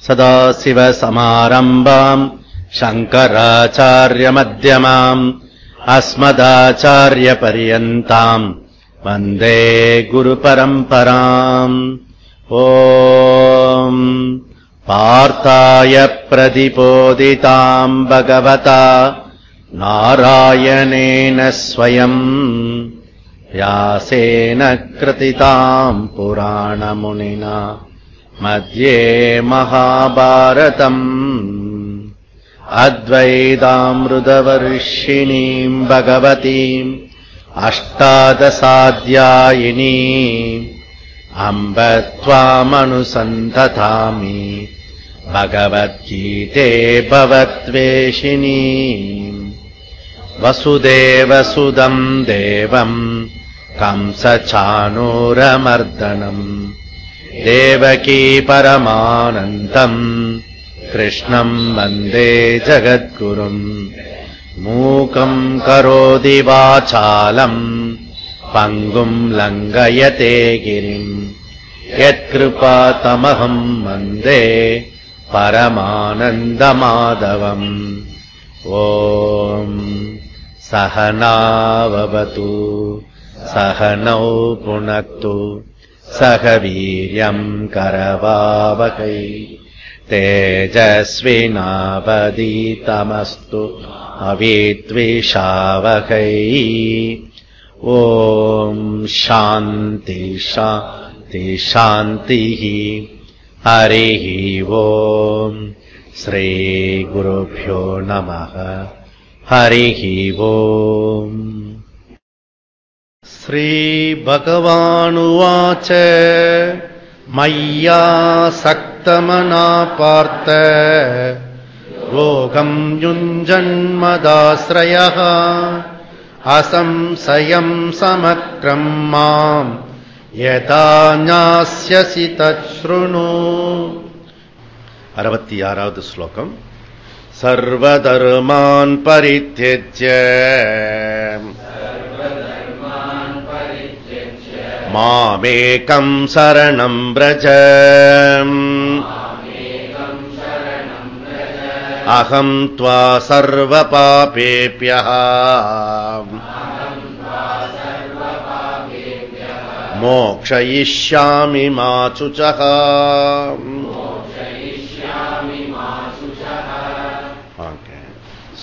सदाशिवसमारम्भाम् शङ्कराचार्यमध्यमाम् अस्मदाचार्यपर्यन्ताम् वन्दे गुरुपरम्पराम्। ॐ पार्थाय प्रतिपोदिताम् भगवता नारायणेन स्वयम् व्यासेन कृतिताम् पुराणमुनिना मध्ये महाभारतम् अद्वैतामृतवर्षिणीम् भगवतीम् अष्टादशाध्यायिनीम् अम्ब त्वामनुसन्ततामि भगवद्गीते भवद्वेषिणीम्। वसुदेवसुदम् देवम् कंसचाणूरमर्दनम् देवकी परमानन्दम् कृष्णम् वन्दे जगद्गुरुम्। मूकम् करोति वाचालम् पङ्गुम् लङ्घयते गिरिम् यत्कृपातमहम् वन्दे परमानन्दमाधवम्। ॐ सहनाववतु सहनौ पुनक्तु सह वीर्यम् करवावहै तेजस्विनावधीतमस्तु अविद्विषावहै। ॐ शान्ति शान्ति शान्तिः। हरिः ॐ श्रीगुरुभ्यो नमः। हरिः ॐ। श्रीभगवानुवाच मय्यासक्तमना पार्थ योगम् युञ्जन्मदाश्रयः असंशयम् समग्रम् माम् यदा ज्ञास्यसि तच्छृणु। 66வது ஸ்லோகம். सर्वधर्मान् परित्यज्य मामेकं शरणं व्रज अहं त्वा सर्वपापेभ्यः मोक्षयिष्यामि मा शुचः।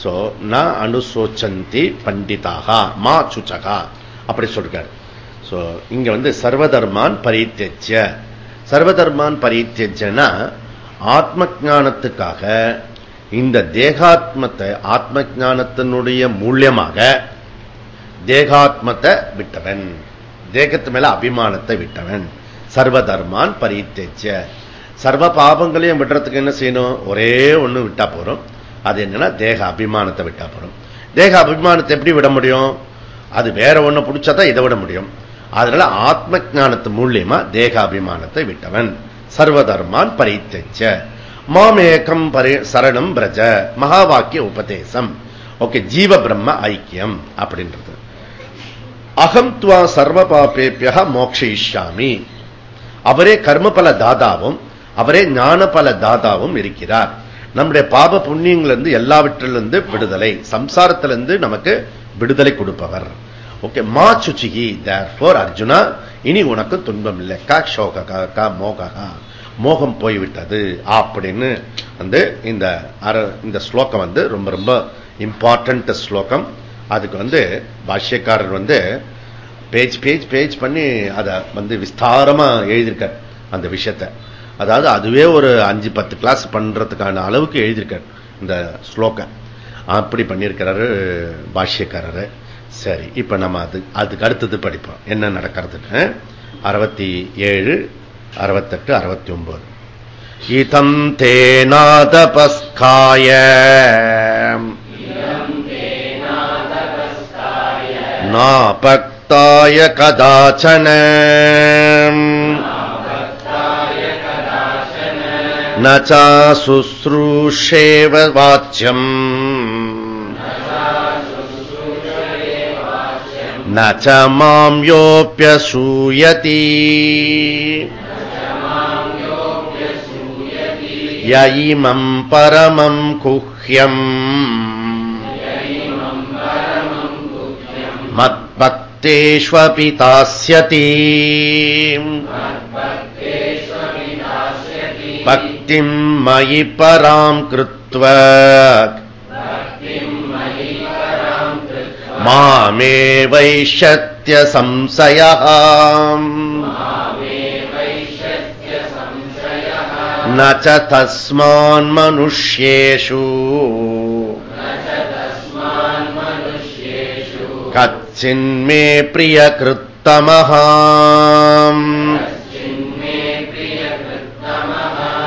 சோ ந அனுசோச்சந்தி பண்டிதாக மா சுச்சகா அப்படி சொல்றார். சோ இங்க சர்வதர்மான் பரித்யஜ்ய. சர்வதர்மான் பரித்யஜ்யனா ஆத்ம ஞானத்துக்காக இந்த தேகாத்மத்தை ஆத்ம ஞானத்தினுடைய மூலியமாக தேகாத்மத்தை விட்டவன், தேகத்து மேல அபிமானத்தை விட்டவன். சர்வதர்மான் பரித்யஜ்ய. சர்வ பாபங்களையும் விடுறதுக்கு என்ன செய்யணும்? ஒரே ஒண்ணு விட்டா போறோம். அது என்னன்னா தேக அபிமானத்தை விட்டா போறோம். தேக அபிமானத்தை எப்படி விட முடியும்? அது வேற ஒண்ணு பிடிச்சாதான் இதை விட முடியும். அதனால ஆத்ம ஞானத்து மூலியமா தேக அபிமானத்தை விட்டவன். சர்வதர்மான் பரித்யஜ்ய மாமேகம் சரணம் பிரஜ. மகா வாக்கிய உபதேசம். ஓகே, ஜீவ பிரம்ம ஐக்கியம் அப்படின்றது. அகம் துவா சர்வ பாபேபியः மோக்ஷயிஷ்யாமி. அவரே கர்மபல தாதாவும் அவரே ஞானபல தாதாவும் இருக்கிறார். நம்முடைய பாப புண்ணியங்களிலிருந்து எல்லாவற்றிலிருந்து விடுதலை, சம்சாரத்திலிருந்து நமக்கு விடுதலை கொடுப்பவர். ஓகே, மா சுச்சிகி. தேர்ஃபோர் அர்ஜுனா, இனி உனக்கு துன்பம் இல்லை. கா ஷோகா கா மோகா, மோகம் போய்விட்டது அப்படின்னு இந்த ஸ்லோகம் ரொம்ப ரொம்ப இம்பார்ட்டன்ட் ஸ்லோகம். அதுக்கு பாஷ்யக்காரர் பேஜ் பேஜ் பேஜ் பண்ணி அதை விஸ்தாரமா எழுதியிருக்கார் அந்த விஷயத்தை. அதாவது அதுவே ஒரு 5-10 கிளாஸ் பண்றதுக்கான அளவுக்கு எழுதியிருக்கார் இந்த ஸ்லோகம். அப்படி பண்ணியிருக்கிறாரு பாஷ்யக்காரரு. சரி, இப்ப நம்ம அதுக்கு அடுத்தது படிப்போம் என்ன நடக்கிறதுன்னு. 67, 68, 69. இதம் தேநாதபஸ்காய நாபக்தாய கதாச்சன न च शुश्रूषेव वाच्यम् न च मां योऽप्यसूयति யயிமம் பரமம் குஹ்யம் மத்பக்தேஷ்வபி தாஸ்யதி பக்திம் மயி பராம் கிருத்வா மாமே வைஷ்யத்ய சம்சயः ந ச தஸ்மான் மனுஷ்யேஷு கச்சின்மே பிரியகிருத்தமஹ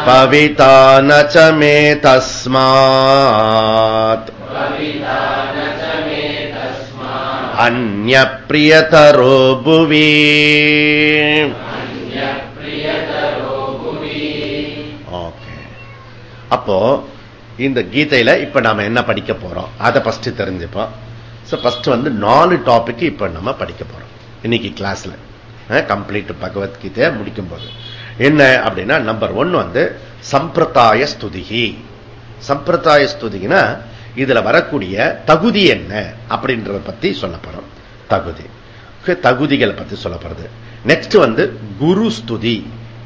பவிதா ந ச மே தஸ்மாத் அன்ய பிரியதரோ புவி. ஓகே, அப்போ இந்த கீதையில இப்ப நாம என்ன படிக்க போறோம் அதை ஃபர்ஸ்ட் தெரிஞ்சுப்போம். ஃபர்ஸ்ட் 4 டாபிக் இப்ப நம்ம படிக்க போறோம் இன்னைக்கு கிளாஸ்ல. கம்ப்ளீட் பகவத்கீதையை முடிக்கும் போது என்ன அப்படின்னா, நம்பர் 1 சம்பிரதாய ஸ்துதிகி. சம்பிரதாய ஸ்துதினா இதுல வரக்கூடிய தகுதி என்ன அப்படின்றத பத்தி சொல்ல போறோம். தகுதிகளை பத்தி சொல்லப்படுறது. நெக்ஸ்ட் குரு ஸ்துதி,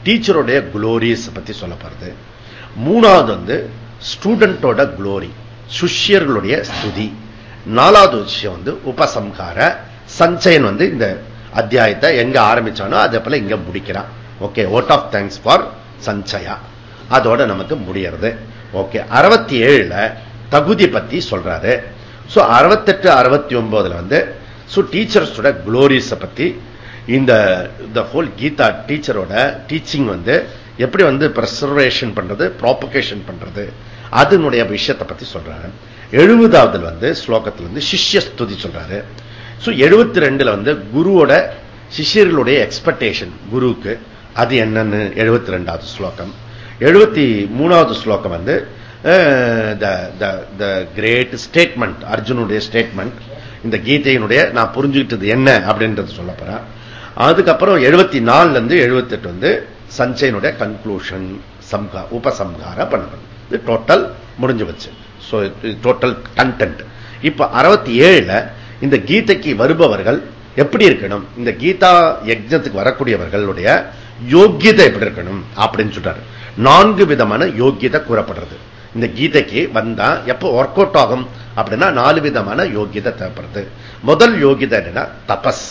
டீச்சருடைய குளோரிஸ் பத்தி சொல்லப்படுறது. 3வது ஸ்டூடெண்டோட குளோரி, சிஷ்யர்களுடைய ஸ்துதி. 4வது விஷயம் உபசம்ஹார சஞ்சயன். இந்த அத்தியாயத்தை எங்க ஆரம்பிச்சானோ அதே போல இங்க முடிக்கிறான். Okay, vote of thanks for Sanjaya, அதோட நமக்கு முடியறது. ஓகே, 67ல தகுதி பத்தி சொல்றாரு. 68 69ல டீச்சர்ஸோட குளோரிஸ் பத்தி, இந்த ஹோல் கீதா டீச்சரோட டீச்சிங் எப்படி பிரசர்வேஷன் பண்றது, ப்ராபகேஷன் பண்றது, அதனுடைய விஷயத்தை பத்தி சொல்றாரு. 70வது ஸ்லோகத்துல சிஷ்ய ஸ்துதி சொல்றாரு. 72ல குருவோட சிஷ்யர்களுடைய எக்ஸ்பெக்டேஷன் குருவுக்கு அது என்னன்னு 72வது ஸ்லோகம். 73வது ஸ்லோகம் கிரேட் ஸ்டேட்மெண்ட், அர்ஜுனுடைய ஸ்டேட்மெண்ட், இந்த கீதையினுடைய நான் புரிஞ்சுக்கிட்டது என்ன அப்படின்றது சொல்ல போறேன். அதுக்கப்புறம் 74ல 78 சஞ்சயனுடைய கன்க்ளூஷன், உபசம்ஹார பண்ணணும். இது டோட்டல் முடிஞ்சு வச்சு. Total content. இப்ப 67ல இந்த கீதைக்கு வருபவர்கள் எப்படி இருக்கணும், இந்த கீதா யஜ்ஞத்துக்கு வரக்கூடியவர்களுடைய யோக்கியதை எப்படி இருக்கணும் அப்படின்னு சொல்றாரு. 4 விதமான யோக்கியதை கூறப்படுறது. இந்த கீதைக்கு வந்தா எப்ப ஒர்க் அவுட் ஆகும் அப்படின்னா 4 விதமான யோகியதை தேவைப்படுது. முதல் யோகியதை என்னன்னா தபஸ்,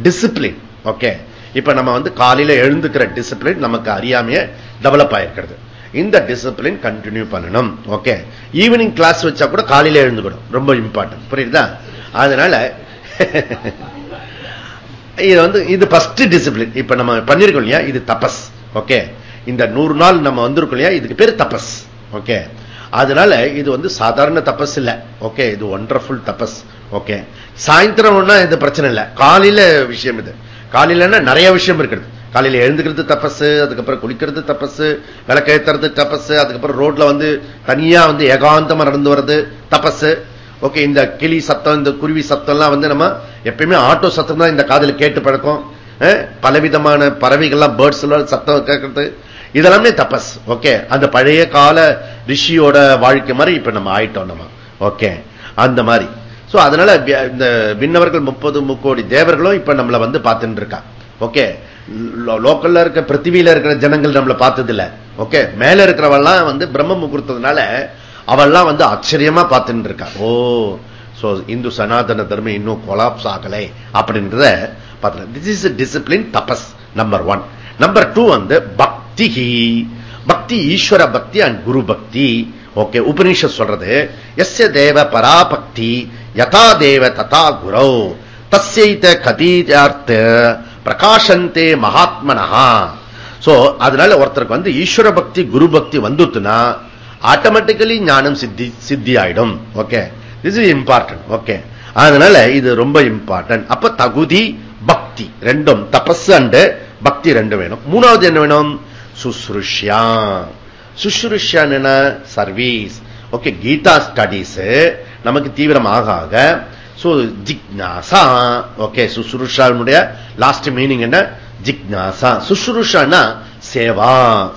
டிசிப்ளின். ஓகே, இப்ப நம்ம காலையில எழுந்துக்கிற டிசிப்ளின் நமக்கு அறியாமையே டெவலப் ஆயிருக்கிறது. இந்த டிசிப்ளின் கண்டினியூ பண்ணணும். ஓகே, ஈவினிங் கிளாஸ் வச்சா கூட காலையில எழுந்துக்கணும், ரொம்ப இம்பார்ட்டன்ட். புரியுதா? அதனால இது ஃபர்ஸ்ட் டிசிப்ளின். இப்ப நம்ம பண்ணிருக்கோம் இல்லையா, இது தபஸ். ஓகே, இந்த 100 நாள் நம்ம வந்திருக்கோம் இல்லையா, இதுக்கு பேரு தபஸ். ஓகே, அதனால இது சாதாரண தபஸ் இல்ல. ஓகே, இது ஒண்டர்ஃபுல் தபஸ். ஓகே, சாயந்தரம்னா இது பிரச்சனை இல்ல, காலையில விஷயம் இது. காலையிலன்னா நிறைய விஷயம் இருக்கிறது. காலையில எழுந்துக்கிறது தபஸ், அதுக்கப்புறம் குளிக்கிறது தபஸ், விளக்கேத்துறது தபஸ், அதுக்கப்புறம் ரோட்ல தனியா ஏகாந்தமா நடந்து வர்றது தபஸ். ஓகே, இந்த கிளி சத்தம், இந்த குருவி சத்தம் எல்லாம் நம்ம எப்பயுமே ஆட்டோ சத்தம் தான் இந்த காதல கேட்டு பழக்கம். பலவிதமான பறவைகள்லாம், பேர்ட்ஸ் எல்லாம் சத்தம் கேட்கறது, இதெல்லாமே தபஸ். ஓகே, அந்த பழைய கால ரிஷியோட வாழ்க்கை மாதிரி இப்ப நம்ம ஆயிட்டோம் நம்ம. ஓகே, அந்த மாதிரி. அதனால இந்த விண்ணவர்கள் 30 கோடி தேவர்களும் இப்ப நம்மள பார்த்துட்டு இருக்கா. ஓகே, லோக்கல்ல இருக்க பிருத்திவியில இருக்கிற ஜனங்கள் நம்மள பார்த்தது இல்ல. ஓகே, மேல இருக்கிறவெல்லாம் பிரம்ம முகூர்த்தத்தினால அவெல்லாம் ஆச்சரியமா பார்த்துட்டு இருக்கா. ஓ, இந்து சனாதன தர்மம் இன்னும் கொலாப்ஸ் ஆகலை அப்படின்றத பார்த்து. திஸ் இஸ் டிசிப்ளின், தபஸ், நம்பர் 1. நம்பர் 2 பக்தி. பக்தி ஈஸ்வர பக்தி அண்ட் குரு பக்தி. ஓகே, உபனிஷத் சொல்றது எஸ்ய தேவ பராபக்தி யதா தேவ ததா குரோ தஸ்யைத கதீஜார்த்த பிரகாசந்தே மகாத்மனஹா. அதனால ஒருத்தருக்கு ஈஸ்வர பக்தி குரு பக்தி வந்துட்டுனா ஆட்டோமேட்டிக்கலி ஞானம் சித்தி ஆயிடும். Okay, this is important. Okay, அதனால இது ரொம்ப இம்பார்ட்டன்ட். அப்ப தகுதி பக்தி ரெண்டும், தபஸ் அண்ட் பக்தி ரெண்டும் வேணும். 3வது என்ன வேணும்? சுஷ்ருஷ்யா. சுஷ்ருஷ்யா என்ன? சர்வீஸ். ஓகே, கீதா ஸ்டடீஸ் நமக்கு தீவிரமாக ஆக ஜிக்னாசா. ஓகே, சுஷ்ருஷாவுடைய லாஸ்ட் மீனிங் என்ன? ஜிக்னாசா. சுஷ்ருஷானா சேவா,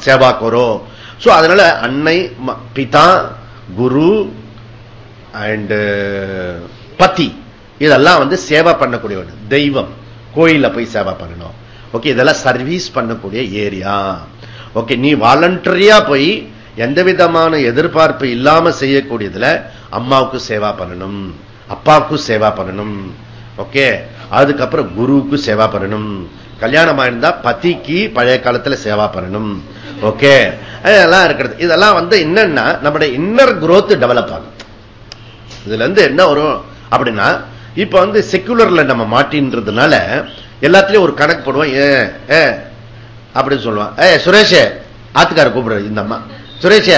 சேவா கரோ. சோ அதனால அன்னை, பிதா, குரு அண்ட் பதி இதெல்லாம் வந்து சேவை பண்ணக்கூடியவன். தெய்வம், கோயில போய் சேவை பண்ணணும். ஓகே, இதெல்லாம் சர்வீஸ் பண்ணக்கூடிய ஏரியா. ஓகே, நீ வாலண்டரியா போய் எந்த விதமான எதிர்பார்ப்பு இல்லாம செய்யக்கூடியதுல அம்மாவுக்கு சேவா பண்ணணும், அப்பாவுக்கு சேவா பண்ணணும். ஓகே, அதுக்கப்புறம் குருவுக்கு சேவா பண்ணணும். கல்யாணம் ஆயிருந்தா பத்திக்கு பழைய காலத்துல சேவா பண்ணணும். ஓகே, இதெல்லாம் இருக்கிறது. இதெல்லாம் வந்து என்னன்னா நம்முடைய இன்னர் growth டெவலப் ஆகும். இதுல இருந்து என்ன வரும் அப்படின்னா, இப்ப வந்து செக்குலர்ல நம்ம மாட்டின்றதுனால எல்லாத்திலயும் ஒரு கணக்கு போடுவோம். அப்படின்னு சொல்லுவான், சுரேஷ் ஆத்துக்கார கூப்பிடுறது இந்த அம்மா, சுரேஷ.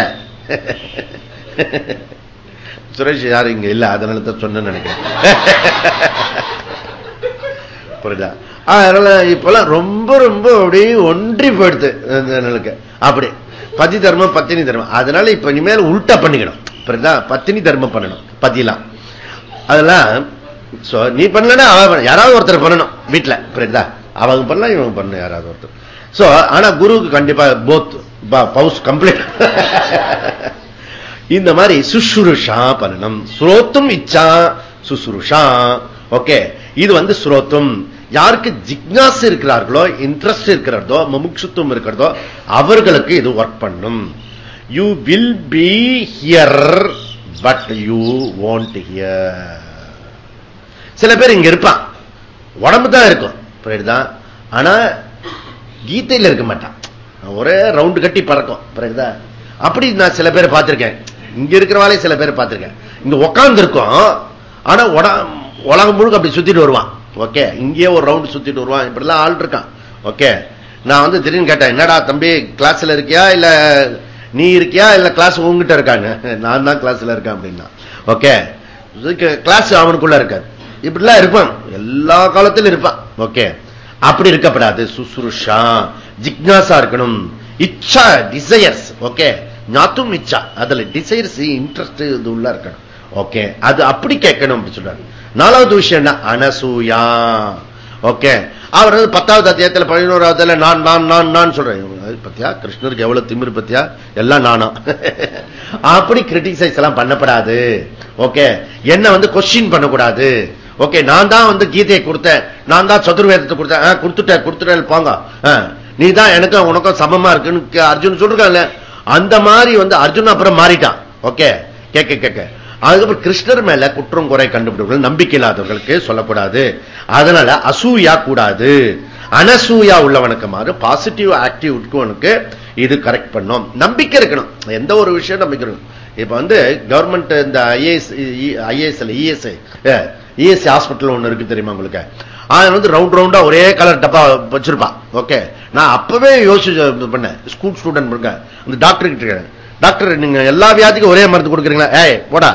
சுரேஷ் யாரும் இங்க இல்ல, அதனால தான் சொன்னு நினைக்கிறேன். புரியுதா? அதனால இப்பெல்லாம் ரொம்ப ரொம்ப அப்படியே ஒன்றி போயிடுது அப்படி பதி தர்மம் பத்தினி தர்மம். அதனால இப்ப இனிமேல் உல்டா பண்ணிக்கணும். புரியுதா? பத்தினி தர்மம் பண்ணணும், பதிலாம் அதெல்லாம் நீ பண்ணலன்னா யாராவது ஒருத்தர் பண்ணணும் வீட்டுல. புரியுதா? அவங்க பண்ணலாம், இவங்க பண்ணணும், யாராவது ஒருத்தர். சோ ஆனா குருவுக்கு கண்டிப்பா போத் பவுஸ் கம்ப்ளீட். இந்த மாதிரி சுசுருஷா பண்ணணும். ஸ்ரோத்தும் இச்சா சுசுருஷா. ஓகே, இது வந்து ஸ்ரோத்தும். யாருக்கு ஜிக்னாஸ் இருக்கிறார்களோ, இன்ட்ரெஸ்ட் இருக்கிறதோ, முமுட்சுத்துவம் இருக்கிறதோ அவர்களுக்கு இது ஒர்க் பண்ணும். You will be here but you want hear. சில பேர் இங்க இருப்பான், உடம்பு தான் இருக்கும், புரியுதா? ஆனா கீதையில இருக்க மாட்டான், ஒரே ரவுண்டு கட்டி பறக்கும். புரியுதா? அப்படி நான் சில பேர் பார்த்திருக்கேன். இங்க இருக்கிறவாலே சில பேர் பார்த்திருக்கேன். இங்க உட்கார்ந்து இருக்கும், ஆனா உலகம் முழுக்க அப்படி சுத்திட்டு வருவான். ஓகே, இங்கேயே ஒரு ரவுண்ட் சுத்திட்டு வருவான். இப்படிலாம் ஆள் இருக்கான். ஓகே, நான் வந்து திடீர்னு கேட்டேன், என்னடா தம்பி கிளாஸ்ல இருக்கியா இல்ல நீ இருக்கியா இல்ல கிளாஸ் உங்ககிட்ட இருக்காங்க? நான் தான் கிளாஸ்ல இருக்கேன் அப்படின்னா. ஓகே, கிளாஸ் அவனுக்குள்ள இருக்காது. இப்படிலாம் இருப்பான், எல்லா காலத்திலும் இருப்பான். ஓகே, அப்படி இருக்கப்படாது. சுசுருஷா, ஜிக்னாசா இருக்கணும். இச்சா, டிசையர்ஸ். ஓகே, ஞாத்தும் இச்சா, அதுல டிசையர்ஸ், இன்ட்ரெஸ்ட் இது உள்ள இருக்கணும். ஓகே, அது அப்படி கேட்கணும் அப்படி சொல்றாரு. நாலாவது விஷயம் என்ன? அனசூயா. ஓகே, அவர் வந்து 10வது அத்தியாயத்தில் 11வது நான் நான் நான் நான் சொல்றேன். பத்தியா கிருஷ்ணருக்கு எவ்வளவு திமிரு பத்தியா, எல்லாம் நானா. அப்படி கிரிட்டிசைஸ் எல்லாம் பண்ணப்படாது. ஓகே, என்ன வந்து கொஸ்டின் பண்ணக்கூடாது. ஓகே, நான் தான் வந்து கீதையை கொடுத்தேன், நான் தான் சதுர்வேதத்தை கொடுத்தேன், கொடுத்துட்டேன் போங்க, நீ தான் எனக்கும் உனக்கும் சமமா இருக்குன்னு அர்ஜுன் சொல்றாங்கல்ல, அந்த மாதிரி வந்து அர்ஜுன் அப்புறம் மாறிட்டான். ஓகே, கேட்க கேட்க அதுக்கப்புறம் கிருஷ்ணர் மேல குற்றம் குறை கண்டுபிடிக்க நம்பிக்கை இல்லாதவர்களுக்கு சொல்லக்கூடாது. அதனால அசூயா கூடாது. அனசூயா உள்ளவனுக்கு மாறு பாசிட்டிவ் ஆக்டிவ் இருக்கவனுக்கு இது கரெக்ட் பண்ணும். நம்பிக்கை இருக்கணும், எந்த ஒரு விஷயம் நம்பிக்கை இருக்கணும். இப்ப வந்து கவர்மெண்ட் இந்த இஎஸ்ஐ ஹாஸ்பிட்டல் ஒண்ணு இருக்கு தெரியுமா உங்களுக்கு? அது வந்து ரவுண்ட் ரவுண்டா ஒரே கலர் டப்பா வச்சிருப்பான். ஓகே, நான் அப்பவே யோசிச்சு பண்ணேன். ஸ்கூல் ஸ்டூடெண்ட் இருக்க அந்த டாக்டர் கிட்ட, டாக்டர் நீங்க எல்லா வியாதிக்கும் ஒரே மருந்து கொடுக்குறீங்களா? ஏய் போடா.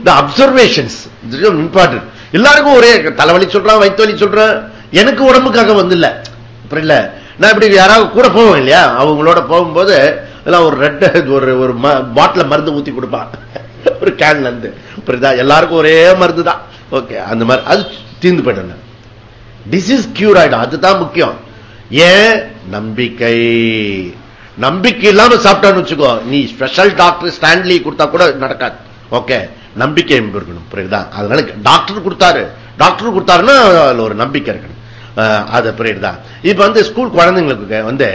The observations important. எல்லாருக்கும் ஒரே தலைவலி சொல்றான், வயிற்று வலி சொல்றான், எனக்கு உடம்புக்காக வந்து இல்ல. இல்ல, நான் இப்படி யாராவது கூட போவோம் இல்லையா, அவங்களோட போகும்போது எல்லாம் ஒரு ரெட் ஒரு பாட்டில் மருந்து ஊத்தி கொடுப்பான், ஒரு கேன்ல இருந்து. புரியுதா? எல்லாருக்கும் ஒரே மருந்து தான். ஓகே, அந்த மாதிரி அது தீர்ந்து போயிட்டு டிசீஸ் கியூர் ஆயிடும். அதுதான் முக்கியம். ஏன்? நம்பிக்கை. நம்பிக்கை இல்லாம சாப்பிட்டான்னு வச்சுக்கோ, நீ ஸ்பெஷல் டாக்டர் ஸ்டான்லி கொடுத்தா கூட நடக்காது. ஓகே, நம்பிக்கை இருக்கணும். புரியுதா? அதனால டாக்டர் கொடுத்தாருன்னா ஒரு நம்பிக்கை இருக்கணும். அது புரியுதா? இப்ப வந்து ஸ்கூல் குழந்தைங்களுக்கு வந்து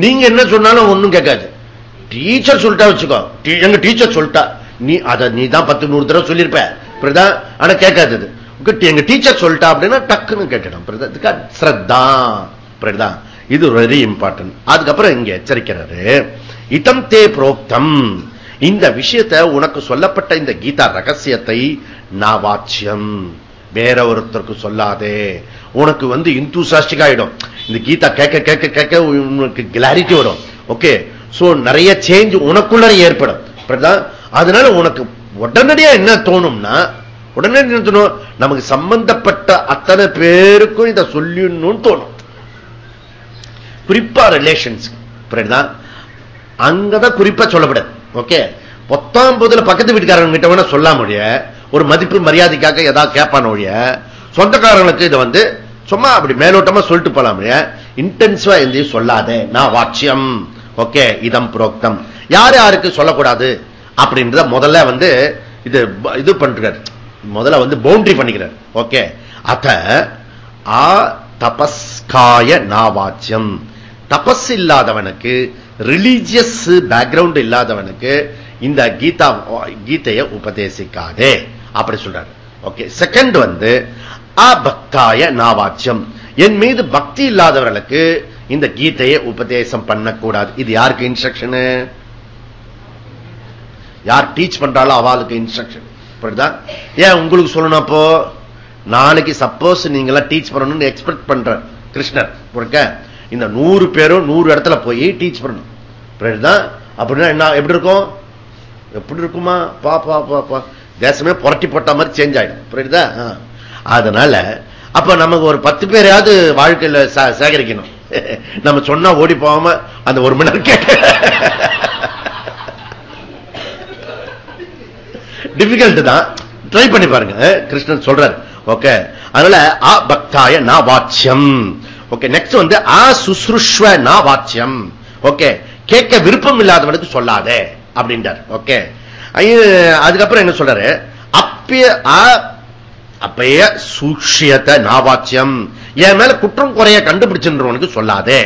நீங்க என்ன சொன்னாலும் ஒண்ணும் கேட்காது. டீச்சர் சொல்லிட்டா வச்சுக்கோ, எங்க டீச்சர் சொல்லிட்டா, நீ அதை நீ தான் 10-100 தடவை சொல்லியிருப்ப. புரியுதா? ஆனா கேட்காது. எங்க டீச்சர் சொல்லிட்டா அப்படின்னா டக்குன்னு கேட்டுடும். புரியுதா? ஸ்ரத்தா. புரியுதா? இது வெரி இம்பார்ட்டன்ட். அதுக்கப்புறம் இங்க எச்சரிக்கிறாரு, இதம் தே புரோக்தம், இந்த விஷயத்தை உனக்கு சொல்லப்பட்ட இந்த கீதா ரகசியத்தை நாவாச்சியம், வேற ஒருத்தருக்கு சொல்லாதே. உனக்கு வந்து இன்தூசாஸ்டிக் ஆயிடும். இந்த கீதா கேட்க கேட்க கேட்க உனக்கு கிளாரிட்டி வரும். ஓகே, சோ நிறைய சேஞ்ச் உனக்குள்ள ஏற்படும். அதனால உனக்கு உடனடியா என்ன தோணும்னா, உடனே என்ன தோணும், நமக்கு சம்பந்தப்பட்ட அத்தனை பேருக்கும் இதை சொல்லணும்னு தோணும். குறிப்பா ரிலேஷன்ஸ். அங்கதான் குறிப்பா சொல்லப்படாது. ஓகே, 19 பக்கத்து வீட்டுக்காரங்க கிட்ட வேணா சொல்ல முடிய, ஒரு மதிப்பு மரியாதைக்காக ஏதாவது கேட்பான ஒழிய சொந்தக்காரங்களுக்கு இதை வந்து சும்மா அப்படி மேலோட்டமா சொல்லிட்டு போலாம், இன்டென்சிவா எதையும் சொல்லாதே. நான் வாட்சியம். ஓகே, இதம் புரோக்தம். யாரு யாருக்கு சொல்லக்கூடாது அப்படின்றத முதல்ல வந்து இது பண்றார், முதல்ல வந்து பவுண்டரி பண்ணிக்கிறார். ஓகே, அத ஆ தபஸ்காய நாவாச்சியம். தபஸ் இல்லாதவனுக்கு, ரிலீஜியஸ் பேக்ரவுண்ட் இல்லாதவனுக்கு இந்த கீதையை உபதேசிக்காதே அப்படி சொல்றாரு. ஓகே, செகண்ட் வந்து அபக்தாய நாவாச்சியம். என் மீது பக்தி இல்லாதவர்களுக்கு இந்த கீதையை உபதேசம் பண்ணக்கூடாது. இது யாருக்கு இன்ஸ்ட்ரக்ஷன்? யார் டீச் பண்றாளோ அவளுக்கு இன்ஸ்ட்ரக்ஷன். ஏன் உங்களுக்கு சொல்லணும்? அப்போ நாளைக்கு சப்போஸ் நீங்க டீச் பண்ணணும்னு எக்ஸ்பெக்ட் பண்ற கிருஷ்ணர் இந்த 100 பேரும் 100 இடத்துல போய் டீச் பண்ணணும் அப்படின்னா என்ன, எப்படி இருக்கும்? எப்படி இருக்குமா? பா பா பா பா தேசமே புரட்டி போட்ட மாதிரி சேஞ்ச் ஆயிடும். புரியுதா? அதனால அப்ப நமக்கு ஒரு 10 பேரையாவது வாழ்க்கையில சேகரிக்கணும். நம்ம சொன்னா ஓடி போகாம அந்த 1 மணி நேரம் கேட்க டிஃபிகல்ட் தான். ட்ரை பண்ணி பாருங்க, கிருஷ்ணன் சொல்றாரு. ஓகே, அதனால ஆ பக்தாய நா வாட்சியம். ஓகே, நெக்ஸ்ட் வந்து ஆ சுஸ்ருஷ்வ நா வாட்சியம். ஓகே, கேட்க விருப்பம் இல்லாதவனுக்கு சொல்லாதே அப்படின்றார். ஓகே, அதுக்கப்புறம் என்ன சொல்றாரு? அப்பய சூக்ஷியத்தை நாவாச்சியம். என் மேல குற்றம் குறைய கண்டுபிடிச்சுன்றவனுக்கு சொல்லாதே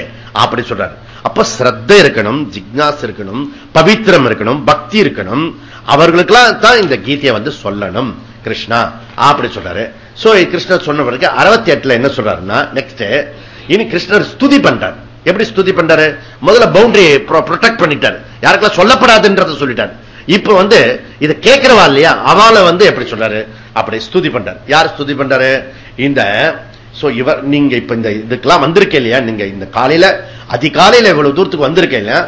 அப்படி சொல்றாரு. அப்ப ஸ்ரத்தை இருக்கணும், ஜிக்னாஸ் இருக்கணும், பவித்திரம் இருக்கணும், பக்தி இருக்கணும். அவர்களுக்கெல்லாம் தான் இந்த கீதையை வந்து சொல்லணும் கிருஷ்ணா அப்படி சொல்றாரு. சோ கிருஷ்ணர் சொன்ன பிறகு 68 என்ன சொல்றாருன்னா, நெக்ஸ்ட் இனி கிருஷ்ணர் ஸ்துதி பண்றாரு. எப்படி ஸ்துதி பண்றாரு? முதல்ல பவுண்டரி ப்ரொடெக்ட் பண்ணிட்டாரு, யாருக்கெல்லாம் சொல்லப்படாதுன்றத சொல்லிட்டாரு. இப்ப வந்து இதை கேட்கிறவா இல்லையா, அவளை வந்து எப்படி சொல்றாரு? அப்படி ஸ்துதி பண்றாரு. யார் ஸ்துதி பண்றாரு? இந்த இவர் நீங்க இப்ப இந்த இதுக்கெல்லாம் வந்திருக்கே இல்லையா, நீங்க இந்த காலையில அதிகாலையில இவ்வளவு தூரத்துக்கு வந்திருக்கே இல்லையா,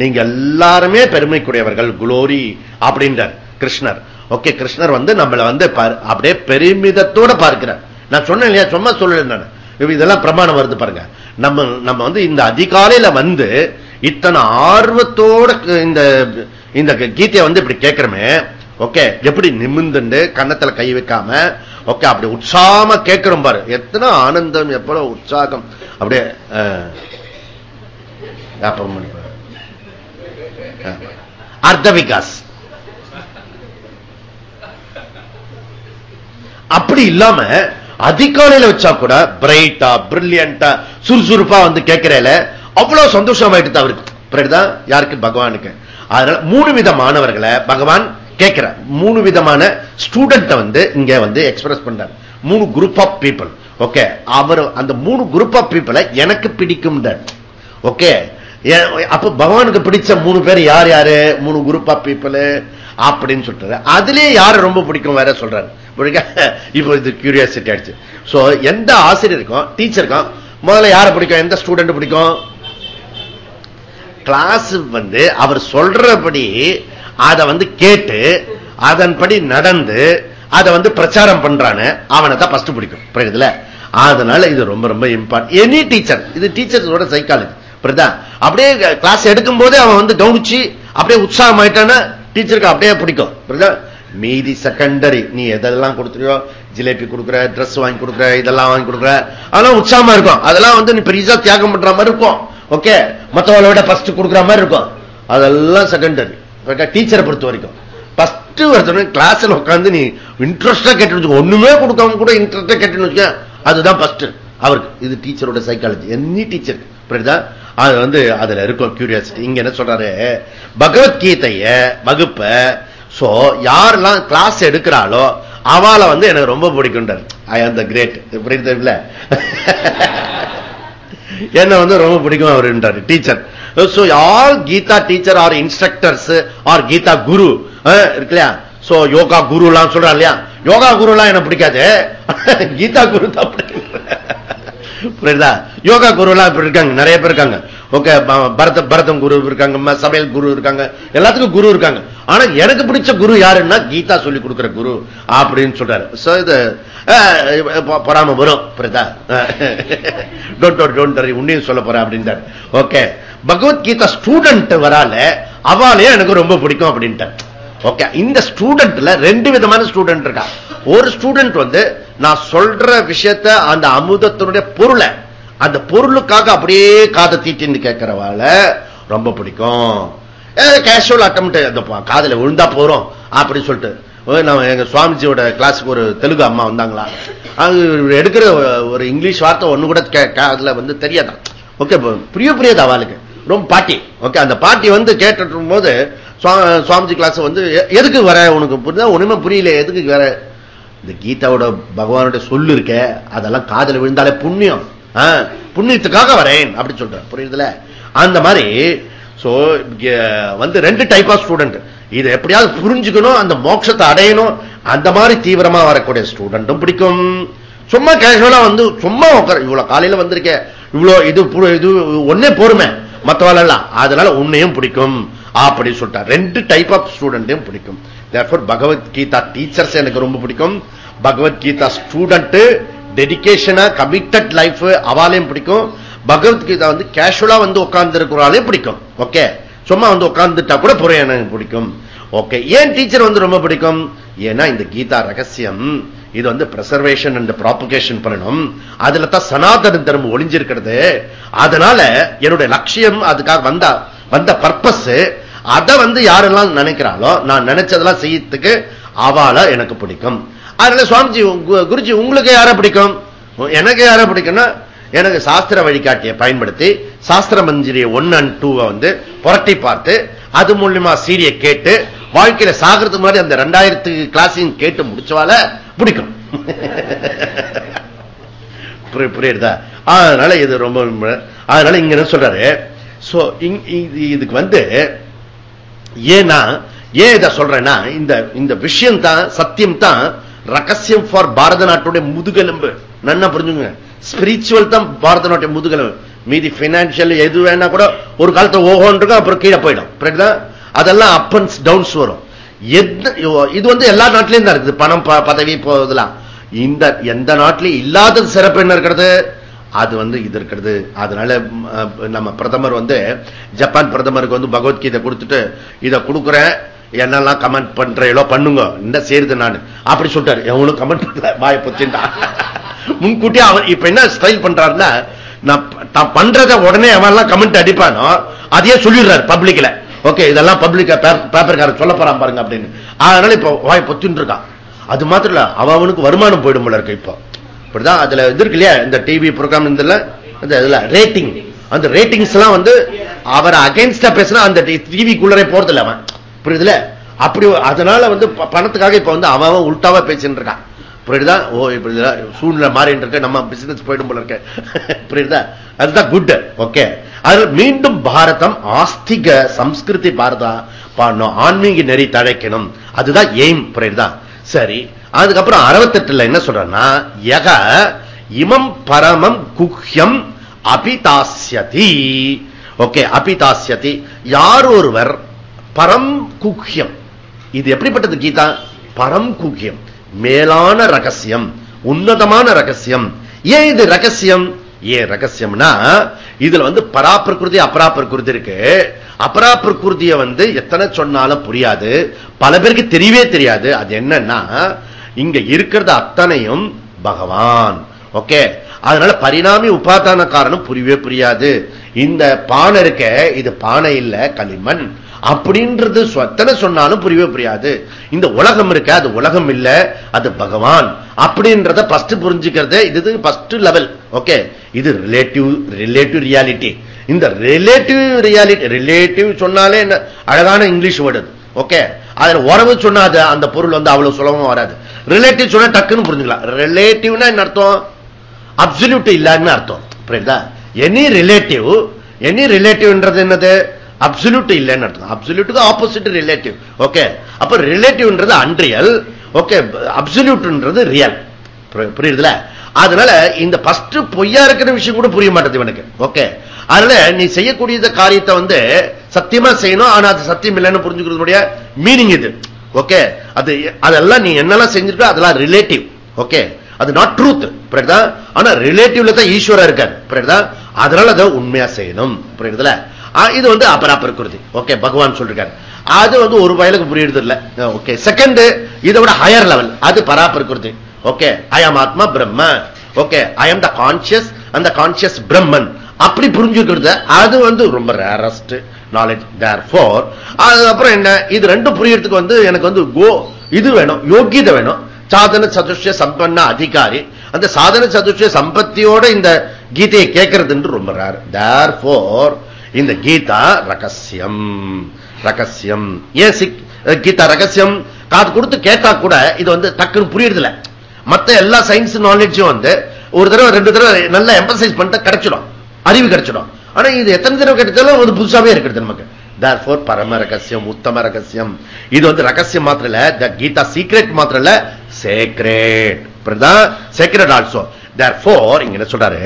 நீங்க எல்லாருமே பெருமைக்குரியவர்கள், குளோரி அப்படின்றார் கிருஷ்ணர். ஓகே, கிருஷ்ணர் வந்து நம்மளை வந்து அப்படியே பெருமிதத்தோட பார்க்கிறார். நான் சொன்னேன் இல்லையா, சும்மா சொல்லல, இதெல்லாம் பிரமாணம் வருது பாருங்க. நம்ம வந்து இந்த அதிகாலையில வந்து இத்தனை ஆர்வத்தோட இந்த கீதையை வந்து இப்படி கேட்கிறோமே. ஓகே, எப்படி நிமிர்ந்து கன்னத்துல கை வைக்காம, ஓகே, அப்படி உற்சாகமா கேட்கிறோம் பாரு, எத்தனை ஆனந்தம், எவ்வளவு உற்சாகம். அப்படியே அர்த்த விகாஸ் அப்படி இல்லாம அதிகாலையில வச்சா கூட பிரைட்டா, பிரில்லியண்டா, சுறுசுறுப்பா வந்து கேட்கிறேல அவ்வளவு சந்தோஷமாயிட்டு அவருக்கு. புரியுதா? யாருக்கு? பகவானுக்கு. அதனால 3 விதமானவர்களை பகவான் கேட்கிற, 3 விதமான ஸ்டூடெண்ட் வந்து இங்க வந்து எக்ஸ்பிரஸ் பண்றாரு. 3 குரூப் ஆஃப் பீப்புள். ஓகே, அவர் அந்த 3 குரூப் ஆஃப் பீப்புளை எனக்கு பிடிக்கும். ஓகே, அப்ப பகவானுக்கு பிடிச்ச 3 பேர் யார் யாரு? 3 குரூப் ஆஃப் பீப்புள் அப்படின்னு சொல்றாரு. அதுலயே யாரு ரொம்ப பிடிக்கும் வேற சொல்றாரு. இப்போ இது கியூரியாசிட்டி ஆயிடுச்சு. சோ எந்த ஆசிரியருக்கும் டீச்சருக்கும் முதல்ல யாரை பிடிக்கும்? எந்த ஸ்டூடெண்ட் பிடிக்கும்? கிளாஸ் வந்து அவர் சொல்றபடி அதை வந்து கேட்டு அதன்படி நடந்து அதை வந்து பிரச்சாரம் பண்றானு அவனை தான் ஃபர்ஸ்ட் பிடிக்கும். புரியுதுல? அதனால இது ரொம்ப ரொம்ப இம்பார்ட்டன்ட். எனி டீச்சர், இது டீச்சர்ஸோட சைக்காலஜி. புரியுதா? அப்படியே கிளாஸ் எடுக்கும் போதே அவன் வந்து கவனிச்சு அப்படியே உற்சாகம் ஆயிட்டான டீச்சருக்கு அப்படியே பிடிக்கும். புரியுதா? மீதி செகண்டரி, நீ எதெல்லாம் கொடுத்துறியோ, ஜிலேபி கொடுக்குற, ட்ரெஸ் வாங்கி கொடுக்குற, இதெல்லாம் வாங்கி கொடுக்குற, அதெல்லாம் உற்சாகமா இருக்கும். அதெல்லாம் வந்து நீ பெரிய தியாகம் பண்ற மாதிரி இருக்கும். ஓகே, மற்றவளை விட ஃபர்ஸ்ட் கொடுக்குற மாதிரி இருக்கும். அதெல்லாம் செகண்டரி. டீச்சரை பொறுத்த வரைக்கும் ஃபர்ஸ்ட் ஒருத்தர் கிளாஸ்ல உட்காந்து நீ இன்ட்ரெஸ்டா கேட்டு, ஒண்ணுமே கொடுக்காம கூட இன்ட்ரெஸ்டா கேட்டுன்னு வச்சுக்க, அதுதான் ஃபர்ஸ்ட் அவருக்கு. இது டீச்சரோட சைக்காலஜி, எனி டீச்சர். புரியுதா? அது வந்து அதுல இருக்கும் கியூரியாசிட்டி. இங்க என்ன சொல்றாரு? பகவத்கீதைய வகுப்ப சோ யாரெல்லாம் கிளாஸ் எடுக்கிறாளோ அவளை வந்து எனக்கு ரொம்ப பிடிக்கும்ன்றார். ஐ ஆம் தி கிரேட். புரியுது? என்ன வந்து ரொம்ப பிடிக்கும் அவருன்றாரு teacher. So all Gita teacher or instructors or Gita guru இருக்கு இல்லையா. சோ யோகா குரு எல்லாம் சொல்றா இல்லையா, யோகா குரு எல்லாம் எனக்கு பிடிக்காது, கீதா குரு தான் பிடிக்கும். புரியுதா? யோகா குரு எல்லாம் இப்படி இருக்காங்க, நிறைய பேர் இருக்காங்க. ஓகே, பரதம் குரு இருக்காங்க, சமையல் குரு இருக்காங்க, எல்லாத்துக்கும் குரு இருக்காங்க. ஆனா எனக்கு பிடிச்ச குரு யாருன்னா கீதா சொல்லி கொடுக்கிற குரு அப்படின்னு சொல்றாரு. சோ இது பொறாம வரும். புரியுதா? டோன்ட் உன்னையும் சொல்ல போறேன் அப்படின்ட்டார். ஓகே, பகவத்கீதா ஸ்டூடெண்ட் வரால அவளே எனக்கு ரொம்ப பிடிக்கும் அப்படின்ட்டார். ஓகே, இந்த ஸ்டூடெண்ட்ல 2 விதமான ஸ்டூடெண்ட் இருக்கா. ஒரு ஸ்டூடெண்ட் வந்து நான் சொல்ற விஷயத்த அந்த அமுதத்தினுடைய பொருளை அந்த பொருளுக்காக அப்படியே காதை தீட்டின்னு கேட்கிறவால ரொம்ப பிடிக்கும். கேஷுவல் அட்டம்ப்ட் அந்த காதல விழுந்தா போறோம் அப்படின்னு சொல்லிட்டு நம்ம எங்க சுவாமிஜியோட கிளாஸுக்கு ஒரு தெலுங்கு அம்மா வந்தாங்களா, அது எடுக்கிற ஒரு இங்கிலீஷ் வார்த்தை ஒண்ணு கூட அதுல வந்து தெரியாதான். ஓகே, புரியாது அவளுக்கு, ரொம்ப பாட்டி. ஓகே, அந்த பாட்டி வந்து கேட்டு போது சுவாமிஜி கிளாஸ் வந்து எதுக்கு வர உனக்கு புரியுதா, ஒண்ணுமே புரியல, எதுக்கு வர, இந்த கீதாவோட பகவானோட சொல்லு இருக்க அதெல்லாம் காதல விழுந்தாலே புண்ணியம், புண்ணியத்துக்காக வரேன் அப்படி சொல்றேன், புரியுதுல. அந்த மாதிரி வந்து ரெண்டு டைப் ஆஃப் ஸ்டூடெண்ட், இது எப்படியாவது புரிஞ்சுக்கணும், அந்த மோட்சத்தை அடையணும், அந்த மாதிரி தீவிரமா வரக்கூடிய ஸ்டூடெண்ட்டும் பிடிக்கும். சும்மா கேஷுவலா வந்து சும்மா உட்கார, இவ்வளவு காலையில வந்திருக்கேன், இவ்வளவு இது ஒன்னே போருமே மற்றவாளெல்லாம், அதனால உன்னையும் பிடிக்கும் அப்படி சொல்லிட்டார். ரெண்டு டைப் ஆஃப் ஸ்டூடெண்டையும் பிடிக்கும். பகவத்கீதா டீச்சர்ஸ் எனக்கு ரொம்ப பிடிக்கும், பகவத்கீதா ஸ்டூடெண்ட் டெடிகேஷனா கமிட்டட் லைஃப் அவாலையும் பிடிக்கும், பகவத்கீதா வந்து கேஷுவலா வந்து உட்கார்ந்து இருக்கிறாலையும் பிடிக்கும். ஓகே, சும்மா வந்து உட்கார்ந்துட்டா கூட புரிய எனக்கு பிடிக்கும். ஓகே, ஏன் டீச்சர் வந்து ரொம்ப பிடிக்கும், ஏன்னா இந்த கீதா ரகசியம் இது வந்து பிரசர்வேஷன் அண்ட் ப்ராபகேஷன் பண்ணணும், அதுல தான் சனாதன தர்மம் ஒளிஞ்சிருக்கிறது. அதனால என்னுடைய லட்சியம், அதுக்காக வந்த பர்பஸ், அதை வந்து யாரெல்லாம் நினைக்கிறாளோ நான் நினைச்சதெல்லாம் செய்யறதுக்கு அவால எனக்கு பிடிக்கும். அதனால சுவாமிஜி குருஜி உங்களுக்கு யார பிடிக்கும், எனக்கு யார பிடிக்கும்னா எனக்கு சாஸ்திர வழிகாட்டியை பயன்படுத்தி சாஸ்திர மஞ்சரியை 1 and 2 வந்து புரட்டி பார்த்து அது மூலமா சீரிய கேட்டு வாழ்க்கையில சாகிறதுக்கு முன்னாடி அந்த 2000 கிளாஸையும் கேட்டு முடிச்சவால பிடிக்கும். புரியுதா? அதனால இது ரொம்ப, அதனால இங்க என்ன சொல்றாரு, இதுக்கு வந்து ஏன்னா ஏன் இதை சொல்றேன்னா இந்த விஷயம் தான், சத்தியம் தான் ரகசியம் ஃபார் பாரத நாட்டுடைய முதுகெலும்பு. நல்லா புரிஞ்சுங்க, ஸ்பிரிச்சுவல் தான் பாரத நாட்டுடைய முதுகெலும்பு. மீதி பினான்சியல் எது வேணா கூட ஒரு காலத்துல ஓஹோன்றிருக்கும், அப்புறம் கீழே போயிடும், அதெல்லாம் அப் அண்ட் டவுன்ஸ் வரும். இது வந்து எல்லா நாட்டிலையும் தான் இருக்குது, பணம் பதவி போதெல்லாம். இந்த எந்த நாட்டிலையும் இல்லாத சிறப்பு என்ன இருக்கிறது, அது வந்து இது இருக்கிறது. அதனால நம்ம பிரதமர் வந்து ஜப்பான் பிரதமருக்கு வந்து பகவத்கீதை கொடுத்துட்டு இதை கொடுக்குறேன், என்னெல்லாம் கமெண்ட் பண்றீங்களோ பண்ணுங்க, என்ன சேருது நான் அப்படி சொல்லிட்டாரு. எவனும் கமெண்ட் பண்ணல, வாய பொச்சின்டா. முன்கூட்டி அவர் இப்ப என்ன ஸ்டைல் பண்றாருன்னா, நான் பண்றத உடனே அவன் கமெண்ட் அடிப்பானோ அதையே சொல்லிடுறாரு பப்ளிக்ல. ஓகே, இதெல்லாம் பப்ளிக் பேப்பர்காரர் சொல்ல போறான் பாருங்க அப்படின்னு. அதனால இப்ப வாய் பொத்தின்னு இருக்கான். அது மாத்திரம் இல்ல, அவனுக்கு வருமானம் போயிடும் போல இருக்கு. இப்போ இப்படிதான் அதுல இது இருக்கு இல்லையா, இந்த டிவி ப்ரோக்ராம் இதுல ரேட்டிங், அந்த ரேட்டிங்ஸ் எல்லாம் வந்து அவர் அகைன்ஸ்டா பேசினா அந்த டிவிக்குள்ளரே போறதில்ல அவன், புரியுதுல. அப்படி அதனால வந்து பணத்துக்காக இப்ப வந்து அவன் உள்டாவா பேசிட்டு இருக்கான், புரியுதா. ஓ இப்படி சூழ்நிலை மாறிட்டு இருக்க, நம்ம பிசினஸ் போயிடும் போல இருக்க, புரியுதா. அதுதான் குட். ஓகே, அதனால மீண்டும் பாரதம் ஆஸ்திக சம்ஸ்கிருதி பாரதா பாடணும், ஆன்மீக நெறி தழைக்கணும், அதுதான் எய்ம், புரியுதா. சரி, அதுக்கப்புறம் 68 என்ன சொல்றன்னா, யக இமம் பரமம் குஹ்யம் அபிதாஸ்யதி. ஓகே, அபிதாஸ்யதி, யார் ஒருவர் பரம் குஹ்யம், இது எப்படிப்பட்டது கீதா, பரம் குஹ்யம் மேலான ரகசியம், உன்னதமான ரகசியம். ஏன் இது ரகசியம், ஏன் ரகசியம்னா இதுல வந்து பராப்பிரகிருதி அபராப்பிரகிருதி இருக்கு. அபராப்பிரகிருதியை வந்து எத்தனை சொன்னாலும் புரியாது, பல பேருக்கு தெரியவே தெரியாது. அது என்னன்னா, இங்க இருக்கிறது அத்தனையும் பகவான். ஓகே, அதனால பரிணாமி உபாதான காரணம் புரியவே புரியாது. இந்த பானை இருக்க, இது பானை இல்ல களிமண் அப்படின்றது எத்தனை சொன்னாலும் புரியவே புரியாது. இந்த உலகம் இருக்க, அது உலகம் இல்ல, அது பகவான் அப்படின்றத ஃபர்ஸ்ட் புரிஞ்சுக்கிறது. இது ஃபர்ஸ்ட் லெவல். ஓகே, இது ரிலேட்டிவ் ரியாலிட்டி. இந்த ரிலேட்டிவ் ரியாலிட்டி, ரிலேட்டிவ் சொன்னாலே அழகான இங்கிலீஷ் வேர்டு. ஓகே, அதுல உறவு சொன்னா அந்த பொருள் வந்து அவ்வளவு சுலபமா வராது. ரிலேட்டிவ் சொன்னா டக்குன்னு புரிஞ்சுக்கலாம். ரிலேட்டிவ்னா என்ன அர்த்தம், அப்சல்யூட் இல்லன்னு அர்த்தம், புரியுதா. எனி ரிலேட்டிவ்ன்றது என்னது, அப்சல்யூட் இல்லன்னு அர்த்தம். அப்சல்யூட்டுக்கு ஆப்போசிட் ரிலேட்டிவ். ஓகே, அப்ப ரிலேட்டிவ்ன்றது அன்ரியல், ஓகே, அப்சல்யூட்ன்றது ரியல், புரியுதுல. அதனால இந்த ஃபர்ஸ்ட் பொய்யா இருக்கிற விஷயம் கூட புரிய மாட்டேது இவனுக்கு. ஓகே, அதனால நீ செய்யக்கூடிய காரியத்தை வந்து சத்தியமா செய்யணும், ஆனா அது சத்தியம் இல்லைன்னு புரிஞ்சுக்கிறதுடைய மீனிங் இது. ஓகே, அதெல்லாம் நீ என்னெல்லாம் செஞ்சிருக்க அதெல்லாம் ரிலேட்டிவ். ஓகே, அது நாட் ட்ரூத், புரியுதா. ஆனா ரிலேட்டிவ்ல தான் ஈஸ்வரா இருக்காரு, புரியுதா. அதனால அதை உண்மையா செய்யணும், புரியுதுல. இது வந்து அபராப்பிரகிருதி. ஓகே, பகவான் சொல்றாரு. அது வந்து ஒரு வயலுக்கு புரியுறது இல்ல. ஓகே, செகண்ட் இதை விட ஹையர் லெவல், அது பராப்பிரகிருதி. ஓகே, ஐ ஆம் ஆத்மா பிரம்ம, ஓகே, ஐ ஆம் த கான்சியஸ் அந்த கான்சியஸ் பிரம்மன், அப்படி புரிஞ்சுக்கிறது அது ரொம்ப ரேரஸ்ட் நாலேஜ். தேர்ஃபோர் அதுக்கப்புறம் என்ன, இது ரெண்டும் புரியறதுக்கு எனக்கு இது வேணும், யோகியதை வேணும். சாதன சதுஷ்ய சம்பன்ன அதிகாரி, அந்த சாதன சதுஷ்ய சம்பத்தியோட இந்த கீதையை கேட்கறது ரொம்ப ரேர். தேர்ஃபோர் இந்த கீதா ரகசியம். ரகசியம் ஏன் கீதா ரகசியம்? காது கொடுத்து கேட்டா கூட இது டக்குன்னு புரியுறதில்ல. மத்த எல்லா சயின்ஸ் நாலேஜும் ஒரு தடவை 2 தடவை நல்லா எம்பசைஸ் பண்ணிட்டு கிடைச்சிடும், அறிவு கிடைச்சிடும். ஆனா இது எத்தனை தடவை கிடைச்சாலும் புதுசாவே இருக்கிறது நமக்கு. Therefore பரம ரகசியம், உத்தம ரகசியம். இது ரகசியம் மாத்திரம் இல்ல, கீதா சீக்ரெட் மாத்திரம் இல்ல, சேக்ரெட். Sacred also. Therefore இங்க என்ன சொல்றாரு,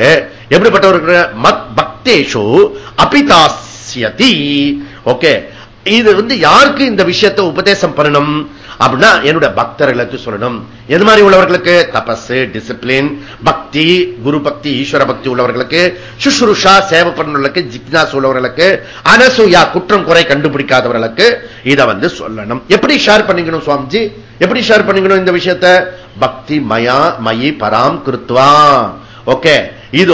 எப்படிப்பட்டவருக்கு மத் பக்தேஷு அபிதாஸ்யதி. ஓகே, இது யாருக்கு இந்த விஷயத்தை உபதேசம் பண்ணணும் அப்படின்னா என்னுடைய பக்தர்களுக்கு சொல்லணும். எது மாதிரி உள்ளவர்களுக்கு? தபஸ், டிசிப்ளின், பக்தி, குரு பக்தி, ஈஸ்வர பக்தி உள்ளவர்களுக்கு, சுஷ்ருஷா சேவை பண்ணுவர்களுக்கு, ஜிக்னாஸ் உள்ளவர்களுக்கு, அனசூயா குற்றம் குறை கண்டுபிடிக்காதவர்களுக்கு இதை சொல்லணும். எப்படி ஷேர் பண்ணிக்கணும் சுவாமிஜி? எப்படி ஷேர் பண்ணிக்கணும் இந்த விஷயத்தை? பக்தி மயா மயி பராம் கிருத்வா. ஓகே, இது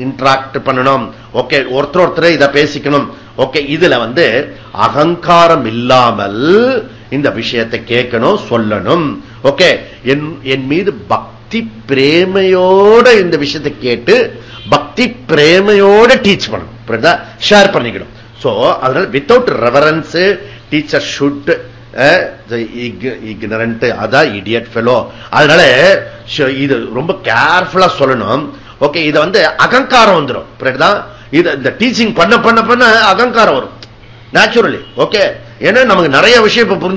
இன்டராக்ட் பண்ணணும். ஓகே, ஒருத்தர் இதை பேசிக்கணும். ஓகே, இதுல அகங்காரம் இல்லாமல் இந்த விஷயத்தை கேட்கணும், சொல்லணும். ஓகே, என் மீது பக்தி பிரேமையோட இந்த விஷயத்தை கேட்டு பக்தி பிரேமையோட டீச் பண்ணணும், ஷேர் பண்ணிக்கணும். சோ அதனால without reverence teacher should ignorant, அதான் இடியட் ஃபெலோ. அதனால இது ரொம்ப கேர்ஃபுல்லா சொல்லணும். ஓகே, இது அகங்காரம் வந்துடும். இந்த டீச்சிங் பண்ண பண்ண பண்ண அகங்காரம் வரும் நேச்சுரலி. ஓகே, ஏன்னா நமக்கு நிறைய விஷயம் இப்ப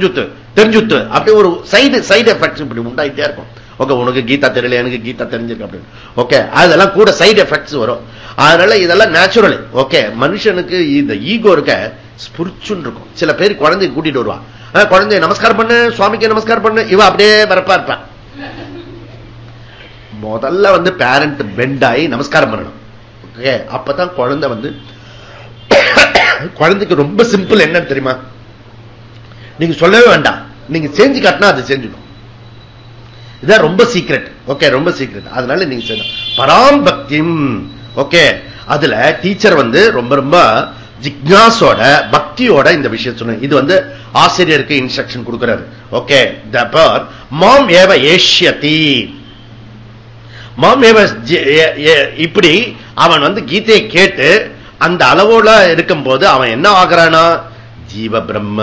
தெரிஞ்சுத்து அப்படி ஒரு சைடு எஃபெக்ட்ஸ் இப்படி உண்டாயிட்டே இருக்கும். ஓகே, உனக்கு கீதா தெரியல, எனக்கு கீதா தெரிஞ்சிருக்கு அப்படின்னு. ஓகே, அதெல்லாம் கூட சைடு எஃபெக்ட்ஸ் வரும். அதனால இதெல்லாம் நேச்சுரலி. ஓகே, மனுஷனுக்கு இந்த ஈகோ இருக்க ஸ்பிரிச்சுவல் இருக்கும். சில பேர் குழந்தைய கூட்டிட்டு வருவான், குழந்தைய நமஸ்காரம் பண்ணு, சுவாமிக்கு நமஸ்காரம் பண்ணு, இவ அப்படியே வரப்பா இருப்பான். முதல்ல பேரண்ட் பெண்ட் ஆகி நமஸ்காரம் பண்ணணும். ஓகே, அப்பதான் குழந்தைக்கு ரொம்ப சிம்பிள் என்னன்னு தெரியுமா? நீங்க சொல்லவே வேண்டாம், நீங்க செஞ்சு காட்டினா அது செஞ்சிடும். இதான் ரொம்ப சீக்ரெட். ஓகே, ரொம்ப சீக்ரெட். அதனால நீங்க செய்யணும் பராம் பக்திம். ஓகே, அதுல டீச்சர் ரொம்ப ரொம்ப ஜிக்னாசோட பக்தியோட இந்த விஷயம் சொன்ன. இது ஆசிரியருக்கு இன்ஸ்ட்ரக்ஷன் கொடுக்கிறாரு. ஓகே, மாம் ஏவ ஏஷ்யதி. மாம் ஏவ இப்படி அவன் கீதையை கேட்டு அந்த அளவோட இருக்கும் போது அவன் என்ன ஆகிறானா? ஜீவ பிரம்ம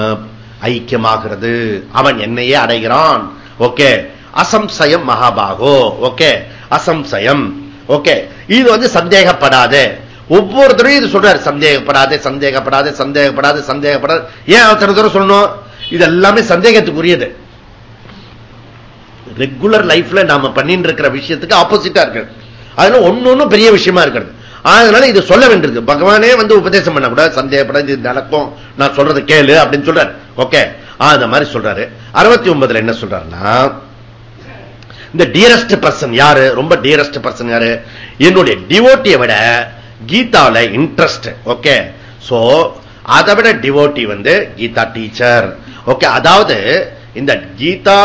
ஐக்கியமாகிறது, அவன் என்னையே அடைகிறான். ஓகே, அசம்சயம் மகாபாகோ. ஓகே, அசம்சயம். ஓகே, இது சந்தேகப்படாது. ஒவ்வொருத்தரும் இது சொல்றாரு, சந்தேகப்படாதே சந்தேகப்படாதே சந்தேகப்படாது சந்தேகப்படாது. ஏன் அத்தனை தூரம் சொல்லணும்? இது எல்லாமே சந்தேகத்துக்குரியது. ரெகுலர் லைஃப்ல நாம பண்ணிட்டு இருக்கிற விஷயத்துக்கு ஆப்போசிட்டா இருக்கு. அதனால ஒன்னொன்னும் பெரிய விஷயமா இருக்கிறது. அதனால இது சொல்ல வேண்டியது. பகவானே உபதேசம் பண்ண கூட சந்தேகப்படாது, இது நடக்கும், நான் சொல்றதை கேளு அப்படின்னு சொல்றாரு. ஓகே, அந்த மாதிரி சொல்றாரு. 69 என்ன சொல்றாருன்னா, இந்த டியரஸ்ட் பர்சன் யாரு? ரொம்ப டியரஸ்ட் பர்சன் யாரு? என்னுடைய டிவோட்டியை விட கீதாவில இன்ட்ரெஸ்ட். ஓகே, சோ அதை விட டிவோட்டி கீதா டீச்சர். ஓகே, அதாவது இந்த கீதா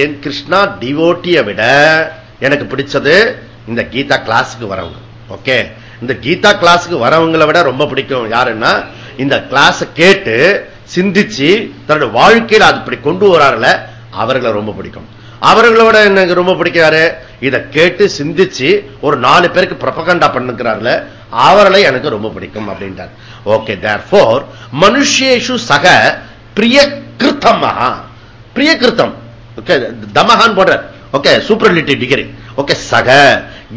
என் கிருஷ்ணா டிவோட்டியை விட எனக்கு பிடிச்சது இந்த கீதா கிளாஸுக்கு வரவங்க. ஓகே, இந்த கீதா கிளாஸுக்கு வரவங்களை விட ரொம்ப பிடிக்கும் யாருன்னா, இந்த கிளாஸ் கேட்டு சிந்திச்சு தன்னுடைய வாழ்க்கையில் அது இப்படி கொண்டு வராருல, அவர்களை ரொம்ப பிடிக்கும். அவர்களோட எனக்கு ரொம்ப பிடிக்காரு, இதை கேட்டு சிந்திச்சு ஒரு 4 பேருக்கு ப்ரொபகண்டா பண்ணுகிறார்ல, அவர்களை எனக்கு ரொம்ப பிடிக்கும் அப்படின்றார். ஓகே, தேர்ஃபோர் மனுஷேஷு சக பிரிய கிருத்தமஹா. பிரிய கிருத்தம். ஓகே, தமஹான் போடுற. Okay, superlative degree. ஓகே, சக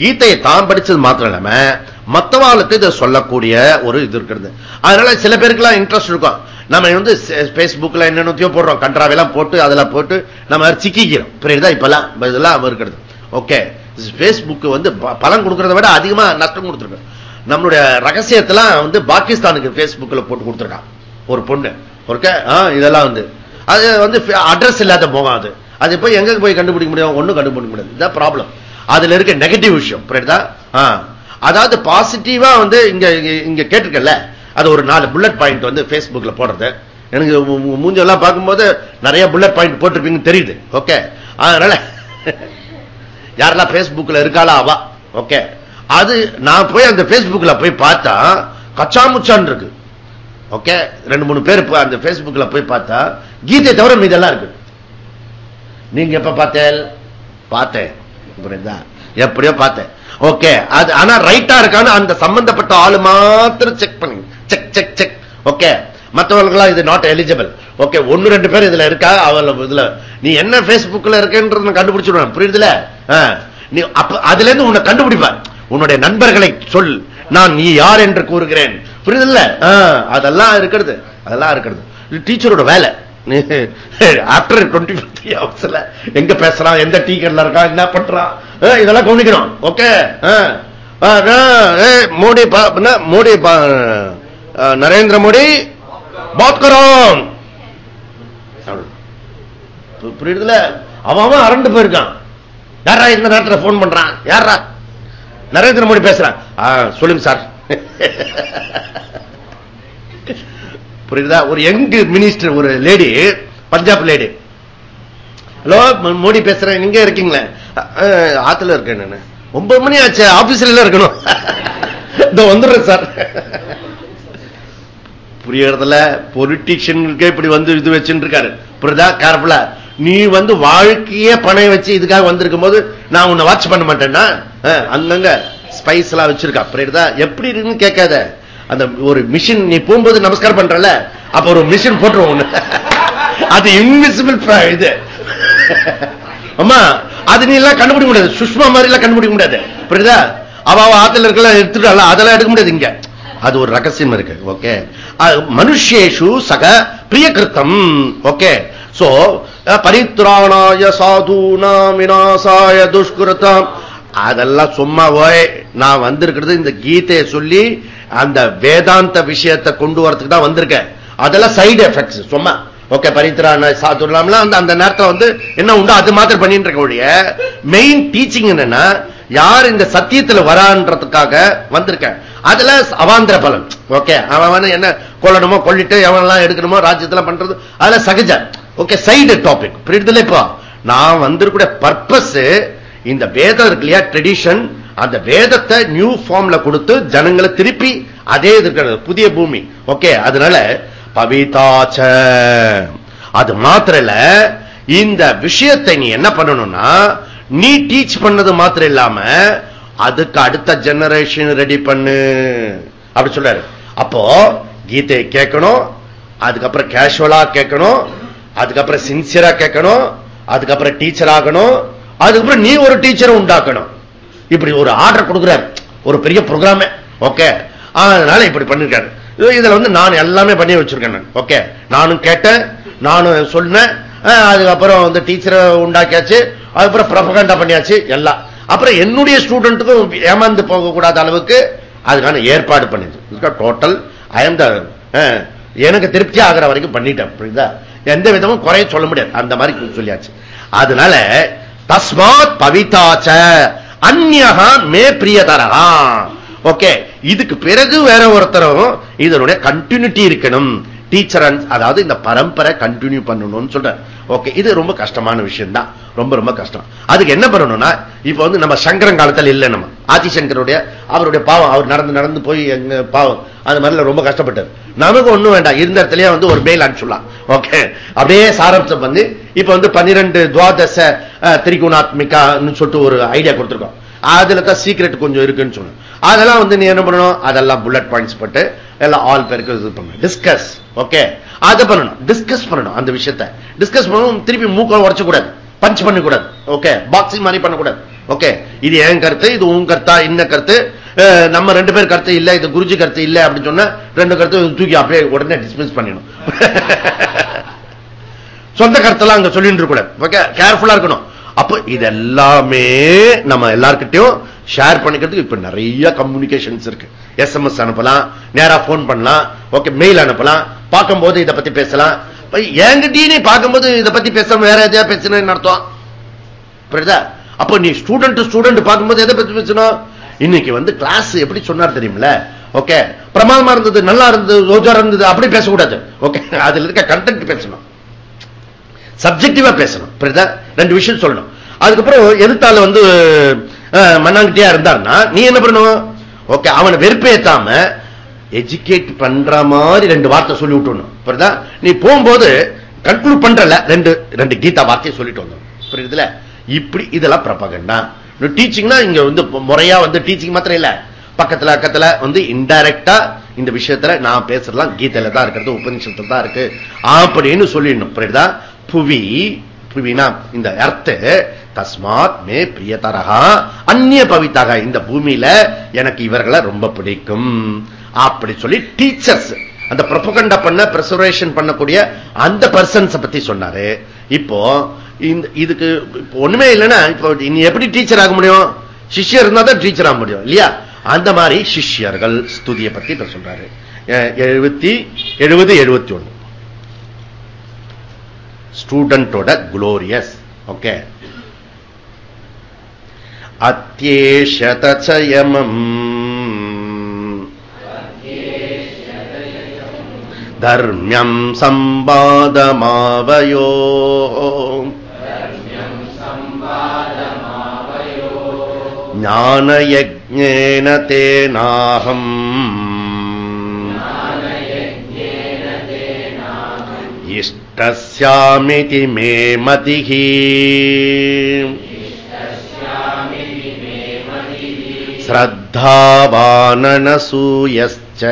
கீதையை தான் படிச்சது மாத்திரம் இல்லாம மத்தவாளுக்கு இதை சொல்லக்கூடிய ஒரு இது இருக்கிறது. அதனால சில பேருக்குலாம் இன்ட்ரெஸ்ட் இருக்கும். நம்ம பேஸ்புக்ல என்னென்னத்தையோ போடுறோம், கண்ட்ராவெல்லாம் போட்டு அதெல்லாம் போட்டு நம்ம சிக்கிக்கிறோம். புரியுதா? இப்பெல்லாம் இதெல்லாம் இருக்கிறது. ஓகே, பேஸ்புக் பலன் கொடுக்கறத விட அதிகமா நஷ்டம் கொடுத்துருக்கு. நம்மளுடைய ரகசியத்தெல்லாம் பாகிஸ்தானுக்கு பேஸ்புக்ல போட்டு கொடுத்துருக்கான் ஒரு பொண்ணு. ஓகே, இதெல்லாம் அது அட்ரஸ் இல்லாத போகாது. அது போய் எங்க போய் கண்டுபிடிக்க முடியும்? ஒண்ணும் கண்டுபிடிக்க முடியாது. இதான் ப்ராப்ளம். அதுல இருக்க நெகட்டிவ் விஷயம். புரியுதா? அதாவது பாசிட்டிவா இங்க கேட்டிருக்கல, அது ஒரு 4 புல்லட் பாயிண்ட் பேஸ்புக்ல போடுறது. எனக்கு மூஞ்செல்லாம் பார்க்கும்போது நிறைய புல்லட் பாயிண்ட் போட்டிருப்பீங்கன்னு தெரியுது. ஓகே, அதனால யாரெல்லாம் பேஸ்புக்ல இருக்காளா அவா. ஓகே, அது நான் போய் அந்த பேஸ்புக்ல போய் பார்த்தா கச்சாமுச்சான் இருக்கு. ஓகே, 2-3 பேர் அந்த பேஸ்புக்ல போய் பார்த்தா கீதை தவிர மீதெல்லாம் இருக்கு. நீங்க எப்ப பார்த்தேன் எப்படியோ பார்த்தேன். ஓகே, அது ஆனா ரைட்டா இருக்கான்னு அந்த சம்பந்தப்பட்ட ஆளு மாத்திரம் செக் பண்ணி செக். ஓகே, மற்றவர்களா இது நாட் எலிஜிபிள். ஓகே, 1-2 பேர் இதுல இருக்கா, அவள இதுல நீ என்ன பேஸ்புக்ல இருக்கேன்னு கண்டுபிடிச்சிடுவேன். புரியுதுல? நீ அப்ப அதுல இருந்து உன்னை கண்டுபிடிப்ப. உன்னுடைய நண்பர்களை சொல், நான் நீ யார் என்று கூறுகிறேன். புரியுதுல்ல? அதெல்லாம் இருக்கிறது. டீச்சரோட வேலை. ஆஃப்டர் 25 ஹவர்ஸ்ல எங்க பேசுறான், எந்த டீக்கர்ல இருக்கான், என்ன பண்றான், இதெல்லாம் கவனிக்கணும். ஓகே, மோடி நரேந்திர மோடி பாத் கரோம். புரியுதுல? அவன் அரண்டு போயிருக்கான். யாரா இந்த நேரத்தில் போன் பண்றான்? யாரா? நரேந்திர மோடி பேசுறான். சொல்லுங்க சார். புரியுதா? ஒரு யங் மினிஸ்டர், ஒரு lady, Punjab lady. Hello, Modi பேசுறேன், நீங்க இருக்கீங்களா? ஆத்துல இருக்கேன் நான். 9 மணி ஆச்சு, ஆபீஸ்ல இருக்கணும். இந்த வந்துடுறேன் சார். புரியறதுல பொலிட்டீஷியனுக்கே இப்படி வந்து இது வச்சுட்டு இருக்காரு. புரியுதா? கேர்ஃபுல்லா. நீ வாழ்க்கையே பணம் வச்சு இதுக்காக வந்திருக்கும் போது நான் உன்னை வாட்ச் பண்ண மாட்டேன்னா, அங்கங்க ஸ்பைஸ் எல்லாம் வச்சிருக்கா. புரியுதா? எப்படி இருக்குன்னு கேட்காத. அந்த ஒரு மிஷின் நீ போகும்போது நமஸ்காரம் பண்றல, அப்ப ஒரு மிஷின் போட்டுருவோம். அது இன்விசிபிள் இது. அம்மா, அது நீ எல்லாம் கண்டுபிடிக்க முடியாது. சுஷ்மா மாதிரி எல்லாம் கண்டுபிடிக்க முடியாது. புரியுதா? அவ ஆத்துல இருக்கலாம் எடுத்துட்டால, அதெல்லாம் எடுக்க முடியாது இங்க. அது ஒரு ரகசியம் இருக்கு. ஓகே, மனுஷேஷு சக பிரியகிருத்தம். Okay, so பரித்ராணாய சாதுனாம் விநாசாய துஷ்கிருதம். அதெல்லாம் சும்மா போய் நான் வந்திருக்கிறது இந்த கீதையை சொல்லி அந்த வேதாந்த விஷயத்தை கொண்டு வரதுக்கு தான் வந்திருக்கேன். அதெல்லாம் சைடு எஃபெக்ட்ஸ் சும்மா. ஓகே, பரித்ராண சாதுலாம் அந்த நேரத்தில் என்ன உண்டோ அது மாத்திரம் பண்ணிட்டு இருக்க ஒழிய மெயின் டீச்சிங் என்னன்னா யார் இந்த சத்தியத்தில் வரான்றதுக்காக வந்திருக்கேன். அதுல அவாந்திர பலன். ஓகே, அவன் என்ன கொல்லணுமோ கொல்லிட்டு எவனெல்லாம் எடுக்கணுமோ ராஜ்யத்துல பண்றது அதுல சகஜ. Okay, side topic. புரியுதுல? இப்போ நான் வந்திருக்கிற பர்பஸ் இந்த வேதம் இருக்கு இல்லையா, ட்ரெடிஷன், அந்த வேதத்தை நியூ ஃபார்ம்ல கொடுத்து ஜனங்களை திருப்பி அதே இருக்கிறது புதிய பூமி. ஓகே, அதனால பவிதாச்ச. அது மாத்திரம் இல்ல, இந்த விஷயத்தை நீ என்ன பண்ணணும்னா நீ டீச் பண்ணது மாத்திரம் இல்லாம அதுக்கு அடுத்த ஜெனரேஷன் ரெடி பண்ணு அப்படி சொல்றாரு. அப்போ கீதை கேட்கணும், அதுக்கப்புறம் கேஷுவலா கேட்கணும், அதுக்கப்புறம் சின்சியரா கேட்கணும், அதுக்கப்புறம் டீச்சர் ஆகணும், அதுக்கப்புறம் நீ ஒரு டீச்சரை உண்டாக்கணும். இப்படி ஒரு ஆர்டர் கொடுக்கிறார், ஒரு பெரிய ப்ரோக்ராம். ஓகே, அதனால இப்படி பண்ணிருக்காரு. இதுல நான் எல்லாமே பண்ணி வச்சிருக்கேன். ஓகே, நானும் கேட்டேன், நானும் சொன்னேன், அதுக்கப்புறம் டீச்சரை உண்டாக்கியாச்சு, அதுக்கப்புறம் ப்ரொபகண்டா பண்ணியாச்சு எல்லாம். அப்புறம் என்னுடைய ஸ்டூடெண்ட்டுக்கும் ஏமாந்து போக கூடாத அளவுக்கு அதுக்கான ஏற்பாடு பண்ணிது. டோட்டல் எனக்கு திருப்தி ஆகிற வரைக்கும் பண்ணிட்டேன். புரியுதா? எந்த விதமும் குறைய சொல்ல முடியாது, அந்த மாதிரி சொல்லியாச்சு. அதனால தஸ்மாத் பவிதாச்ச அந்யஹா மே பிரியதரஹா. ஓகே, இதுக்கு பிறகு வேற ஒருத்தரும் இதனுடைய கண்டினியூட்டி இருக்கணும். டீச்சர், அதாவது இந்த பரம்பரை கண்டினியூ பண்ணணும்னு சொல்ற. ஓகே, இது ரொம்ப கஷ்டமான விஷயம் தான், ரொம்ப ரொம்ப கஷ்டம். அதுக்கு என்ன பண்ணணும்னா, இப்ப நம்ம சங்கரன் காலத்தில் இல்லை, நம்ம ஆதிசங்கருடைய அவருடைய பாவம், அவர் நடந்து நடந்து போய் எங்க பாவம் அது மாதிரி ரொம்ப கஷ்டப்பட்டார். நமக்கு ஒண்ணும் வேண்டாம், இருந்த இடத்துலயே ஒரு மெயில் அனுப்பிச்சுடலாம். ஓகே, அப்படியே சாரம்சம் இப்ப 12 துவாதச திரிகுணாத்மிகான்னு சொல்லிட்டு ஒரு ஐடியா கொடுத்துருக்கோம். அதுல தான் சீக்ரெட் கொஞ்சம் இருக்குன்னு சொன்னோம். அதெல்லாம் நீ என்ன பண்ணணும், அதெல்லாம் புல்லட் பாயிண்ட்ஸ் போட்டு எல்லாம் ஆல் பேருக்கு இது பண்ணணும். டிஸ்கஸ். ஓகே, அதை பண்ணணும், டிஸ்கஸ் பண்ணணும். அந்த விஷயத்தை டிஸ்கஸ் பண்ணணும். திருப்பி மூக்க உடைச்ச கூடாது, பஞ்ச் பண்ண கூடாது. ஓகே, பாக்ஸிங் மாதிரி பண்ணக்கூடாது. ஓகே, இது என் கருத்து, இது உன் கருத்தா, இன்ன கருத்து, நம்ம 2 பேர் கருத்து இல்ல, இது குருஜி கருத்து இல்ல அப்படின்னு சொன்னா 2 கருத்து தூக்கி அப்படியே உடனே டிஸ்மிஸ் பண்ணிடணும். சொந்த கருத்தெல்லாம் அங்க சொல்லிட்டு இருக்க கூடாது. ஓகே, கேர்ஃபுல்லா இருக்கணும். அப்ப இதெல்லாமே நம்ம எல்லார்கிட்டையும் ஷேர் பண்ணிக்கிறதுக்கு இப்ப நிறைய கம்யூனிகேஷன்ஸ் இருக்கு. SMS அனுப்பலாம், நேரா போன் பண்ணலாம், ஓகே, மெயில் அனுப்பலாம், பார்க்கும்போது இதை பத்தி பேசலாம். என்கிட்டயே பார்க்கும்போது இதை பத்தி பேசாம வேற எதையா பேசணும்னு அர்த்தம். புரியுதா? அப்ப நீ ஸ்டூடெண்ட் பார்க்கும்போது எதை பத்தி பேசணும்? இன்னைக்கு கிளாஸ் எப்படி சொன்னார் தெரியுமில்ல? ஓகே, பிரமாதமா இருந்தது, நல்லா இருந்தது, ரோஜா இருந்தது, அப்படி பேசக்கூடாது. ஓகே, அதுல இருக்க கண்டென்ட் பேசணும், சப்ஜெக்டிவா பேசணும். புரியுதா? 2 விஷயம் சொல்லணும். அதுக்கப்புறம் எதிர்த்தால வந்து மண்ணாங்கிட்டியா இருந்தாருன்னா நீ என்ன பண்ணணும்? ஓகே, அவனை வெறுப்பேத்தாம எஜுகேட் பண்ற மாதிரி 2 வார்த்தை சொல்லி விட்டுணும். புரியுதா? நீ போகும்போது கன்க்ளூட் பண்றல ரெண்டு கீதா வார்த்தையை சொல்லிட்டு வந்தோம். புரியுதுல? இப்படி இதெல்லாம் ப்ரொபகண்டா. டீச்சிங்னா இங்க வந்து முறையா வந்து டீச்சிங் மாத்திரம் இல்ல, பக்கத்துல அக்கத்துல வந்து இன்டைரக்டா இந்த விஷயத்துல நான் பேசுறதுலாம் கீதையில தான் இருக்கிறது, உபநிஷத்துல தான் இருக்கு அப்படின்னு சொல்லிடணும். புரியுதா? புவினா இந்த அர்த்த தஸ்மாத் மே பிரியதரஹா அந்நிய பவிதாக, இந்த பூமியில எனக்கு இவர்களை ரொம்ப பிடிக்கும் அப்படி சொல்லி டீச்சர்ஸ் அந்த ப்ரொபகண்டா பண்ண பிரிசர்வேஷன் பண்ணக்கூடிய அந்த பர்சன்ஸ் பத்தி சொன்னாரு. இப்போ இதுக்கு ஒண்ணுமே இல்லைன்னா இப்போ நீ எப்படி டீச்சர் ஆக முடியும்? சிஷ்யர் இருந்தா தான் டீச்சர் ஆக முடியும் இல்லையா? அந்த மாதிரி சிஷ்யர்கள் ஸ்துதியை பத்தி இப்ப சொல்றாரு. 70, 71 ஸ்டூடெண்டோட குளோரியஸ். ஓகே, அத்யேஷதசயமம் தர்மியம் சம்பாதமாவயோ ஞானயஜ்ஞேன தேனாஹம் இஷ்டஸ்யாமிதி மே மதிஹி ஸ்ரத்தாவானனசூயஸ்ச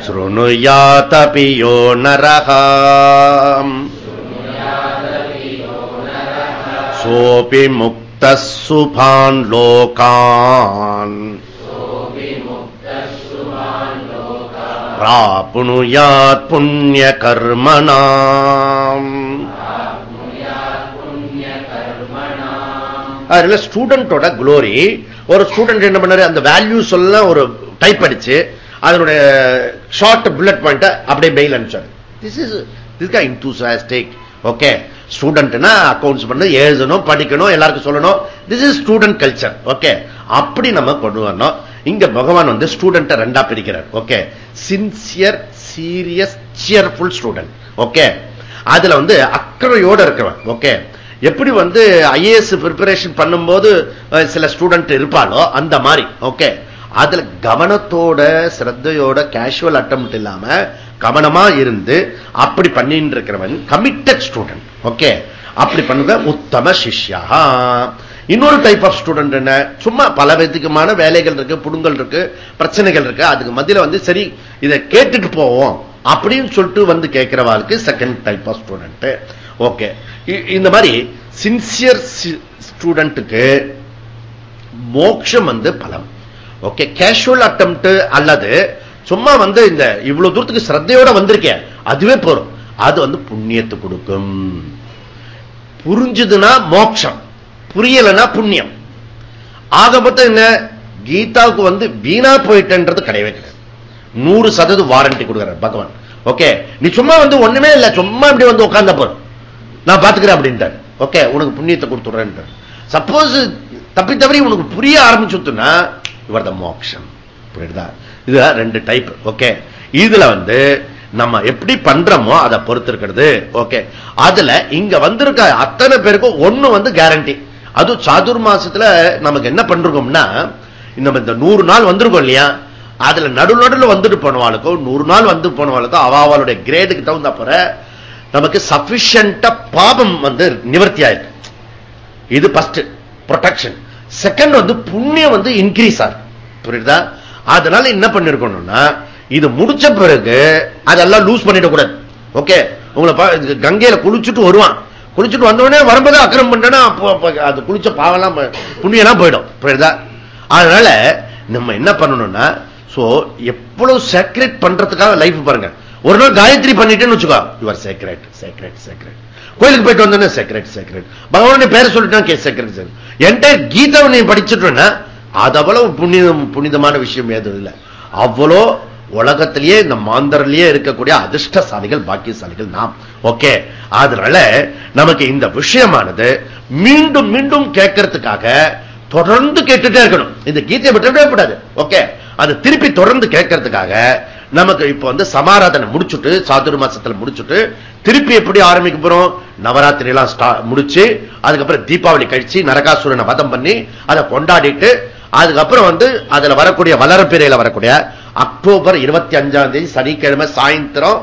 ஸ்ருணுயாதபி யோ நரஹ சோபி முக்தः சுபான் லோகான் பிராப்னுயாத் புண்ணிய கர்மணாம். அதுல ஸ்டூடெண்டோட குளோரி. ஒரு ஸ்டூடெண்ட் என்ன பண்ணாரு? அந்த வேல்யூஸ் எல்லாம் ஒரு டைப் அடிச்சு அதனுடைய ஷார்ட் புல்லட் பாயிண்ட் அப்படியே மெயில் அனுப்பிச்சாரு. This guy enthusiastic. ஓகே, ஸ்டூடெண்ட்னா அக்கவுண்ட்ஸ் பண்ண எழுதணும், படிக்கணும், எல்லாருக்கும் சொல்லணும். This is student culture. Okay, அப்படி நம்ம கொண்டு வரணும். இங்க பகவான் வந்து ஸ்டூடெண்ட்டை 2ஆ பிரிக்கிறார். Okay, sincere, serious, cheerful student. Okay, அதுல வந்து அக்கறையோட இருக்கிறவன். ஓகே, எப்படி வந்து ஐஏஎஸ் பிரிப்பரேஷன் பண்ணும்போது சில ஸ்டூடெண்ட் இருப்பாளோ அந்த மாதிரி. ஓகே, அதுல கவனத்தோட சிரத்தையோட கேஷுவல் அட்டெம்ப்ட் இல்லாம கவனமா இருந்து அப்படி பண்ணிட்டு இருக்கிறவன் கமிட்டட் ஸ்டூடெண்ட். ஓகே, அப்படி பண்ணுங்க உத்தம சிஷ்யா. இன்னொரு டைப் ஆஃப் ஸ்டூடெண்ட் என்ன? சும்மா பல விதமான வேலைகள் இருக்கு, புடுங்கல் இருக்கு, பிரச்சனைகள் இருக்கு, அதுக்கு மத்தியில வந்து சரி இதை கேட்டுட்டு போவோம் அப்படின்னு சொல்லிட்டு வந்து கேட்கிறவாளுக்கு second type of student. Okay, இந்த மாதிரி சின்சியர் ஸ்டூடெண்ட்டுக்கு மோட்சம் வந்து பலம். ஓகே, கேஷுவல் அட்டெம்ப்ட் அல்லது சும்மா வந்து இந்த இவ்வளவு தூரத்துக்கு ஸ்ரத்தையோட வந்திருக்கேன் அதுவே போறோம், அது வந்து புண்ணியத்தை கொடுக்கும். புரிஞ்சுதுன்னா மோட்சம், புரியலன்னா புண்ணியம். ஆக மொத்தம் என்ன? கீதாவுக்கு வந்து வீணா போயிட்டன்றது கிடையவே கிடையாது. 100% வாரண்டி கொடுக்கிறார் பகவான். ஓகே, நீ சும்மா வந்து ஒண்ணுமே இல்ல, சும்மா இப்படி வந்து உட்கார்ந்த போறோம், நான் பாத்துக்கிறேன் அப்படின்ட்டார். ஓகே, உனக்கு புண்ணியத்தை கொடுத்துடுறேன். சப்போஸ் தப்பி தவறி உனக்கு புரிய ஆரம்பிச்சுன்னா இவர் தான் மோட்சம். புரியுதா? இது 2 டைப். ஓகே, இதுல வந்து நம்ம எப்படி பண்றோமோ அதை பொறுத்து இருக்கிறது. ஓகே, அதுல இங்க வந்திருக்க அத்தனை பேருக்கும் ஒண்ணு வந்து கேரண்டி. அது சாதுர்மாசத்துல நமக்கு என்ன பண்றோம்னா, நம்ம இந்த 100 நாள் வந்திருக்கோம் இல்லையா, அதுல நடுநடுல வந்துட்டு போனவாளுக்கும் 100 நாள் வந்து போனவாளுக்கும் அவளுடைய கிரேடுக்கு தகுந்த போற நமக்கு சபிஷியன்டா பாபம் வந்து நிவர்த்தி ஆயிருக்கு. இது ஃபர்ஸ்ட் ப்ரொடெக்ஷன். செகண்ட் வந்து புண்ணியம் வந்து இன்க்ரீஸ் ஆகும். புரியுதா? அதனால என்ன பண்ணிருக்கணும்னா, இது முடிச்ச பிறகு அதெல்லாம் லூஸ் பண்ணிட கூடாது. ஓகே, உங்களை கங்கையில குளிச்சுட்டு வருவான், குளிச்சுட்டு வந்தோடனே வரும்போது அக்கிரம் பண்ணா அது குளிச்ச பாவெல்லாம் புண்ணியெல்லாம் போயிடும். புரியுதா? அதனால நம்ம என்ன பண்ணணும்னா, சோ எவ்வளவு சேக்ரெட் பண்றதுக்காக லைஃப் பாருங்க. ஒரு நாள் காயத்ரி பண்ணிட்டேன்னு வச்சுக்கோ, யுவர் சேக்ரெட் சேக்ரெட் சேக்ரெட். கோயிலுக்கு போயிட்டு வந்தோன்னே சேக்ரெட் சேக்ரெட், பகவானுடைய பேரை சொல்லிட்டா சேக்ரெட் சேக்ரெட். என்டையர் கீதாவை நீ படிச்சுட்டோன்னா அது அவ்வளவு புனிதமான விஷயம் எதுவும் இல்லை. அவ்வளோ உலகத்திலேயே இந்த மாந்தரிலேயே இருக்கக்கூடிய அதிர்ஷ்டசாலிகள் பாக்கியசாலிகள் நாம். ஓகே, அதனால நமக்கு இந்த விஷயமானது மீண்டும் மீண்டும் கேட்கறதுக்காக தொடர்ந்து கேட்டுட்டே இருக்கணும். இந்த கீதையை விட்டுவிடவே கூடாது. ஓகே, அது திருப்பி தொடர்ந்து கேட்கறதுக்காக நமக்கு இப்ப வந்து சமாராதனை முடிச்சுட்டு சாதுர் மாசத்துல முடிச்சுட்டு திருப்பி எப்படி ஆரம்பிக்க போறோம்? நவராத்திரி எல்லாம் முடிச்சு அதுக்கப்புறம் தீபாவளி கழிச்சு நரகாசுரனை வதம் பண்ணி அதை கொண்டாடிட்டு அதுக்கப்புறம் வந்து அதுல வரக்கூடிய வளரப்பிறையில வரக்கூடிய அக்டோபர் 25ஆம் தேதி சனிக்கிழமை சாயந்தரம்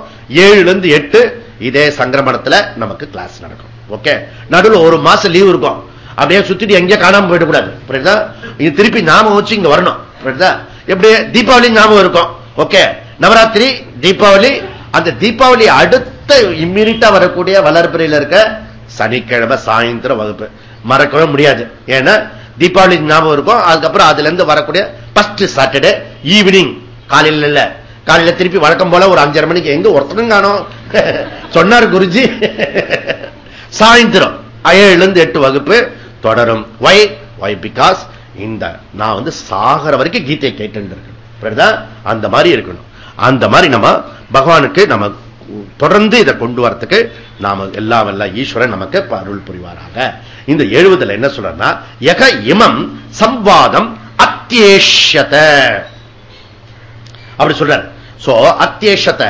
7 to 8 இதே சங்கிரமணத்துல நமக்கு கிளாஸ் நடக்கும். ஓகே, நடுவில் ஒரு மாசம் லீவ் இருக்கும். அப்படியே சுத்திட்டு எங்க காணாம போயிடக்கூடாது. புரியுதா? இது திருப்பி ஞாபகம் வச்சு இங்க வரணும். புரியுதா? எப்படி தீபாவளி ஞாபகம் இருக்கும். ஓகே, நவராத்திரி, தீபாவளி, அந்த தீபாவளி அடுத்த இம்மிடியா வரக்கூடிய வளர்பிறையில இருக்க சனிக்கிழமை சாயந்தரம் வகுப்பு மறக்கவே முடியாது. ஏன்னா தீபாவளி ஞாபகம் இருக்கும். அதுக்கப்புறம் அதுல இருந்து வரக்கூடிய ஃபர்ஸ்ட் சாட்டர்டே ஈவினிங், காலையில இல்ல, காலையில திருப்பி வழக்கம் போல ஒரு 5:30 மணிக்கு எங்க ஒருத்தனும் காணோம் சொன்னார் குருஜி. சாயந்தரம் 7 to 8 வகுப்பு தொடரும். வை பிகாஸ் இந்த நான் வந்து சாகர வரைக்கும் கீதையை கேட்டு இருக்கேன். அந்த மாதிரி இருக்கணும். அந்த மாதிரி நம்ம பகவானுக்கு நம்ம தொடர்ந்து இதை கொண்டு வரதுக்கு நாம எல்லாம் ஈஸ்வரன் நமக்கு அருள் புரிவாராக. இந்த 70 என்ன சொல்றா, யக இமம் சம்வாதம் அத்தியேஷத அப்படி சொல்றாரு. சோ அத்தியேஷத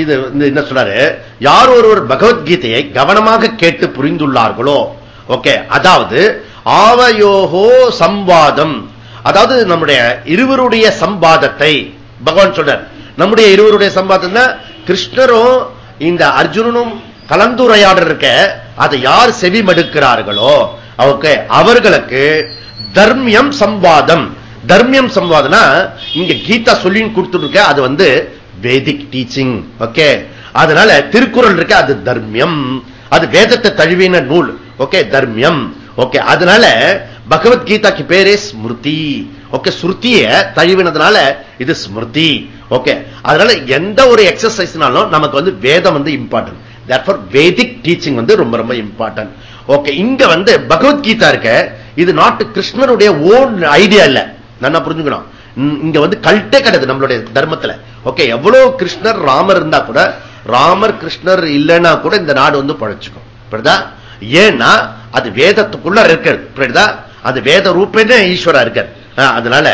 இது என்ன சொல்றாரு, யார் ஒருவர் பகவத்கீதையை கவனமாக கேட்டு புரிந்துள்ளார்களோ, ஓகே, அதாவது ஆவயோகோ சம்வாதம், அதாவது நம்முடைய இருவருடைய சம்பாதத்தை பகவான் சொல்றார். நம்முடைய இருவருடைய சம்பாதம் கிருஷ்ணரும் இந்த அர்ஜுனனும் கலந்துரையாடல் இருக்க, அதை யார் செவி மடுக்கிறார்களோ ஓகே அவர்களுக்கு தர்மியம் சம்வாதம். தர்மியம் சம்வாதம்னா இங்க கீதா சொல்லி கொடுத்துருக்க, அது வந்து வேதிக் டீச்சிங். ஓகே, அதனால திருக்குறள் இருக்க, அது தர்மியம், அது வேதத்தை தழுவின நூல். ஓகே, தர்மியம். ஓகே, அதனால பகவத்கீதாக்கு பேரே ஸ்மிருதி. ஓகே, ஸ்ருதிய தழுவினதுனால இது ஸ்மிருதி. ஓகே, அதனால எந்த ஒரு எக்ஸசைஸ்னாலும் நமக்கு வந்து வேதம் வந்து இம்பார்ட்டன்ட். therefore வேதிக் டீச்சிங் வந்து ரொம்ப ரொம்ப இம்பார்ட்டன்ட். ஓகே, இங்க வந்து பகவத்கீதா இருக்க, இது நாட்டு கிருஷ்ணருடைய ஓன் ஐடியா இல்ல, நல்லா புரிஞ்சுக்கணும். இங்க வந்து கல்ட்டே கிடையாது நம்மளுடைய தர்மத்துல. ஓகே, எவ்வளவு கிருஷ்ணர் ராமர் இருந்தா கூட, ராமர் கிருஷ்ணர் இல்லைன்னா கூட இந்த நாடு வந்து பழைச்சுக்கும். புரியுதா? ஏன்னா அது வேதத்துக்குள்ள இருக்கிறது. புரியுதா? அது வேத ரூபேன ஈஸ்வரா இருக்கார். அதனால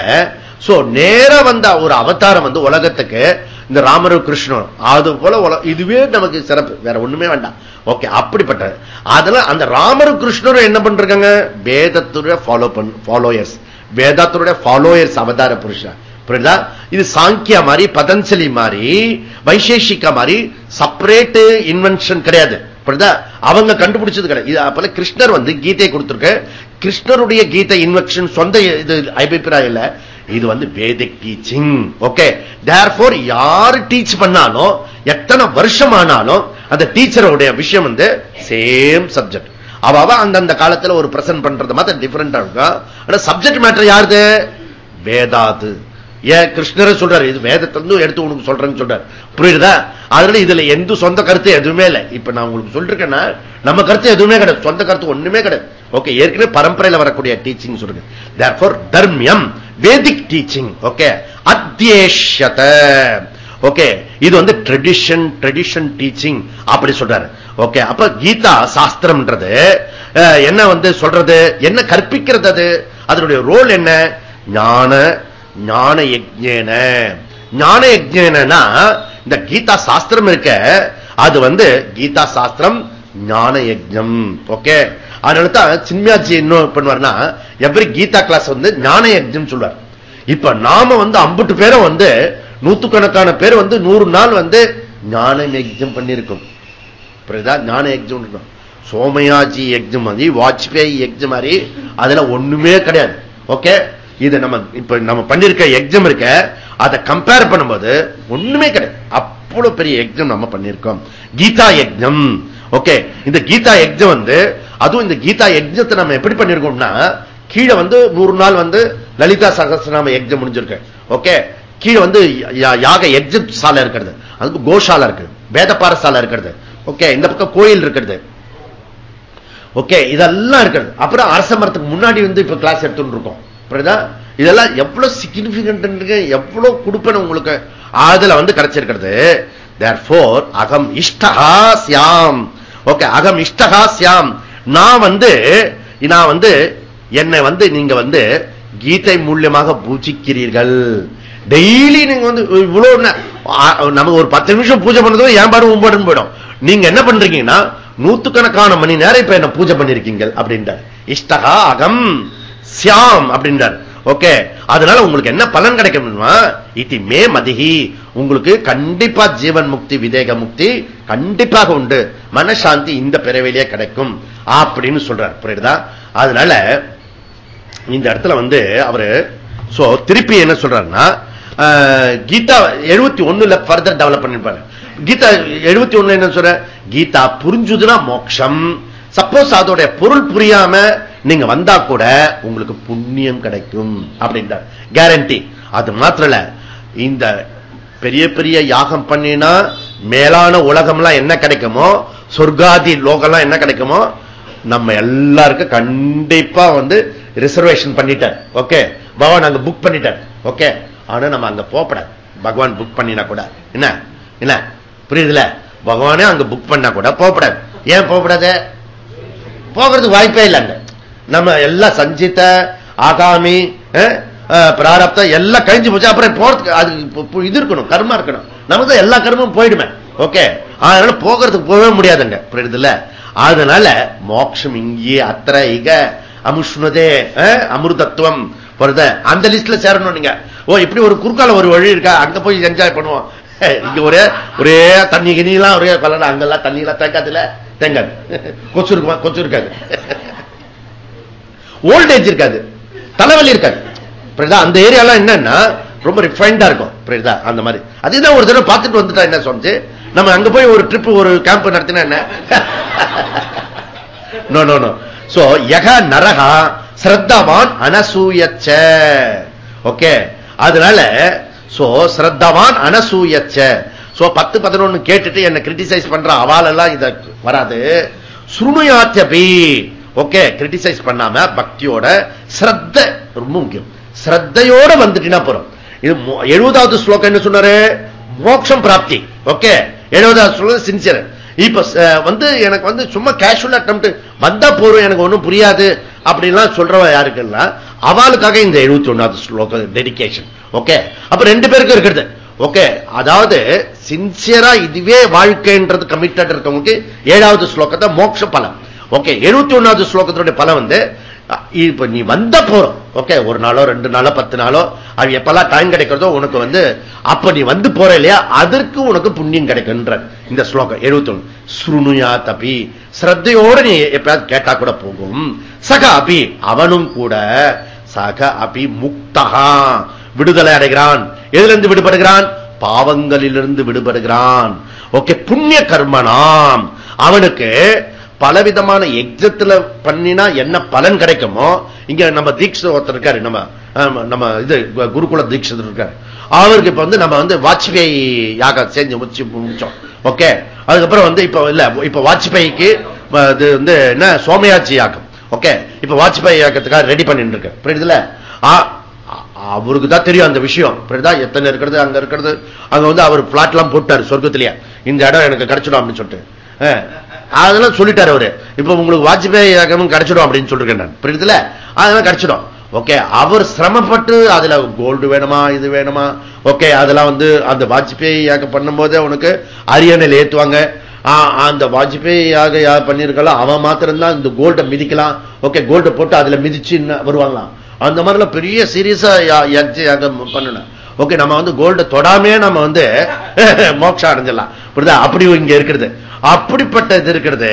சோ நேர வந்த ஒரு அவதாரம் வந்து உலகத்துக்கு இந்த ராமரும் கிருஷ்ணரும், அது போல இதுவே நமக்கு சிறப்பு, வேற ஒண்ணுமே வேண்டாம். ஓகே, அப்படிப்பட்ட அதெல்லாம் அந்த ராமரும் கிருஷ்ணரும் என்ன பண்றாங்க, வேதத்துடைய ஃபாலோயர்ஸ், வேதத்துடைய ஃபாலோயர்ஸ், அவதார புருஷா. புரியுதா? இது சாங்கியா மாதிரி, பதஞ்சலி மாதிரி, வைசேஷிகா மாதிரி செப்பரேட் இன்வென்ஷன் கிடையாது. புரியுதா? அவங்க கண்டுபிடிச்சது கிடையாது. இது அப்பல கிருஷ்ணர் வந்து கீதை கொடுத்திருக்க, கிருஷ்ணருடைய கீதை இன்வென்ஷன் சொந்த இது அபிப்பிராயம் இல்ல, இது வந்து வேதிக் டீச்சிங். ஓகே, தேர்ஃபோர் யார் டீச் பண்ணாலும், எத்தனை வருஷம் ஆனாலும் அந்த டீச்சருடைய விஷயம் வந்து சேம் சப்ஜெக்ட். அவ அந்தந்த காலத்துல ஒரு பிரசன்ட் பண்றது மாதிரி டிஃபரெண்டா இருக்கும். ஆனா சப்ஜெக்ட் மேட்டர் யாருது? வேதாது. ஏன் கிருஷ்ணரை சொல்றாரு, இது வேதத்திலிருந்து எடுத்து உனக்கு சொல்றேன்னு சொல்றாரு. புரியுதா? அதனால இதுல எந்த சொந்த கருத்து எதுவுமே இல்லை. இப்ப நான் உங்களுக்கு சொல்லிருக்கேன்னா நம்ம கருத்து எதுவுமே கிடையாது, சொந்த கருத்து ஒண்ணுமே கிடையாது. ஓகே, ஏற்கனவே பரம்பரையில வரக்கூடிய டீச்சிங் சொல்லுங்க. தேர்ஃபோர் தர்மியம் வேதிக் டீச்சிங். ஓகே, அத்தியேஷத. ஓகே, இது வந்து ட்ரெடிஷன் டீச்சிங் அப்படி சொல்றாரு. ஓகே, அப்ப கீதா சாஸ்திரம்ன்றது என்ன வந்து சொல்றது, என்ன கற்பிக்கிறது, அது அதனுடைய ரோல் என்ன? ஞான யஜ்ஞேன. ஞான யஜ்ஞேனா இந்த கீதா சாஸ்திரம் இருக்க, அது வந்து கீதா சாஸ்திரம் ஞான யஜ்ஞம். ஓகே, அதனால தான் சின்மயாஜி என்ன பண்ணுவார்னா, எவ்ரி கீதா கிளாஸ் வந்து ஞான யஜ்ஞம் சொல்வார். இப்ப நாம வந்து 50 பேரும் வந்து நூத்துக்கணக்கான பேர் வந்து 100 நாள் வந்து ஞான யஜ்ஞம் பண்ணிருக்கும். புரியுதா? ஞான யஜ்ஞம் இருக்கும். சோமயாஜி யஜ்ஞம் மாதிரி, வாஜ்பேயி யஜ்ஞம் மாதிரி அதுல ஒண்ணுமே கிடையாது. ஓகே, இது நம்ம பண்ணிருக்க யஜ்ஞம் இருக்க, அதை கம்பேர் பண்ணும்போது ஒண்ணுமே கிடையாது. அவ்வளவு பெரிய யஜ்ஞம் நம்ம பண்ணிருக்கோம், கீதா யஜ்ஞம். ஓகே, இந்த கீதா யஜ்ஞம் வந்து, அதுவும் இந்த கீதா யஜ்ஞத்தை நம்ம எப்படி பண்ணிருக்கோம்னா, கீழே வந்து 100 நாள் வந்து லலிதா சகஸ்ரநாம யஜ்ஞம் முடிஞ்சிருக்கு. ஓகே, கீழே வந்து யாக யஜ்ஞ சாலை இருக்கிறது, அதுக்கு கோஷாலா இருக்கு, வேத பாரசாலை இருக்கிறது. ஓகே, இந்த பக்கம் கோயில் இருக்கிறது. ஓகே, இதெல்லாம் இருக்கிறது. அப்புறம் அரச மரத்துக்கு முன்னாடி வந்து இப்ப கிளாஸ் எடுத்துட்டு இருக்கோம். இதெல்லாம் எவ்வளவு சிக்னிபிகன்ட், எவ்வளவு கொடுப்பேன் உங்களுக்கு அதுல வந்து கிடைச்சிருக்கிறது. தேர்ஃபோர் அகம் இஷ்டஹா ஸ்யாம். ஓகே, அகம் இஷ்டஹா ஸ்யாம். நான் வந்து என்னை வந்து நீங்க வந்து கீதை மூலியமாக பூஜிக்கிறீர்கள். டெய்லி நீங்க வந்து இவ்வளவு நமக்கு ஒரு 10 நிமிஷம் பூஜை பண்றது ஏன் பாடு உம்பாடுன்னு போயிடும். நீங்க என்ன பண்றீங்கன்னா 100கணக்கான மணி நேரம் இப்ப என்ன பூஜை பண்ணிருக்கீங்க அப்படின்றார். இஷ்டகா அகம் சியாம் அப்படின்றார். ஓகே, அதனால உங்களுக்கு என்ன பலன் கிடைக்கும்னா இதி மே மதிஹி, உங்களுக்கு கண்டிப்பா ஜீவன் முக்தி விதேக முக்தி கண்டிப்பாக உண்டு, மனசாந்தி இந்த பிறவிலேயே கிடைக்கும் அப்படின்னு சொல்றார். புரியுதா? அதனால இந்த இடத்துல வந்து அவரு திருப்பி என்ன சொல்றாருன்னா கீதா 71ல ஃபர்தர் டெவலப் பண்ணிருப்பாரு. கீதா 71 என்ன சொல்ற, கீதா புரிஞ்சுதுன்னா மோட்சம். சப்போஸ் அதோட பொருள் புரியாம நீங்க வந்தா கூட உங்களுக்கு புண்ணியம் கிடைக்கும் அப்படின்றார். கேரண்டி. அது மாத்திரல, இந்த பெரிய பெரிய யாகம் பண்ணினா மேலான உலகம்லாம் என்ன கிடைக்குமோ, சொர்க்காதி லோகம்லாம் என்ன கிடைக்குமோ, நம்ம எல்லாருக்கும் கண்டிப்பா வந்து ரிசர்வேஷன் பண்ணிட்டார். ஓகே, பகவான் அங்க புக் பண்ணிட்டார். ஓகே, ஆனா நம்ம அங்க போகப்படாது. பகவான் புக் பண்ணினா கூட என்ன என்ன புரியுதுல, பகவானே அங்க புக் பண்ணா கூட போகப்படாது. ஏன் போகப்படாது? போகிறதுக்கு வாய்ப்பே இல்லைங்க. நம்ம எல்லாம் சஞ்சித்த ஆகாமி பிராரப்த எல்லாம் கழிஞ்சு போச்சு. அப்புறம் போறதுக்கு அது இது இருக்கணும், கர்மா இருக்கணும். நமக்கு தான் எல்லா கர்மமும் போயிடுமே. ஓகே, அதனால போகிறதுக்கு போகவே முடியாதுங்க. புரியுதுல்ல? அதனால மோட்சம் இங்கே அத்திர இக அமுஷ்ணுதே அமிர்தத்துவம் வருத அந்த லிஸ்ட்ல சேரணும் நீங்க. இப்படி ஒரு குறுக்கால ஒரு வழி இருக்கா, அங்க போய் என்ஜாய் பண்ணுவோம். இங்க ஒரே தண்ணி கிணிலாம் ஒரே கலர், அங்கெல்லாம் தண்ணி எல்லாம் தேங்காதுல தேங்காது, கொச்சு இருக்குமா, கொச்சு இருக்காது, ஓல்டேஜ் இருக்காது, தலைவலி இருக்காது. அந்த ஏரியாலாம் என்னன்னா ரொம்ப ரிஃபைண்டா இருக்கும். புரியுதா? அந்த மாதிரி அதுதான் ஒரு தடவை பார்த்துட்டு வந்துட்டா என்ன சொன்னது, நம்ம அங்க போய் ஒரு ட்ரிப் ஒரு கேம்ப் நடத்தினா என்ன. No no no. சோ யக நரகா ஸ்ரத்தவான் அனசூயச்ச. ஓகே, அதனால சோ ஸ்ரத்தவான் அனசூயச்ச. சோ 10-11 கேட்டுட்டு என்ன கிரிட்டிசைஸ் பண்ற அவாலெல்லாம் இத வராது. ஸ்ருணுயாத்யபி. ஓகே, கிரிட்டிசைஸ் பண்ணாம பக்தியோட ஸ்ரத்த ரொம்ப முக்கியம். ஸ்ரத்தையோட வந்துட்டீங்கன்னா போறோம். இது 70வது ஸ்லோகம் என்ன சொன்னாரு, மோட்சம் பிராப்தி. ஓகே, 70வது ஸ்லோகம் சின்சியர். இப்ப வந்து எனக்கு வந்து சும்மா கேஷுவல் அட்டெம்ப்ட் வந்தா போறோம், எனக்கு ஒண்ணும் புரியாது அப்படின்லாம் சொல்றவ யாருக்குல்லாம் அவளுக்காக இந்த 71வது ஸ்லோகம் டெடிகேஷன். ஓகே, அப்ப 2 பேருக்கும் இருக்கிறது. ஓகே, அதாவது சின்சியரா இதுவே வாழ்க்கைன்றது கமிட்டட் இருக்கவங்களுக்கு 7வது ஸ்லோகத்தை மோட்ச பலம். ஓகே, 71வது ஸ்லோகத்தினுடைய பலம் வந்து இப்ப நீ வந்த போறோம். ஓகே, 1 நாளோ 2 நாளோ 10 நாளோ அது எப்பெல்லாம் டைம் கிடைக்கிறதோ உனக்கு வந்து அப்ப நீ வந்து போற இல்லையா, அதற்கு உனக்கு புண்ணியம் கிடைக்குன்ற இந்த ஸ்லோகம் 71. ஸ்ருணுயா தபி, ஸ்ரத்தையோடு நீ எப்பயாவது கேட்டா கூட போகும். சக அபி, அவனும் கூட சக அபி முக்தகா, விடுதலை அடைகிறான். எதிலிருந்து விடுபடுகிறான்? பாவங்களிலிருந்து விடுபடுகிறான். ஓகே, புண்ணிய கர்மனாம். அவனுக்கு பலவிதமான எக்ஸத்துல பண்ணினா என்ன பலன் கிடைக்குமோ, இங்க நம்ம தீட்சை ஒருத்தர் இருக்காரு, நம்ம இது குருகுல தீட்சை இருக்காரு, அவருக்கு இப்ப வந்து நம்ம வந்து வாஜ்பேயி யாக செஞ்சு முடிச்சோம். ஓகே, அதுக்கப்புறம் வந்து இப்ப இல்ல, இப்ப வாஜ்பேயிக்கு இது வந்து என்ன சோமயாட்சி யாகம். ஓகே, இப்ப வாஜ்பேயி யாகத்துக்காக ரெடி பண்ணிட்டு இருக்க. புரியுதுல? அவருக்கு தான் தெரியும் அந்த விஷயம். புரியுதா? எத்தனை இருக்கிறது அங்க இருக்கிறது. அங்க வந்து அவர் பிளாட் எல்லாம் போட்டாரு சொர்க்கத்திலேயே, இந்த இடம் எனக்கு கிடைச்சிடும் அப்படின்னு சொல்லிட்டு அதெல்லாம் சொல்லிட்டாரு அவரு. இப்ப உங்களுக்கு வாஜ்பேயி யாகமும் கிடைச்சிடும் அப்படின்னு சொல்லிருக்கேன் நான். புரியுதுல? அதெல்லாம் கிடைச்சிடும். ஓகே, அவர் சிரமப்பட்டு அதுல கோல்டு வேணுமா இது வேணுமா, ஓகே, அதெல்லாம் வந்து அந்த வாஜ்பேயி யாகம் பண்ணும் போதே உனக்கு அரியணையில் ஏத்துவாங்க. அந்த வாஜ்பேயி யாக பண்ணிருக்கலாம், அவன் மாத்திரம்தான் இந்த கோல்டை மிதிக்கலாம். ஓகே, கோல்டை போட்டு அதுல மிதிச்சு வருவாங்களாம். அந்த மாதிரிலாம் பெரிய சீரியஸா யாகம் பண்ணணும். ஓகே, நம்ம வந்து கோல்டை தொடாமே நம்ம வந்து மோட்சம் அடைஞ்சிடலாம். புரியுதா? அப்படி இங்க இருக்கிறது, அப்படிப்பட்ட இது இருக்கிறது.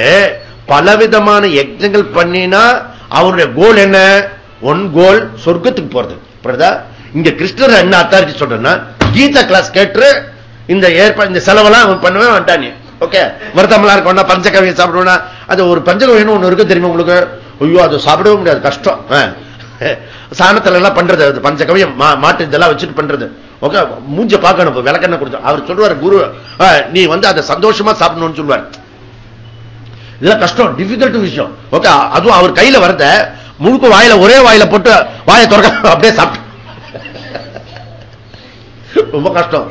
பலவிதமான யஜ்ஞங்கள் பண்ணினா அவருடைய கோல் என்ன? ஒன் கோல் சொர்க்கத்துக்கு போறது. புரியுதா? இங்க கிருஷ்ணர் என்ன அத்தாரிட்டி சொல்றேன்னா, கீதா கிளாஸ் கேட்டு இந்த ஏற்பாடு இந்த செலவெல்லாம் பண்ணுவேன் வந்துட்டானே. ஓகே, வருத்தமெல்லாம் இருக்கா, பஞ்சகவியம் சாப்பிடுவேன்னா, அது ஒரு பஞ்சகவியம் ஒண்ணு இருக்கு தெரியுமா உங்களுக்கு? ஐயோ, அது சாப்பிடவே முடியாது, கஷ்டம். சாணத்துல எல்லாம் பண்றது பஞ்சகவியம், மாட்டு இதெல்லாம் வச்சுட்டு பண்றது. ஓகே, மூஞ்ச பார்க்கணும், விளக்கெண்ண கொடுத்தோம். அவர் சொல்லுவார் குரு, நீ வந்து அதை சந்தோஷமா சாப்பிடணும்னு சொல்லுவார். இதெல்லாம் கஷ்டம், டிஃபிகல்ட் விஷயம். ஓகே, அதுவும் அவர் கையில வரத முழுக்க வாயில ஒரே வாயில போட்டு வாயை திறக்க அப்படியே சாப்பிட்டு ரொம்ப கஷ்டம்.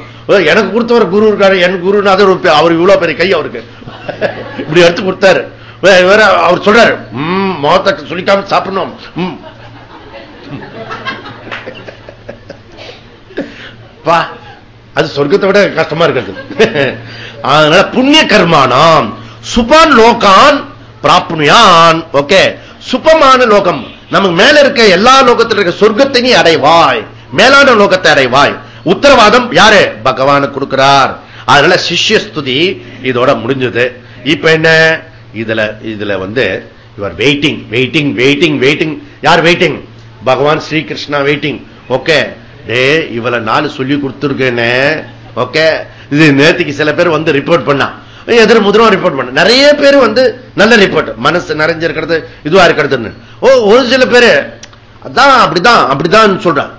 எனக்கு கொடுத்தவர் குரு இருக்காரு, என் குருநாதர், அவர் இவ்வளவு பெரிய கை அவருக்கு இப்படி எடுத்து கொடுத்தாரு. வேற அவர் சொல்றாரு, முகத்தை சொல்லிக்காம சாப்பிடணும். அது சொர்க்கத்தை விட கஷ்டமா இருக்கிறது. அதனால புண்ணிய கர்மானாம் சுபான் லோகான் பிராப்னுயான். ஓகே, சுபமான லோகம், நமக்கு மேல இருக்க எல்லா லோகத்தில் இருக்க சொர்க்கத்தை நீ அடைவாய், மேலான லோகத்தை அடைவாய். உத்தரவாதம் யாரு? பகவான் கொடுக்கிறார். அதனால சிஷ்ய ஸ்துதி இதோட முடிஞ்சது. இப்ப என்ன, இதுல வந்து your waiting waiting waiting waiting. யார் வெயிட்டிங்? பகவான் ஸ்ரீகிருஷ்ணா வெயிட்டிங். ஓகே, இவள நாலு சொல்லி கொடுத்துருக்கேன்னு. ஓகே, இது நேற்றுக்கு சில பேர் வந்து ரிப்போர்ட் பண்ணா, எதிர் முதலும் ரிப்போர்ட் பண்ண, நிறைய பேர் வந்து நல்ல ரிப்போர்ட், மனசு நிறைஞ்சிருக்கிறது, இதுவா இருக்கிறதுன்னு. ஒரு சில பேரு அதான் அப்படிதான் அப்படிதான் சொல்றான்.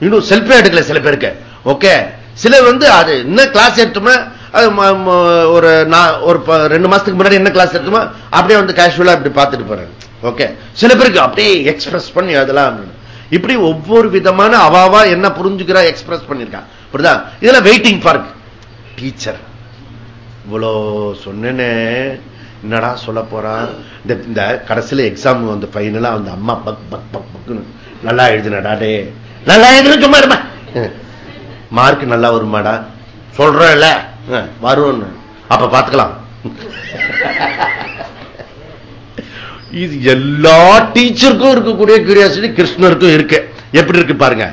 இன்னும் செல்ஃபே எடுக்கல சில பேருக்கு. ஓகே, சிலர் வந்து அது என்ன கிளாஸ் எடுத்தோம்னா ஒரு 2 மாசத்துக்கு முன்னாடி என்ன கிளாஸ் எடுத்தோமோ அப்படியே வந்து கேஷுவலா இப்படி பார்த்துட்டு போறாங்க. ஓகே, சில பேருக்கு அப்படியே எக்ஸ்பிரஸ் பண்ணி அதெல்லாம் இப்படி ஒவ்வொரு விதமான அவாவா என்ன புரிஞ்சுக்கிறா எக்ஸ்பிரஸ் பண்ணிருக்கான். அப்படிதான் இதெல்லாம் வெயிட்டிங் ஃபார் டீச்சர். இவ்வளோ சொன்னேன்னு என்னடா சொல்ல போறான். இந்த கடைசியில எக்ஸாம் வந்து ஃபைனலா வந்து அம்மா பக் பக் பக் பக்குன்னு நல்லா எழுதுனடா, டே நல்லா எழுதுன, சும்மா இருமா, மார்க் நல்லா வருமாடா, சொல்றேன்ல வரும்னு, அப்ப பாத்துக்கலாம். இது எல்லா டீச்சருக்கும் இருக்கக்கூடிய கியூரியாசிட்டி கிருஷ்ணருக்கும் இருக்கு. எப்படி இருக்கு பாருங்க.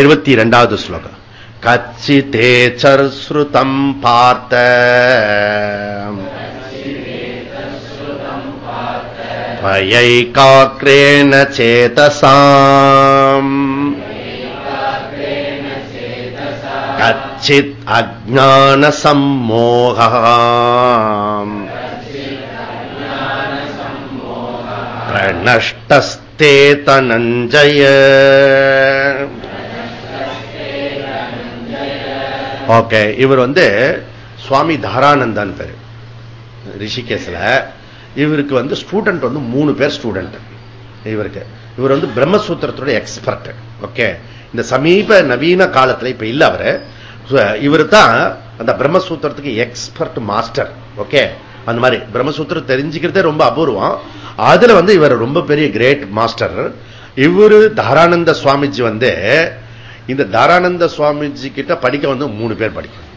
72வது ஸ்லோகம். கச்சிதேச்சர் ஸ்ருதம் பார்த்த மயைகாக்ரேண சேதசாம் கச்சித் அஜ்ஞான சம்மோகம் பிரணஷ்டஸ்தே தனஞ்சய. ஓகே, இவர் வந்து சுவாமி தாரானந்தான் பேரு, ரிஷிகேஷ்ல. இவருக்கு வந்து ஸ்டூடெண்ட் வந்து 3 பேர் ஸ்டூடெண்ட் இவருக்கு. இவர் வந்து பிரம்மசூத்திரத்தோட எக்ஸ்பர்ட். ஓகே, இந்த சமீப நவீன காலத்துல இப்ப இல்ல அவரு. இவரு தான் அந்த பிரம்மசூத்திரத்துக்கு எக்ஸ்பர்ட் மாஸ்டர். ஓகே, அந்த மாதிரி பிரம்மசூத்திரம் தெரிஞ்சுக்கிறதே ரொம்ப அபூர்வம். அதுல வந்து இவர் ரொம்ப பெரிய கிரேட் மாஸ்டர். இவரு தாரானந்த சுவாமிஜி வந்து இந்த தாரானந்த சுவாமிஜி கிட்ட படிக்க வந்து 3 பேர் படிக்கும்.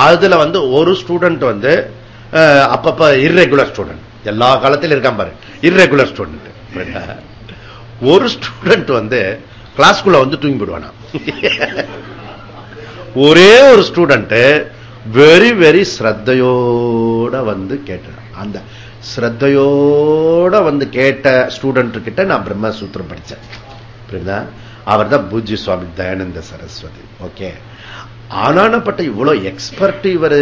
அதுல வந்து ஒரு ஸ்டூடெண்ட் வந்து அப்பப்ப இர்ரெகுலர் ஸ்டூடெண்ட், எல்லா காலத்திலும் இருக்கான் பாரு இர்ரெகுலர் ஸ்டூடெண்ட். ஒரு ஸ்டூடெண்ட் வந்து கிளாஸ்குள்ள வந்து தூங்கி போடுவானா. ஒரே ஒரு ஸ்டூடெண்ட் வெரி வெரி ஸ்ரத்தையோட வந்து கேட்டான். அந்த ஸ்ரத்தையோட வந்து கேட்ட ஸ்டூடெண்ட் கிட்ட நான் பிரம்மசூத்திரம் படிச்சேன். அவர் தான் பூஜ்ய சுவாமி தயானந்த சரஸ்வதி. ஓகே, ஆனானப்பட்ட இவ்வளவு எக்ஸ்பர்ட் இவர்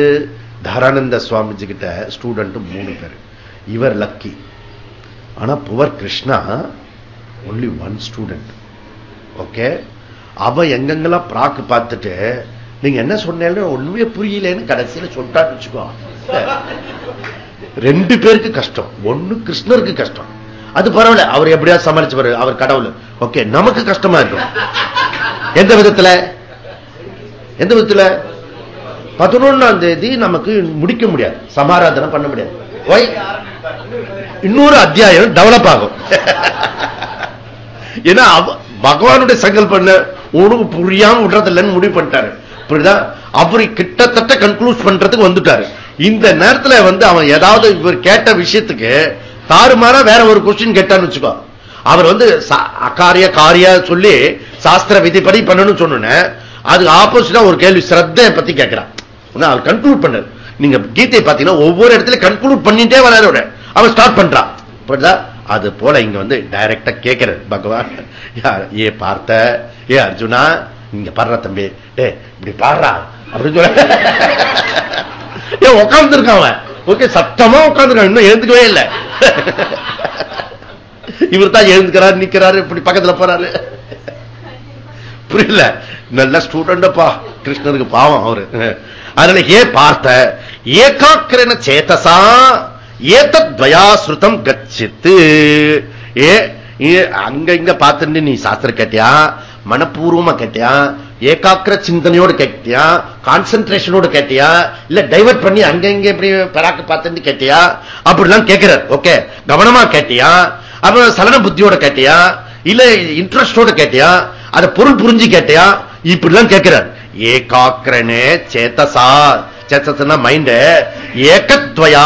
தாரானந்த சுவாமிஜி கிட்ட ஸ்டூடெண்ட் 3 பேர். இவர் லக்கி. ஆனா poor Krishna only 1 student. Okay, அவ எங்கெங்கெல்லாம் பிராக்கு பார்த்துட்டு நீங்க என்ன சொன்னாலும் ஒண்ணுமே புரியலன்னு கடைசியில சொல்லிட்டான்னு வச்சுக்கோ. 2 பேருக்கு கஷ்டம், 1 கிருஷ்ணருக்கு கஷ்டம். அது பரவாயில்ல, அவர் எப்படியா சமாளிச்சு பாரு, அவர் கடவுள். ஓகே, நமக்கு கஷ்டமா இருக்கும். எந்த விதத்துல? 11ஆம் தேதி நமக்கு முடிக்க முடியாது, சமாராதனை பண்ண முடியாது. இன்னொரு அத்தியாயம் டெவலப் ஆகும். ஏன்னா பகவானுடைய சங்கல்பம் உனக்கு புரியாம விடுறதில்லைன்னு முடிவு பண்ணிட்டாரு. புரியுதா? அவரு கிட்டத்தட்ட கன்க்ளூட் பண்றதுக்கு வந்துட்டாரு. இந்த நேரத்துல வந்து அவன் ஏதாவது இவர் கேட்ட விஷயத்துக்கு தாறுமாறா வேற ஒரு கொஸ்டின் கேட்டான்னு வச்சுக்கோ. அவர் வந்து அகாரிய காரியா சொல்லி சாஸ்திர விதிப்படி பண்ணணும்னு சொன்ன அது ஆப்போசிட்டா ஒரு கேள்வி ஸ்ரத்தையை பத்தி கேட்கிறான். அவர் கன்க்ளூட் பண்ணாரு. நீங்க கீதை பாத்தீங்கன்னா ஒவ்வொரு இடத்துல கன்க்ளூட் பண்ணிட்டே வராரு, அவன் ஸ்டார்ட் பண்றான். புரியுதா? அது போல இங்க வந்து டைரக்டா கேட்கிறார் பகவான். ஏ பார்த்த, ஏ அர்ஜுனா, இங்க பாடுறா தம்பி, டே இப்படி பாடுறா அப்படின்னு சொல்ல ஏன் உட்கார்ந்து இருக்கான் அவன். ஓகே, சத்தமா உட்கார்ந்துருக்கான், இன்னும் எழுந்துக்கவே இல்லை. இவர் தான் எழுந்துக்கிறாரு, நிக்கிறாரு, இப்படி பக்கத்துல போறாரு. புரியல? நல்ல ஸ்டூடெண்டப்பா கிருஷ்ணருக்கு, பாவம் அவரு. அதனால ஏ பார்த்த ஏகாக்கிரன சேதசா ஏதத்வயா ஸ்ருதம் கச்சித்து. அங்க இங்க பார்த்துட்டு நீ சாஸ்திரம் கேட்டியா, மனப்பூர்வமா கேட்டியா, ஏகாக்கிர சிந்தனையோடு கேட்டியா, கான்சென்ட்ரேஷனோடு கேட்டியா, இல்ல டைவர்ட் பண்ணி அங்க இங்க இப்படி பராக்கு பார்த்துட்டு கேட்டியா, அப்படிலாம் கேட்கிறார். ஓகே, கவனமா கேட்டியா, அப்புறம் சலன புத்தியோட கேட்டியா, இல்ல இன்ட்ரெஸ்டோட கேட்டியா, அத பொருள் புரிஞ்சு கேட்டியா, இப்படிதான் கேட்கிறார். ஏகாக்கிரனே சேதசா, சேதசனா மைண்ட், ஏகத்வயா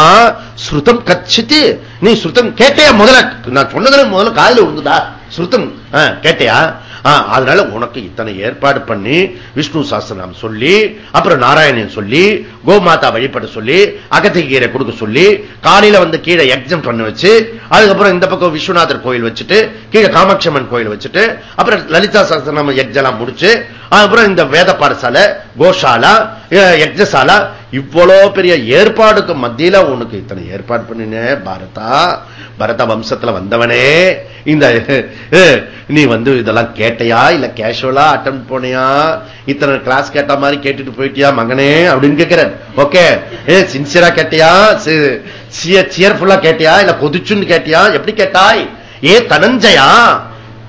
ஸ்ருதம் கச்சித்து. நீ ஸ்ருதம் கேட்டையா? முதல்ல நான் சொன்னதுல முதல்ல காதுல விழுந்துதா? ஸ்ருதம் கேட்டையா? அதனால உனக்கு இத்தனை ஏற்பாடு பண்ணி விஷ்ணு சாஸ்திரம் சொல்லி, அப்புறம் நாராயணன் சொல்லி, கோமாதா வழிபட சொல்லி, அகத்திகீரை கொடுக்க சொல்லி, காலையில வந்து கீழே யஜ்ஞம் பண்ண வச்சு, அதுக்கப்புறம் இந்த பக்கம் விஸ்வநாதர் கோயில் வச்சுட்டு, கீழே காமாட்சியம்மன் கோயில் வச்சுட்டு, அப்புறம் லலிதா சாஸ்திரம் யஜ்ஞம் முடிச்சு, அப்புறம் இந்த வேத பாடசாலை, கோஷாலா, யஜ்ஞசாலா, இவ்வளவு பெரிய ஏற்பாடுக்கு மத்தியில உனக்கு இத்தனை ஏற்பாடு பண்ணின பாரதா, பரத வம்சத்துல வந்தவனே, இந்த நீ வந்து இதெல்லாம் கேட்டையா இல்ல கேஷுவலா அட்டம் போனியா? இத்தனை கிளாஸ் கேட்ட மாதிரி கேட்டுட்டு போயிட்டியா மகனே அப்படின்னு கேட்கிறேன். ஓகே, சின்சியரா கேட்டியா, சியர்ஃபுல்லா கேட்டியா இல்ல கொதிச்சுன்னு கேட்டியா? எப்படி கேட்டாய்? ஏ தனஞ்சயா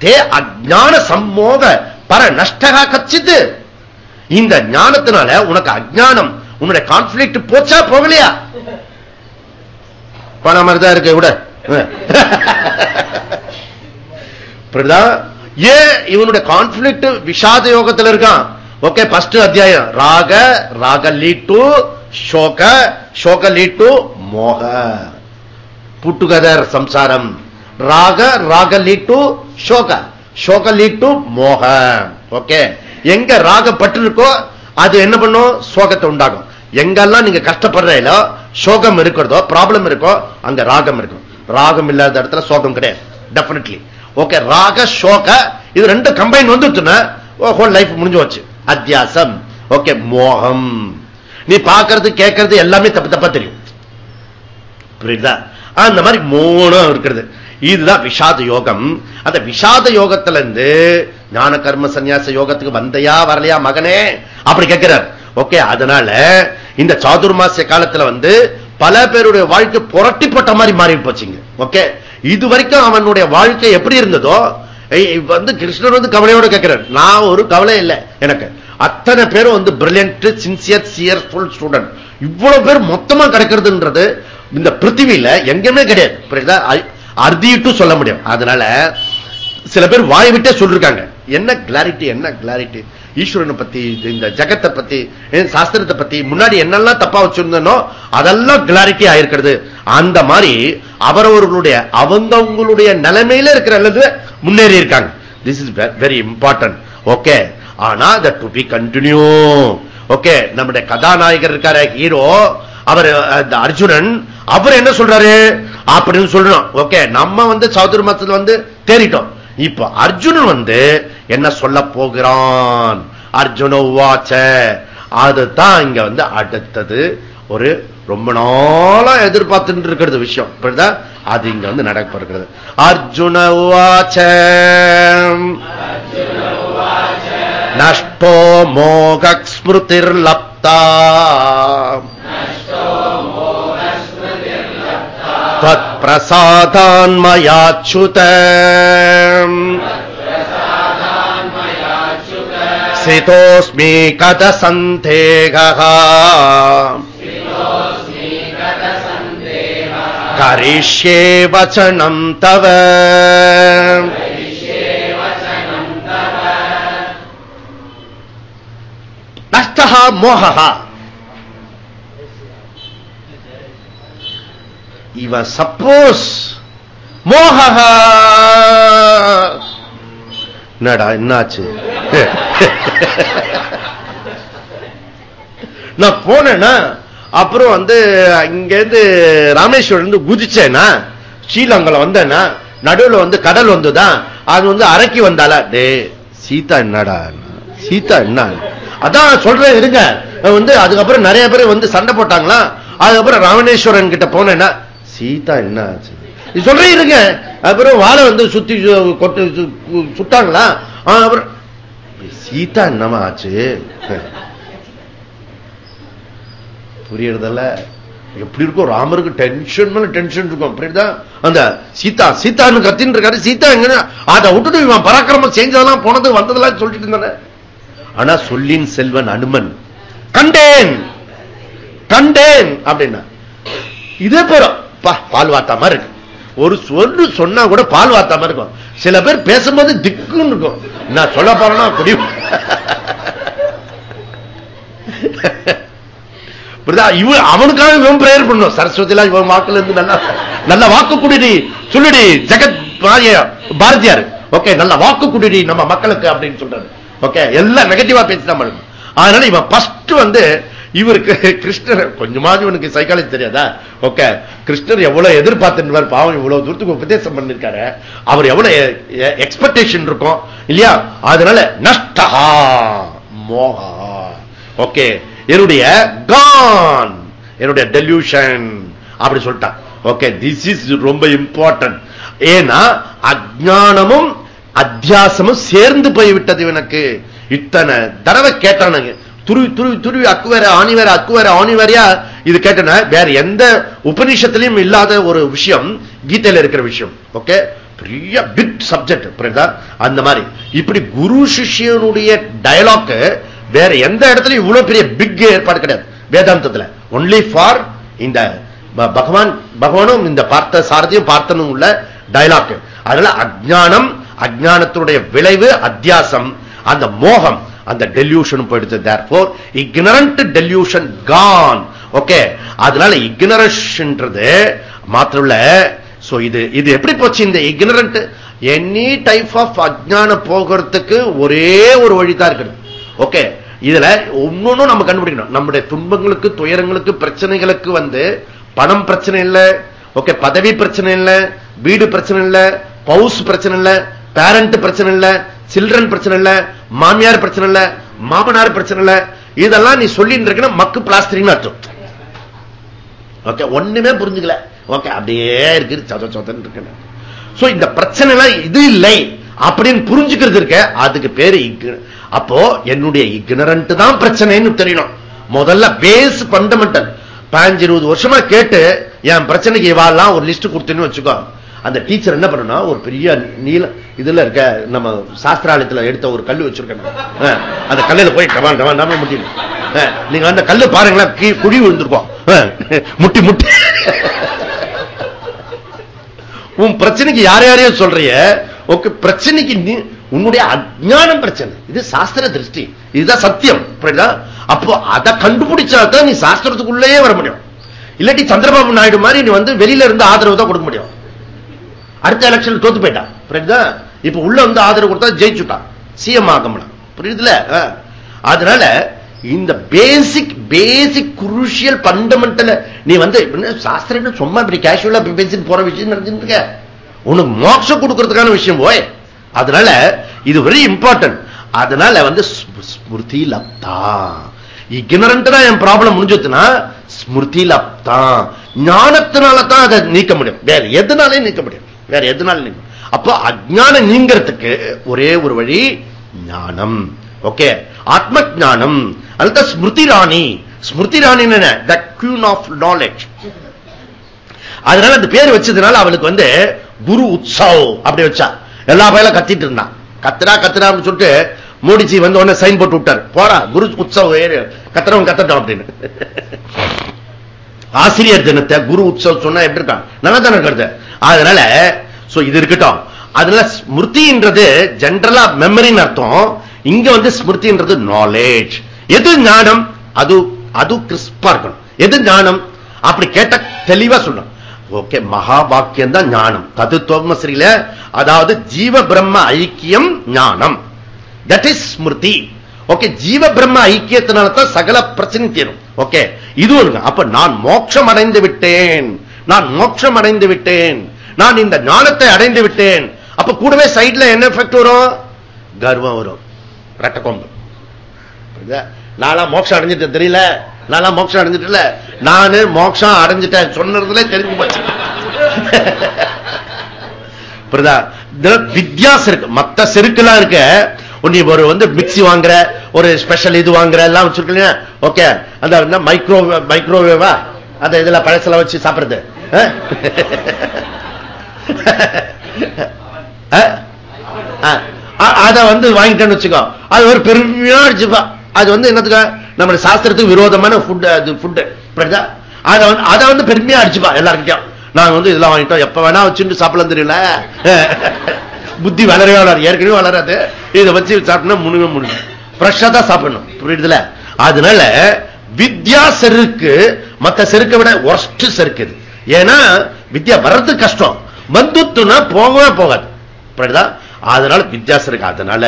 தே அஜ்ஞான சம்மோக பர நஷ்டகா கச்சித்து. இந்த ஞானத்தினால உனக்கு அஜ்ஞானம், உன்னுடைய கான்ஃபிளிக்ட் போச்சா போகலையா? பண மாதிரிதான் இருக்கு விட. ஏன் இவனுடைய கான்ஃபிளிக்ட் விஷாத யோகத்தில் இருக்கான். ஓகே, ஃபர்ஸ்ட் அத்தியாயம் ராக, ராக லீட் டு சோக, சோக லீட் டு மோக, புட் டுகெதர் சம்சாரம். ராக, ராக லீட் டு சோக, சோக லீட் டு மோக. ஓகே, எங்க ராகப்பட்டு இருக்கோ அது என்ன பண்ணும்? சோகத்தை உண்டாகும். எங்கெல்லாம் நீங்க கஷ்டப்படுறீங்களோ, சோகம் இருக்கிறதோ, ப்ராப்ளம் இருக்கோ, அங்க ராகம் இருக்கும். ராகம் இல்லாத இடத்துல சோகம் கிடையாது, டெஃபினெட்லி. ஓகே, ராக சோக இது ரெண்டு கம்பைன் வந்துச்சுன்னா ஹோல் லைஃப் முடிஞ்சு வச்சு. அத்தியாசம். ஓகே, மோகம். நீ பாக்குறது கேட்கறது எல்லாமே தப்பு தப்பா தெரியும், புரியுதா? அந்த மாதிரி மோனம் இருக்கிறது. இதுதான் விஷாத யோகம். அந்த விஷாத யோகத்துல இருந்து ஞான கர்ம சந்நியாச யோகத்துக்கு வந்தையா வரலையா மகனே அப்படி கேட்கிறார். ஓகே, அதனால இந்த சாதுர்மாசிய காலத்துல வந்து பல பேருடைய வாழ்க்கை புரட்டி போட்ட மாதிரி மாறி போச்சுங்க. ஓகே, இது வரைக்கும் அவனுடைய வாழ்க்கை எப்படி இருந்ததோ வந்து கிருஷ்ணர் வந்து கவலையோட கேட்கிறார். நான் ஒரு கவலை இல்லை எனக்கு. அத்தனை பேரும் வந்து பிரில்லியன்ட், சின்சியர், சியர்ஃபுல் ஸ்டூடெண்ட், இவ்வளவு பேர் மொத்தமா கிடைக்கிறதுன்றது இந்த பிருத்திவியில எங்கேயுமே கிடையாது, புரியுதா? அறுதிட்டு சொல்ல முடியும். அதனால சில பேர் வாய் விட்டே சொல்லிருக்காங்க. என்ன கிளாரிட்டி, என்ன கிளாரிட்டி ஈஸ்வரனை பத்தி, இந்த ஜகத்தை பத்தி, சாஸ்திரத்தை பத்தி முன்னாடி என்னெல்லாம் தப்பா வச்சிருந்தனோ அதெல்லாம் கிளாரிட்டி ஆயிருக்கிறது. அந்த மாதிரி அவரவர்களுடைய அவங்களுடைய நிலைமையில இருக்கிற அல்லது முன்னேறி இருக்காங்க. This is very important. Okay, ஆனா that to be continue. Okay, நம்முடைய கதாநாயகர் இருக்காரு, ஹீரோ, அவர் அர்ஜுனன், அவர் என்ன சொல்றாரு அப்படின்னு சொல்றோம். ஓகே, நம்ம வந்து சாதுர்மாசத்துல வந்து தேறிட்டோம். இப்ப அர்ஜுனன் வந்து என்ன சொல்ல போகிறான்? அர்ஜுன உவாச்ச. அதுதான் இங்க வந்து அடுத்தது ஒரு ரொம்ப நாளா எதிர்பார்த்துட்டு இருக்கிறது விஷயம், புரியுதா? அது இங்க வந்து நடக்கிறது. அர்ஜுன உவாச்ச நஷ்டோ மோக ஸ்மிருதிர் லப்தா தத் பிரசாதான்மயாச்சுத சிதோஸ்மி கத சந்தேகः கரிஷ்யே வசனம் தவ. நஷ்டः மோகः. இவன் சப்போஸ் மோகः, என்னடா என்னாச்சு? நான் போனேன்னா அப்புறம் வந்து இங்கிருந்து ராமேஸ்வரம் குதிச்சேன்னா ஸ்ரீலங்கா வந்தேன்னா நடுவில் வந்து கடல் வந்துதான், அது வந்து அரக்கி வந்தால, டே சீதா என்னடா, சீதா என்ன? அதான் சொல்றேன் இருங்க. வந்து அதுக்கப்புறம் நிறைய பேர் வந்து சண்டை போட்டாங்களா. அதுக்கப்புறம் ராமேஸ்வரன் கிட்ட போனேன்னா சீதா என்ன ஆச்சு சொல்றேன் இருங்க. அப்புறம் வாழை வந்து சுத்தி கொட்டு சுட்டாங்களா. அப்புறம் சீதா என்னமா ஆச்சு? புரியறதில்ல. எப்படி இருக்கும் ராமருக்கு டென்ஷன் மேல டென்ஷன் இருக்கும், புரியுதா? அந்த சீதா சீதான்னு கத்தின்னு இருக்காரு. சீதா எங்க? அதை விட்டுட்டு இவன் பராக்கிரமம் செஞ்சதெல்லாம் போனது வந்ததெல்லாம் சொல்லிட்டு இருந்தானே. ஆனா சொல்லின் செல்வன் அனுமன் கண்டேன் கண்டேன் அப்படின்னா இதே போறோம். பால் வாத்தாம இருக்கு. ஒரு சொல்லு சொன்னா கூட பால் வாத்தாம இருக்கும். சில பேர் பேசும்போது திக்குன்னு இருக்கும். நான் சொல்ல போறேன்னா புரியும். அவனுக்காக இவன் பிரேயர் பண்ணும். சரஸ்வதிலாம் இவன் வாக்குல இருந்து நல்ல வாக்கு குடிடி சொல்லுடி ஜெகத் பாரதியார். ஓகே, நல்ல வாக்கு குடிடி நம்ம மக்களுக்கு அப்படின்னு சொல்றாரு. ஓகே, எல்லாம் நெகட்டிவா பேசிதான். அதனால இவன் ஃபர்ஸ்ட் இவருக்கு கிருஷ்ணர் கொஞ்சமாவது இவனுக்கு சைக்காலஜி தெரியாதா? ஓகே, கிருஷ்ணர் எவ்வளவு எதிர்பார்த்துருவார் பாவம், இவ்வளவு தூரத்துக்கு உபதேசம் பண்ணிருக்காரு, அவர் எவ்வளவு எக்ஸ்பெக்டேஷன் இருக்கும் இல்லையா? அதனால நஷ்டஹா மோகா. ஓகே, என்னுடைய கான், என்னுடைய டெல்யூஷன் அப்படி சொல்லிட்டான். ஓகே, திஸ் இஸ் ரொம்ப இம்பார்ட்டன்ட். ஏன்னா அஜ்ஞானமும் அத்தியாசமும் சேர்ந்து போய்விட்டது இவனுக்கு. இத்தனை தடவை கேட்டானுங்க, துருவி துருவி துருவி அக்கு வேற ஆணி வேற அக்கு வேற ஆணி வேறையா இது கேட்டன. வேற எந்த உபநிஷத்திலையும் இல்லாத ஒரு விஷயம் கீதையில இருக்கிற விஷயம். ஓகே, பெரிய பிக் சப்ஜெக்ட். அந்த மாதிரி இப்படி குரு சிஷ்யனுடைய டயலாக் வேற எந்த இடத்துலயும் இவ்வளவு பெரிய பிக் ஏற்பாடு கிடையாது வேதாந்தத்துல. ஒன்லி ஃபார் இந்த பகவானும் இந்த பார்த்த சாரதியும் பார்த்தனும் உள்ள டயலாக். அதனால அஜ்ஞானம், அஜ்ஞானத்தினுடைய விளைவு அத்தியாசம், அந்த மோகம், அந்த டெல்யூஷன் போயிடுச்சு. therefore ignorant delusion gone. Okay, அதனால ignorance மாத்திரல்ல. சோ இது எப்படி போச்சு? இந்த ignorant எனி டைப் ஆஃப் அஜ்ஞானம் போகிறதுக்கு ஒரே ஒரு வழிதான் இருக்குது. ஓகே, இதுல ஒன்னொன்னும் நம்ம கண்டுபிடிக்கணும். நம்முடைய துன்பங்களுக்கு, துயரங்களுக்கு, பிரச்சனைகளுக்கு பணம் பிரச்சனை இல்ல, ஓகே, பதவி பிரச்சனை இல்ல, வீடு பிரச்சனை இல்ல, பவுஸ் பிரச்சனை இல்ல, பேரண்ட் பிரச்சனை இல்ல, சில்ட்ரன் பிரச்சனை இல்ல, மாமியார் பிரச்சனை இல்ல, மாமனார் பிரச்சனை இல்ல. இதெல்லாம் நீ சொல்லிட்டு இருக்க மக்கு பிளாஸ்டரிங் அர்த்தம். ஓகே, ஒண்ணுமே புரிஞ்சுக்கல. ஓகே, அப்படியே இருக்கு சொதன்னு இருக்கு. சோ இந்த பிரச்சனை இது இல்லை அப்படின்னு புரிஞ்சுக்கிறது இருக்க, அதுக்கு பேரு அப்போ என்னுடைய இக்னரண்ட் தான் பிரச்சனைன்னு தெரியணும். முதல்ல பேஸ் ஃபண்டமெண்டல். 15-20 வருஷமா கேட்டு என் பிரச்சனைக்கு இவாலாம் ஒரு லிஸ்ட் கொடுத்துன்னு வச்சுக்கோ. அந்த டீச்சர் என்ன பண்ணா, ஒரு பெரிய நீல இதுல இருக்க நம்ம சாஸ்திராலயத்துல எடுத்த ஒரு கல்லு வச்சிருக்கேன். அந்த கல்லுல போய் டவான் டவான் நாம முட்டிடும். நீங்க அந்த கல்லு பாருங்களேன், குழி விழுந்திருக்கோம். முட்டி முட்டி உன் பிரச்சனைக்கு யாரையோ சொல்றிய. ஓகே, பிரச்சனைக்கு உன்னுடைய அஜ்ஞானம் பிரச்சனை. இது சாஸ்திர திருஷ்டி, இதுதான் சத்தியம். அப்போ அதை கண்டுபிடிச்சாதான் நீ சாஸ்திரத்துக்குள்ளேயே வர முடியும். இல்லாட்டி சந்திரபாபு நாயுடு மாதிரி நீ வெளியில இருந்து ஆதரவு தான் கொடுக்க முடியும். அடுத்த எலெக்ஷன் தோத்து போயிட்டான். புரியுதா? இப்ப உள்ள ஆதரவு கொடுத்தா ஜெயிச்சுட்டான், சிஎம் ஆக முடியும். புரியுதுல? அதனால இந்த பேசிக் குரூஷியல் ஃபண்டமெண்டல் நீ சாஸ்திரம் சும்மா இப்படி கேஷுவலா பேசிட்டு போற விஷயம் நடந்துட்டு இருக்க. உனக்கு மோட்சம் கொடுக்கறதுக்கான விஷயம் போய். அதனால இது வெரி இம்பார்ட்டன்ட். அதனால ஸ்மிருதி லப்தா. இக்னரண்ட் தான் என் ப்ராப்ளம் முடிஞ்சதுன்னா ஸ்மிருதி லப்தா. ஞானத்தினால தான் அதை நீக்க முடியும், வேற எதுனாலே நீக்க முடியும், வேற எதுனாலும் நீங்க. அப்போ அஜ்ஞானம் நீங்கிறதுக்கு ஒரே ஒரு வழி ஞானம். ஓகே, ஆத்ம ஞானம். அதுதான் ஸ்மிருதி ராணி. ஸ்மிருதி ராணி என்ன? தி குவீன் ஆஃப் நாலேஜ். அதனால அந்த பேர் வச்சதுனால அவளுக்கு குரு உற்சவ் அப்படி வச்சா. எல்லா பயிலும் கத்திட்டு இருந்தான். கத்துறான்னு சொல்லிட்டு மோடிஜி உடனே சைன் போட்டு விட்டார், போடா குரு உற்சவ் கத்துறவன் கத்தட்டும் அப்படின்னு. ஆசிரியர் தினத்தை குரு உற்சவ் சொன்னா எப்படி இருக்கான்? நல்லா தானே இருக்கிறது. அதனால இது இருக்கட்டும். அதனால ஸ்மிருதின்றது ஜெனரலா மெமரின்னு அர்த்தம். இங்க ஸ்மிருதின்றது நாலேஜ். எது ஞானம்? அது கிறிஸ்பா இருக்கணும். எது ஞானம் அப்படி கேட்ட தெளிவா சொல்லணும். ஓகே, மகா வாக்கியம் தான் ஞானம். தத்துவமசில, அதாவது ஜீவ பிரம்ம ஐக்கியம் ஞானம். That is Smriti. ஓகே, ஜீவ பிரம்ம ஐக்கியத்தினால தான் சகல பிரச்சனை தீரும். ஓகே, இது ஒண்ணு. அப்ப நான் மோட்சம் அடைந்து விட்டேன், நான் மோட்சம் அடைந்து விட்டேன், நான் இந்த ஞானத்தை அடைந்து விட்டேன். அப்ப கூடவே சைட்ல என்ன எஃபெக்ட் வரும்? கர்வம் வரும், ரெட்டக்கொம்பு. நானா மோட்சம் அடைஞ்சிட்டேன் தெரியல, நானா மோட்சம் அடைஞ்சிட்டு, நானு மோட்சம் அடைஞ்சிட்டேன் சொன்னதுல தெரிஞ்சு போச்சு. வித்தியாசம் இருக்கு. மத்த செருக்குலாம் இருக்க, ஒரு மிக்சி வாங்குற, ஒரு ஸ்பெஷல் இது வாங்குற எல்லாம் வச்சிருக்கீங்க. ஓகே, அந்த மைக்ரோவேவா அந்த இதுல பழசல வச்சு சாப்பிடுறது. அத வாங்கிட்டேன்னு வச்சுக்கோ, அது ஒரு பெருமையா அடிச்சுப்பா. அது என்னத்துக்கு? நம்ம சாஸ்திரத்துக்கு விரோதமான ஃபுட். அத பெருமையா அடிச்சுப்பா எல்லாருக்கிட்டையும். நாங்க இதெல்லாம் வாங்கிட்டோம், எப்ப வேணா வச்சுட்டு சாப்பிடலாம் தெரியல. புத்தி வளரவே வளராது, ஏற்கனவே வளராது. இதை வச்சு சாப்பிட்டா முழுங்க ஃப்ரெஷ்ஷா தான் சாப்பிடணும். புரியுதுல? அதனால வித்யா செருக்கு மத்த செருக்கை விட ஒர்ஸ்ட் செருக்கு. ஏன்னா வித்யா வர்றது கஷ்டம், வந்துட்டுனா போகவே போகாது. அதனால வித்தியாசம் இருக்கு. அதனால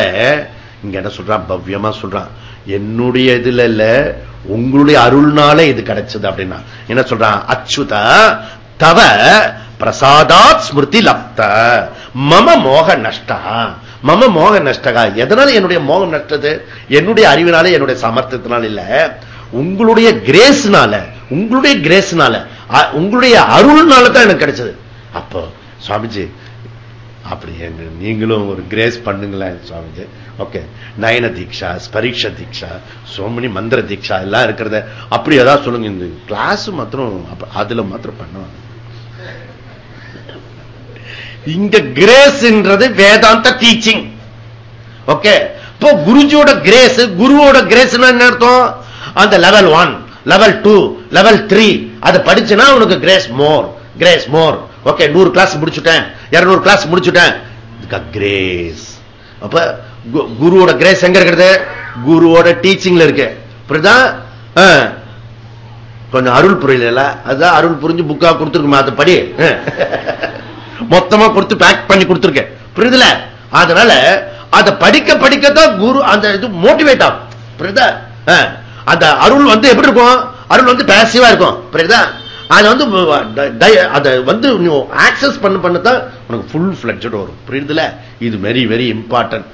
இங்க என்ன சொல்றான், பவ்யமா சொல்றான், என்னுடைய இதுல இல்ல உங்களுடைய அருள்னால இது கிடைச்சது அப்படின்னா என்ன சொல்றான், அச்சுதா தவ பிரசாதாத் ஸ்மிருதி லப்த மம மோக நஷ்டா. மம மோக நஷ்டகா, எதனால என்னுடைய மோகம் நஷ்டது? என்னுடைய அறிவினால என்னுடைய சாமர்த்தியத்தினால இல்ல, உங்களுடைய கிரேஸ்னால, உங்களுடைய கிரேஸ்னால, உங்களுடைய அருள்னால தான் எனக்கு கிடைச்சது. அப்போ சுவாமிஜி அப்படி நீங்களும் ஒரு கிரேஸ் பண்ணுங்களேன் சுவாமிஜி. ஓகே, நயன தீட்சா, ஸ்பரீட்ச தீட்சா, சோமனி மந்திர தீட்சா எல்லாம் இருக்கிறத அப்படி ஏதாவது சொல்லுங்க. இந்த கிளாஸ் மாத்திரம் அதுல மாத்திரம் பண்ணுவாங்க. இங்க கிரேஸ்ன்றது வேதாந்த டீச்சிங். ஓகே, இப்போ குருஜியோட கிரேஸ், குருவோட கிரேஸ் என்ன அர்த்தம்? அந்த லெவல் 1, லெவல் 2, லெவல் 3 அது படிச்சுனா உனக்கு கிரேஸ் மோர், கிரேஸ் மோர். ஓகே, 100 கிளாஸ் முடிச்சுட்டேன், 200 கிளாஸ் முடிச்சுட்டேன், கிரேஸ். அப்ப குருவோட கிரேஸ் எங்க இருக்கிறது? குருவோட டீச்சிங்ல இருக்கு. புரியுதா? கொஞ்சம் அருள் புரியல, அதுதான் அருள் புரிஞ்சு புக்கா கொடுத்துருக்குமா, அதை படி மொத்தமா கொடுத்து பேக் பண்ணி கொடுத்துருக்கேன். புரியுதுல? அதனால அதை படிக்க படிக்கத்தான் குரு அந்த இது மோட்டிவேட் ஆகும். புரியுதா? அந்த அருள் வந்து எப்படி இருக்கும்? அருள் வந்து பேசிவா இருக்கும். புரியுதா? அது வந்து அதை வந்து ஆக்சஸ் பண்ணதான் உனக்கு ஃபுல் ஃபிளட்ஜட் வரும். புரியுதுல? இது வெரி வெரி இம்பார்ட்டன்ட்.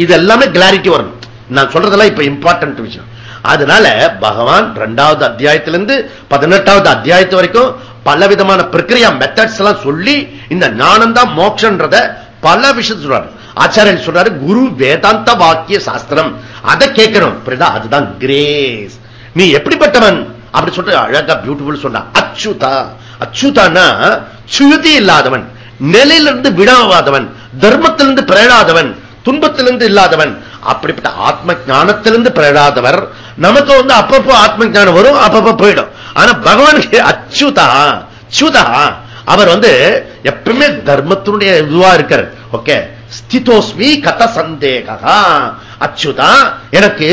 இது எல்லாமே கிளாரிட்டி வரும். நான் சொல்றதெல்லாம் இப்ப இம்பார்ட்டன்ட் விஷயம். அதனால பகவான் 2வது அத்தியாயத்திலிருந்து 18வது அத்தியாயத்து வரைக்கும் பல விதமான பிரக்கிரியா மெத்தட்ஸ் எல்லாம் சொல்லி இந்த ஞானம் தான் மோட்சம்ன்றத பல விஷயம் சொல்றாரு. ஆச்சாரியன் சொல்றாரு, குரு வேதாந்த வாக்கிய சாஸ்திரம் அதை கேட்கணும். புரியுதா? அதுதான் கிரேஸ். நீ எப்படிப்பட்டவன் அப்படி சொல்ற அழகா பியூட்டிஃபுல் சொன்ன. அச்சுதா, அச்சுதானா சுயுதி இல்லாதவன், நிலையிலிருந்து விடாதவன், தர்மத்திலிருந்து பிறழாதவன், துன்பத்திலிருந்து இல்லாதவன். அப்படிப்பட்ட ஆத்ம ஞானத்திலிருந்து பிறழாதவர். நமக்கு வந்து அப்பப்போ ஆத்ம ஞானம் வரும், அப்பப்போ போயிடும். ஆனா பகவானுக்கு அச்சுதா, அச்சுதா அவர் வந்து எப்பவுமே தர்மத்தினுடைய இதுவா இருக்கார். ஓகே, ஸ்திதோஸ்மி கத சந்தேகா. அச்சுதா, எனக்கு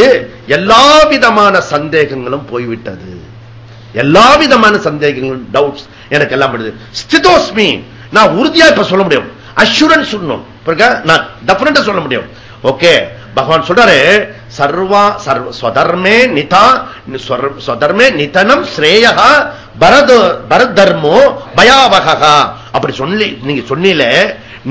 எல்லா விதமான சந்தேகங்களும் போய்விட்டது, எல்லா விதமான சந்தேகங்களும் டவுட்ஸ் எனக்கு எல்லாம் படுது. ஸ்திதோஸ்மி, நான் உறுதியா இப்ப சொல்ல முடியும், அஷூரன்ஸ் சொல்லணும், நான் டெஃபினட்டா சொல்ல முடியும். ஓகே, பகவான் சொல்றாரு, சர்வா ஸ்வதர்மே நிதா ஸ்வதர்மே நிதனம் ஸ்ரேயா பரத் தர்மோ பயாவகா. அப்படி சொல்லி நீங்க சொன்னீல,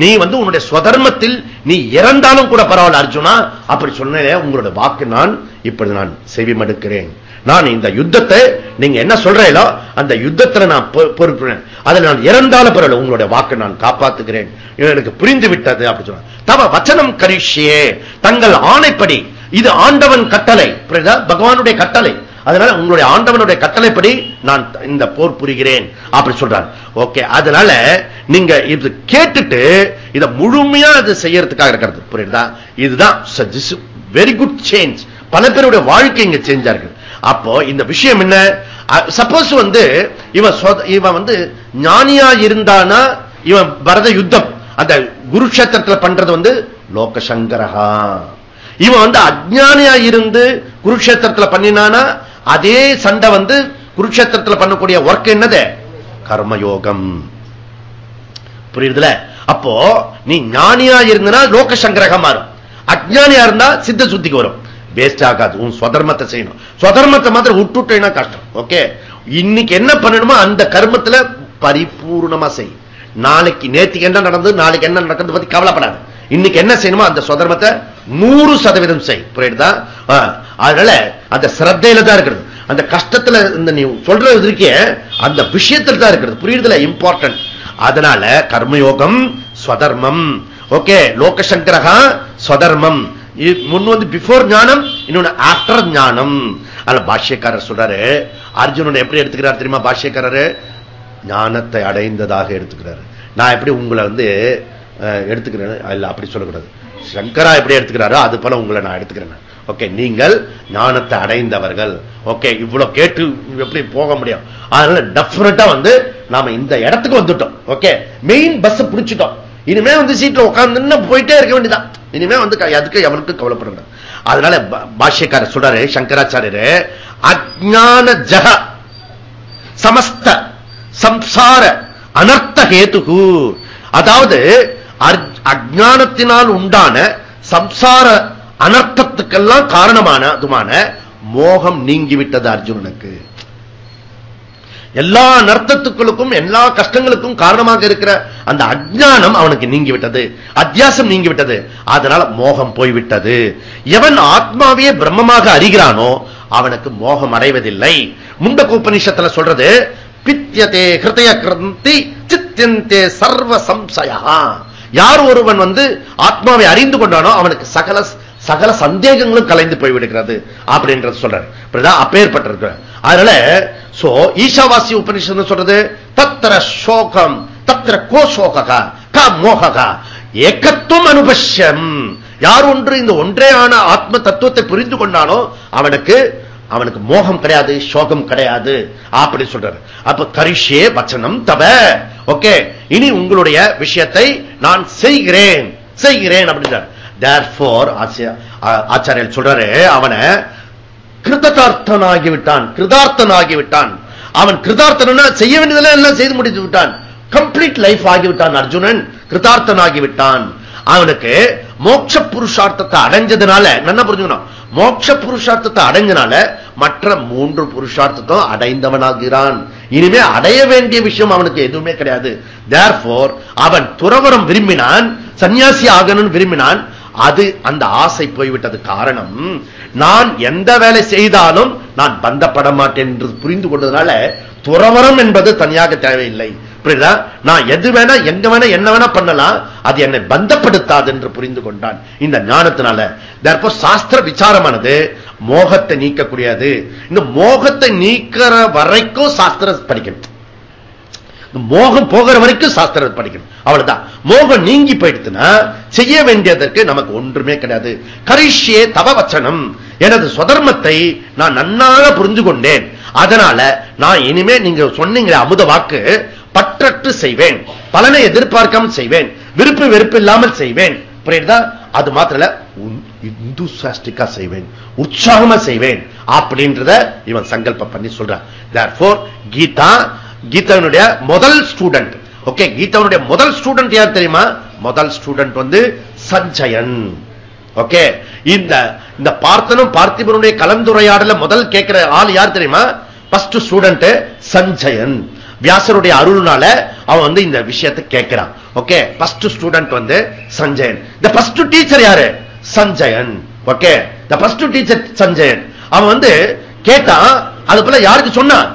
நீ வந்து உன்னுடைய ஸ்வதர்மத்தில் நீ இறந்தாலும் கூட பரவாயில்ல அர்ஜுனா. அப்படி சொன்ன உங்களோட வாக்கு நான் இப்படி நான் செவிமடுக்கிறேன். நான் இந்த யுத்தத்தை நீங்க என்ன சொல்றீங்களோ அந்த யுத்தத்துல நான் பொறுப்புறேன். அதில் நான் இறந்தாலும் பரவாயில்ல, உங்களுடைய வாக்கு நான் காப்பாத்துகிறேன், எனக்கு புரிந்து விட்டது. அப்படி சொன்ன தவ வச்சனம் கரிஷ்யே, தங்கள் ஆணைப்படி, இது ஆண்டவன் கட்டளை, பகவானுடைய கட்டளை. அதனால உங்களுடைய ஆண்டவனுடைய கட்டளைப்படி நான் இந்த போர் புரிகிறேன் அப்படி சொல்றாங்க. ஓகே, அதனால நீங்க இது கேட்டுட்டு இதை முழுமையா அது செய்யறதுக்காக இருக்கிறது. புரியுதா? இதுதான் வெரி குட் சேஞ்ச். பல பேருடைய வாழ்க்கை இங்க சேஞ்ச் ஆயிருக்கு. அப்போ இந்த விஷயம் என்ன, சப்போஸ் வந்து இவன் வந்து ஞானியா இருந்தானா, இவன் பரத யுத்தம் அந்த குருஷேத்திரத்தில் பண்றது வந்து லோகசங்கரஹா. இவன் வந்து அஜ்ஞானியா இருந்து குருஷேத்திரத்தில் பண்ணினானா, அதே சண்டை வந்து குருஷேத்திரத்தில் பண்ணக்கூடிய ஒர்க் என்னது, கர்மயோகம். புரியுதுல? அப்போ நீ ஞானியா இருந்தா லோக சங்கிரகம் மாறும், அஜ்ஞானியா இருந்தா சித்த சுத்திக்கு வரும். வேஸ்ட் ஆகாது. உன் ஸ்வதர்மத்தை செய்யணும். ஸ்வதர்மத்தை மாத்திரம் விட்டுட்டேன்னா கஷ்டம். ஓகே, இன்னைக்கு என்ன பண்ணணுமோ அந்த கர்மத்துல பரிபூர்ணமா செய். நாளைக்கு நேற்றுக்கு என்ன நடந்தது, நாளைக்கு என்ன நடக்கிறது பத்தி கவலைப்படாது. இன்னைக்கு என்ன செய்யணுமோ அந்த ஸ்வதர்மத்தை 100% செய். புரியுதா? அதனால அந்த சிரத்தையில தான் இருக்கிறது. அந்த கஷ்டத்துல இந்த நீ சொல்றது இருக்கே அந்த விஷயத்துல தான் இருக்கிறது. புரியுதுல? இம்பார்ட்டன்ட். அதனால கர்மயோகம், ஸ்வதர்மம். ஓகே, லோகசங்கரஹா ஸ்வதர்மம். முன் வந்து பிஃபோர் ஞானம், இன்னொன்னு ஆஃப்டர் ஞானம். அதுல பாஷ்யக்காரர் சொல்றாரு, அர்ஜுனன் எப்படி எடுத்துக்கிறார் தெரியுமா? பாஷ்யக்காரரு ஞானத்தை அடைந்ததாக எடுத்துக்கிறாரு. நான் எப்படி உங்களை வந்து எடுத்துக்கிறேன் இல்ல, அப்படி சொல்லக்கூடாது. சங்கரா எப்படி எடுத்துக்கிறாரோ அது போல உங்களை நான் எடுத்துக்கிறேன். ஓகே, நீங்கள் ஞானத்தை அடைந்தவர்கள். ஓகே, இவ்வளவு கேட்டு எப்படி போக முடியும்? அதனால டெஃபினட்டா வந்து நாம இந்த இடத்துக்கு வந்துட்டோம். ஓகே, மெயின் பஸ் பிடிச்சிட்டோம். இனிமே வந்து சீட்ல உட்கார்ந்து போயிட்டே இருக்க வேண்டியதான். இனிமே வந்து அதுக்கு எவனுக்கு கவலைப்பட. அதனால பாஷ்யக்காரர் சொல்றாரு, சங்கராச்சாரியரு, அஜ்ஞான ஜக சமஸ்த சம்சார அனர்த்த ஹேதுகு, அதாவது அஜ்ஞானத்தினால் உண்டான சம்சார அனர்த்தத்துக்கெல்லாம் காரணமானதுமான மோகம் நீங்கிவிட்டது அர்ஜுனனுக்கு. எல்லா அனர்த்தத்துக்களுக்கும் எல்லா கஷ்டங்களுக்கும் காரணமாக இருக்கிற அந்த அஜ்ஞானம் அவனுக்கு நீங்கிவிட்டது, அத்தியாசம் நீங்கிவிட்டது. அதனால மோகம் போய்விட்டது. எவன் ஆத்மாவே பிரம்மமாக அறிகிறானோ அவனுக்கு மோகம் அடைவதில்லை. முண்டக உபநிஷத்துல சொல்றது, பித்யதே ஹிருதய கிரந்தி சித்யந்தே சர்வ சம்சயா. யார் ஒருவன் வந்து ஆத்மாவை அறிந்து கொண்டானோ அவனுக்கு சகல சகல சந்தேகங்களும் கலைந்து போய்விடுகிறது அப்படின்றது சொல்றாரு. அப்பேற்பட்டிருக்க. அதனால ஈஷாவாசிய உபனிஷத்து சொல்றது, தத்திர சோகம் தத்திர கோ சோகா கா மோகா ஏகத்துவம் அனுபஷ்யம். யார் ஒன்று இந்த ஒன்றே ஆன ஆத்ம தத்துவத்தை புரிந்து கொண்டானோ அவனுக்கு அவனுக்கு மோகம் கிடையாது, சோகம் கிடையாது அப்படி சொல்றாரு. அப்ப கரிஷே வச்சனம் தவ, ஓகே, இனி உங்களுடைய விஷயத்தை நான் செய்கிறேன் செய்கிறேன் அப்படின்றார். Therefore ஆச்சாரியர் சொல்றாரு, அவனை கிருதார்த்தனாகிவிட்டான், கிருதார்த்தனாகிவிட்டான். அவன் கிருதார்த்தனா செய்ய வேண்டியதெல்லாம் எல்லாம் செய்து முடித்து விட்டான். கம்ப்ளீட் லைஃப் ஆகிவிட்டான் அர்ஜுனன், கிருதார்த்தனாகிவிட்டான். அவனுக்கு மோட்ச புருஷார்த்தத்தை அடைஞ்சதுனால என்ன புரிஞ்சுக்கணும், மோட்ச புருஷார்த்தத்தை அடைஞ்சனால மற்ற 3 புருஷார்த்தத்தும் அடைந்தவனாகிறான். இனிமே அடைய வேண்டிய விஷயம் அவனுக்கு எதுவுமே கிடையாது. Therefore அவன் துறவரம் விரும்பினான், சன்னியாசி ஆகணும்னு விரும்பினான். அது அந்த ஆசை போய்விட்டது. காரணம், நான் எந்த வேலை செய்தாலும் நான் பந்தப்பட மாட்டேன் என்று புரிந்து கொண்டதுனால துறவரம் என்பது தனியாக தேவையில்லை. புரியுதா? நான் எது வேணா எங்க வேணா என்ன வேணா பண்ணலாம், அது என்னை பந்தப்படுத்தாது என்று புரிந்து கொண்டான் இந்த ஞானத்தினால. Therefore சாஸ்திர விசாரமானது மோகத்தை நீக்கக்கூடியது. இந்த மோகத்தை நீக்கிற வரைக்கும் சாஸ்திரம் படிக்கணும். மோகம் போகிற வரைக்கும் சாஸ்திரம் படிக்கணும், அவ்வளவுதான். மோகம் நீங்கி போயிடுச்சுன்னா செய்ய வேண்டியதற்கு நமக்கு ஒன்றுமே கிடையாது. கரிஷ்யே தவ வச்சனம், எனது சுதர்மத்தை நான் நன்னாக புரிந்து கொண்டேன். அதனால நான் இனிமே நீங்க சொன்னீங்க அமுத வாக்கு பற்றற்று செய்வேன், பலனை எதிர்பார்க்காமல் செய்வேன், விருப்பு வெறுப்பு இல்லாமல் செய்வேன். புரியுதா? அது மாத்திர இந்துசாஸ்டிக்கா செய்வேன், உற்சாகமா செய்வேன் அப்படின்றத இவன் சங்கல்பம் பண்ணி சொல்றான். Therefore கீதா, கீதாவுடைய முதல் ஸ்டூடெண்ட். ஓகே, கீதாவுடைய முதல் ஸ்டூடெண்ட் யார் தெரியுமா? முதல் ஸ்டூடெண்ட் வந்து சஞ்சயன். ஓகே, இந்த பார்த்தனும் பார்த்திபனுடைய கலந்துரையாடல முதல் கேட்கிற ஆள் யார் தெரியுமா? First student Sanjayan. வியாசருடைய அருள்னால அவன் வந்து இந்த விஷயத்தை கேட்கிறான். ஓகே, ஃபர்ஸ்ட் ஸ்டூடெண்ட் வந்து சஞ்சயன். தி ஃபர்ஸ்ட் டீச்சர் யாரு? Sanjayan. Okay, the first teacher Sanjayan. அவன் வந்து கேட்டான், அது போல யாருக்கு சொன்னான்?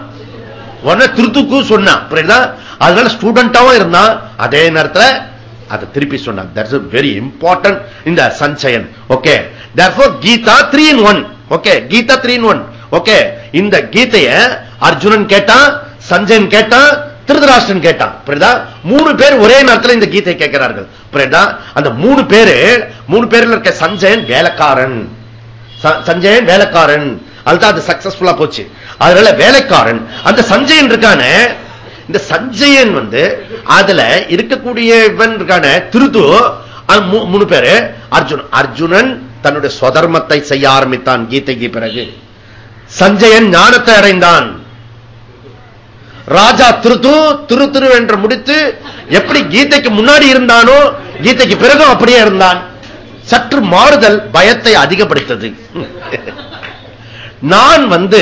உடனே திருத்துக்கு சொன்னான். புரியுதா? அதனால ஸ்டூடெண்டாவும் இருந்தான், அதே நேரத்தில் அதை திருப்பி சொன்னான். தட்ஸ் வெரி இம்பார்ட்டன்ட் இந்த Sanjayan. Okay, therefore Gita 3 in 1. Okay, Gita 3 in 1. Okay, இந்த கீதைய அர்ஜுனன் கேட்டான், சஞ்சயன் கேட்டான், திருதராஷ்டிரன் கேட்டான். புரியுதா? 3 பேர் ஒரே நேரத்தில் இந்த கீதை கேட்கிறார்கள். புரியுதா? அந்த 3 பேர்ல இருக்க சஞ்சயன் வேலைக்காரன், சஞ்சயன் வேலைக்காரன். அதுதான் அது சக்சஸ்ஃபுல்லா போச்சு. அதனால வேலைக்காரன் அந்த சஞ்சயன் இருக்கானே, இந்த சஞ்சயன் வந்து அதுல இருக்கக்கூடிய இருக்கான திருது 3 பேரு. அர்ஜுனன் தன்னுடைய சுதர்மத்தை செய்ய ஆரம்பித்தான் கீதைக்கு பிறகு. சஞ்சயன் ஞானத்தை அடைந்தான். ராஜா திரு என்று முடித்து எப்படி கீதைக்கு முன்னாடி இருந்தானோ கீதைக்கு பிறகும் அப்படியே இருந்தான். சற்று மாறுதல் பயத்தை அதிகப்படுத்தது. நான் வந்து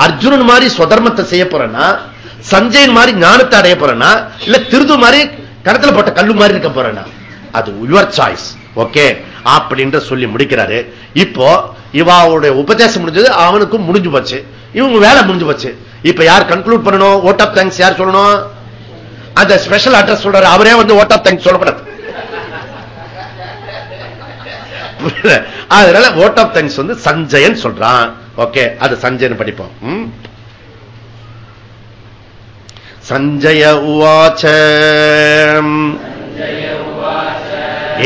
அர்ஜுனன் மாதிரி சுதர்மத்தை செய்ய போறேன்னா, சஞ்சயன் மாதிரி ஞானத்தை அடைய போறேன்னா, இல்ல திருது மாதிரி கடத்துல போட்ட கல்லு மாதிரி இருக்க போறேன்னா, அது யுவர் சாய்ஸ். ஓகே, அப்படின்ற சொல்லி முடிக்கிறாரு. இப்போ இவாவுடைய உபதேசம் முடிஞ்சது, அவனுக்கும் முடிஞ்சு போச்சு, இவங்க வேலை முடிஞ்சு போச்சு. இப்ப யார் கன்க்ளூட் பண்ணணும்? ஓட் ஆஃப் தேங்க்ஸ் யார் சொல்லணும்? அந்த ஸ்பெஷல் அட்ரஸ் சொல்றாரு, அவரே வந்து ஓட் ஆஃப் தேங்க்ஸ் சொல்லக்கூடாது. அதனால ஓட் ஆஃப் தேங்க்ஸ் வந்து சஞ்சயன் சொல்றான். ஓகே, அது சஞ்சயன் படிப்போம். சஞ்சய உவாச்ச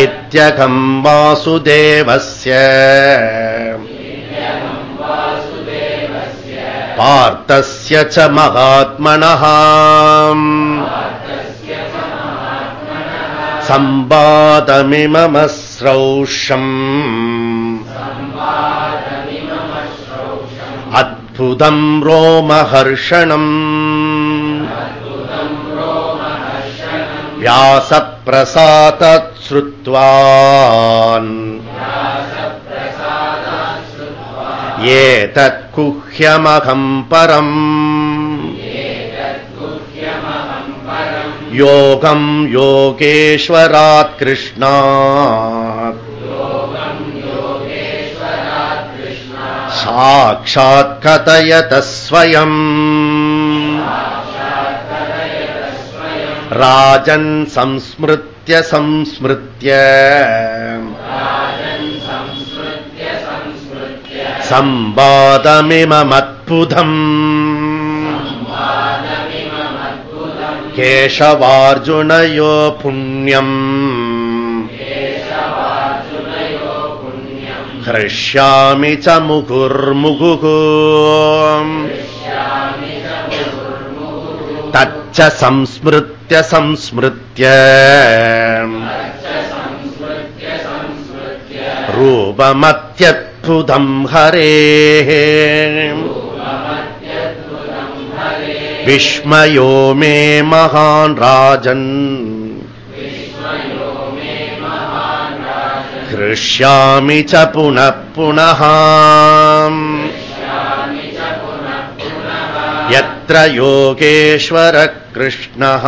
இத்யகம் வாசுதேவஸ்ய பார்த்தஸ்ய ச மகாத்மனஹ சம்பாதமிமமஸ்ரௌஷம் அத்புதம் ரோமஹர்ஷணம் வியாசப்பிரசாதாத் ஸ்ருத்வான் ஏதத் குஹ்யமகம் பரம் யோகம் யோகேஸ்வராத் கிருஷ்ணாத் சாக்ஷாத் கதயத ஸ்வயம் ராஜன் சம்ஸ்மிருத்ய சம்ஸ்மிருத்ய சம்பாதமிமமத்புதம் கேசவார்ஜுனயோ புண்ணியம் ஹ்ருஷ்யாமி ச முகுர்முகுः தச்ச சம்ஸ்மிருத்ய சம்ஸ்மிருத்ய ரூபமத்யத்புதம் ஹரேः விஸ்மயோ மே மகான் ராஜன் ஹ்ருஷ்யாமி ச புனః புனः யத்ர யோகேஸ்வர கிருஷ்ணः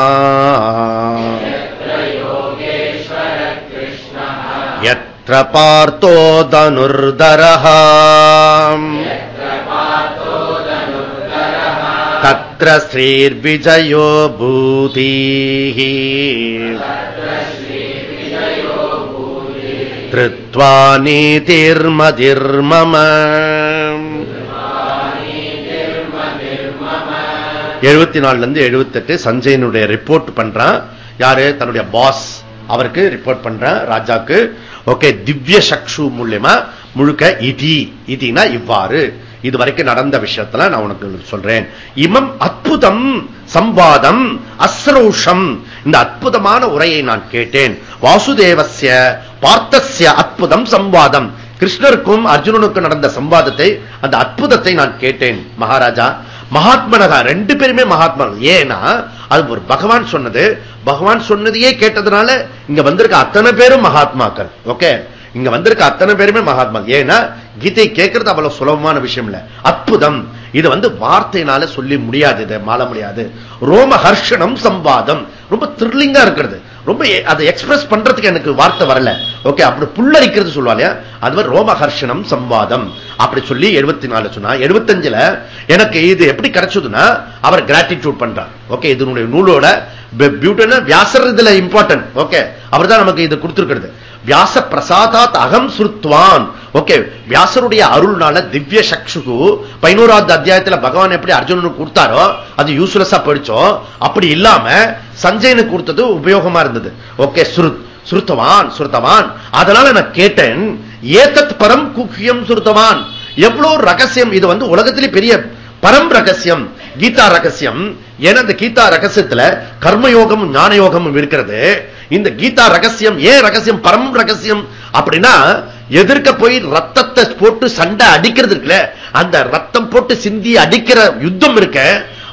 யத்ர பார்த்தோ தனுர்தரः தத்ர ஸ்ரீர்விஜயோ பூதிः த்ருத்வா நீதிர்மதிர்மம. 74 78 சஞ்சயனுடைய ரிப்போர்ட் பண்றான். யாரு? தன்னுடைய பாஸ் அவருக்கு ரிப்போர்ட் பண்றான் ராஜாக்கு. ஓகே, திவ்ய சக்ஷு மூலமா முழுக்க இதினா இவ்வாறு இதுவரைக்கும் நடந்த விஷயத்துல நான் உனக்கு சொல்றேன். இமம் அற்புதம் சம்வாதம் அஸ்ரௌஷம், இந்த அற்புதமான உரையை நான் கேட்டேன். வாசுதேவஸ்ய பார்த்தஸ்ய அற்புதம் சம்வாதம், கிருஷ்ணருக்கும் அர்ஜுனனுக்கும் நடந்த சம்வாதத்தை, அந்த அற்புதத்தை நான் கேட்டேன். மகாராஜா மகாத்மனகா, ரெண்டு பேருமே மகாத்மா. ஏன்னா அது ஒரு பகவான் சொன்னது, பகவான் சொன்னதையே கேட்டதுனால இங்க வந்திருக்க அத்தனை பேரும் மகாத்மாக்கள். ஓகே, இங்க வந்திருக்க அத்தனை பேருமே மகாத்மா. ஏன்னா கீதை கேட்கறது அவ்வளவு சுலபமான விஷயம் இல்ல, அற்புதம். இது வார்த்தையினால சொல்லி முடியாது, இதை மாள முடியாது. ரோமஹர்ஷணம் சம்வாதம், ரொம்ப த்ரில்லிங்கா இருக்கிறது. ரொம்ப அதை எக்ஸ்பிரஸ் பண்றதுக்கு எனக்கு வார்த்தை வரல. ஓகே, அப்படி புல்லரிக்கிறது சொல்லுவாங்க, அது ரோமஹர்ஷணம் சம்வாதம் அப்படி சொல்லி 74 சொன்னா. 75ல எனக்கு இது எப்படி கிடைச்சதுன்னா அவர் கிராட்டிடியூட் பண்றார். ஓகே, இதனுடைய நூலோட பியூட்டினா வியாசர் இதுல இம்பார்ட்டன்ட். ஓகே, அவர் தான் நமக்கு இது கொடுத்திருக்கிறது. வியாச பிரசாதாத் அகம் ஸ்ருத்வான். ஓகே, வியாசருடைய அருள்னால திவ்ய சக்ஷுகு 11வது அத்தியாயத்துல பகவான் எப்படி அர்ஜுனனுக்கு கொடுத்தாரோ அது யூஸ்லெஸ்ஸா படிச்சோம். அப்படி இல்லாம சஞ்சயனுக்கு கொடுத்தது உபயோகமா இருந்தது. ஓகே, சுருத்தவான் சுருத்தவான். அதனால நான் கேட்டேன், ஏதத் பரம் குஹ்யம் சுருத்தவான், எவ்வளவு ரகசியம் இது. உலகத்திலே பெரிய பரம் ரகசியம் கீதா ரகசியம். ஏன்னா இந்த கீதா ரகசியத்துல கர்மயோகம் ஞான யோகமும் இருக்கிறது. இந்த கீதா ரகசியம் ஏன் ரகசியம், பரம் ரகசியம் அப்படின்னா, எதிர்க்க போய் ரத்தத்தை போட்டு சண்டை அடிக்கிறது இருக்குல்ல, அந்த ரத்தம் போட்டு சிந்தி அடிக்கிற யுத்தம் இருக்க,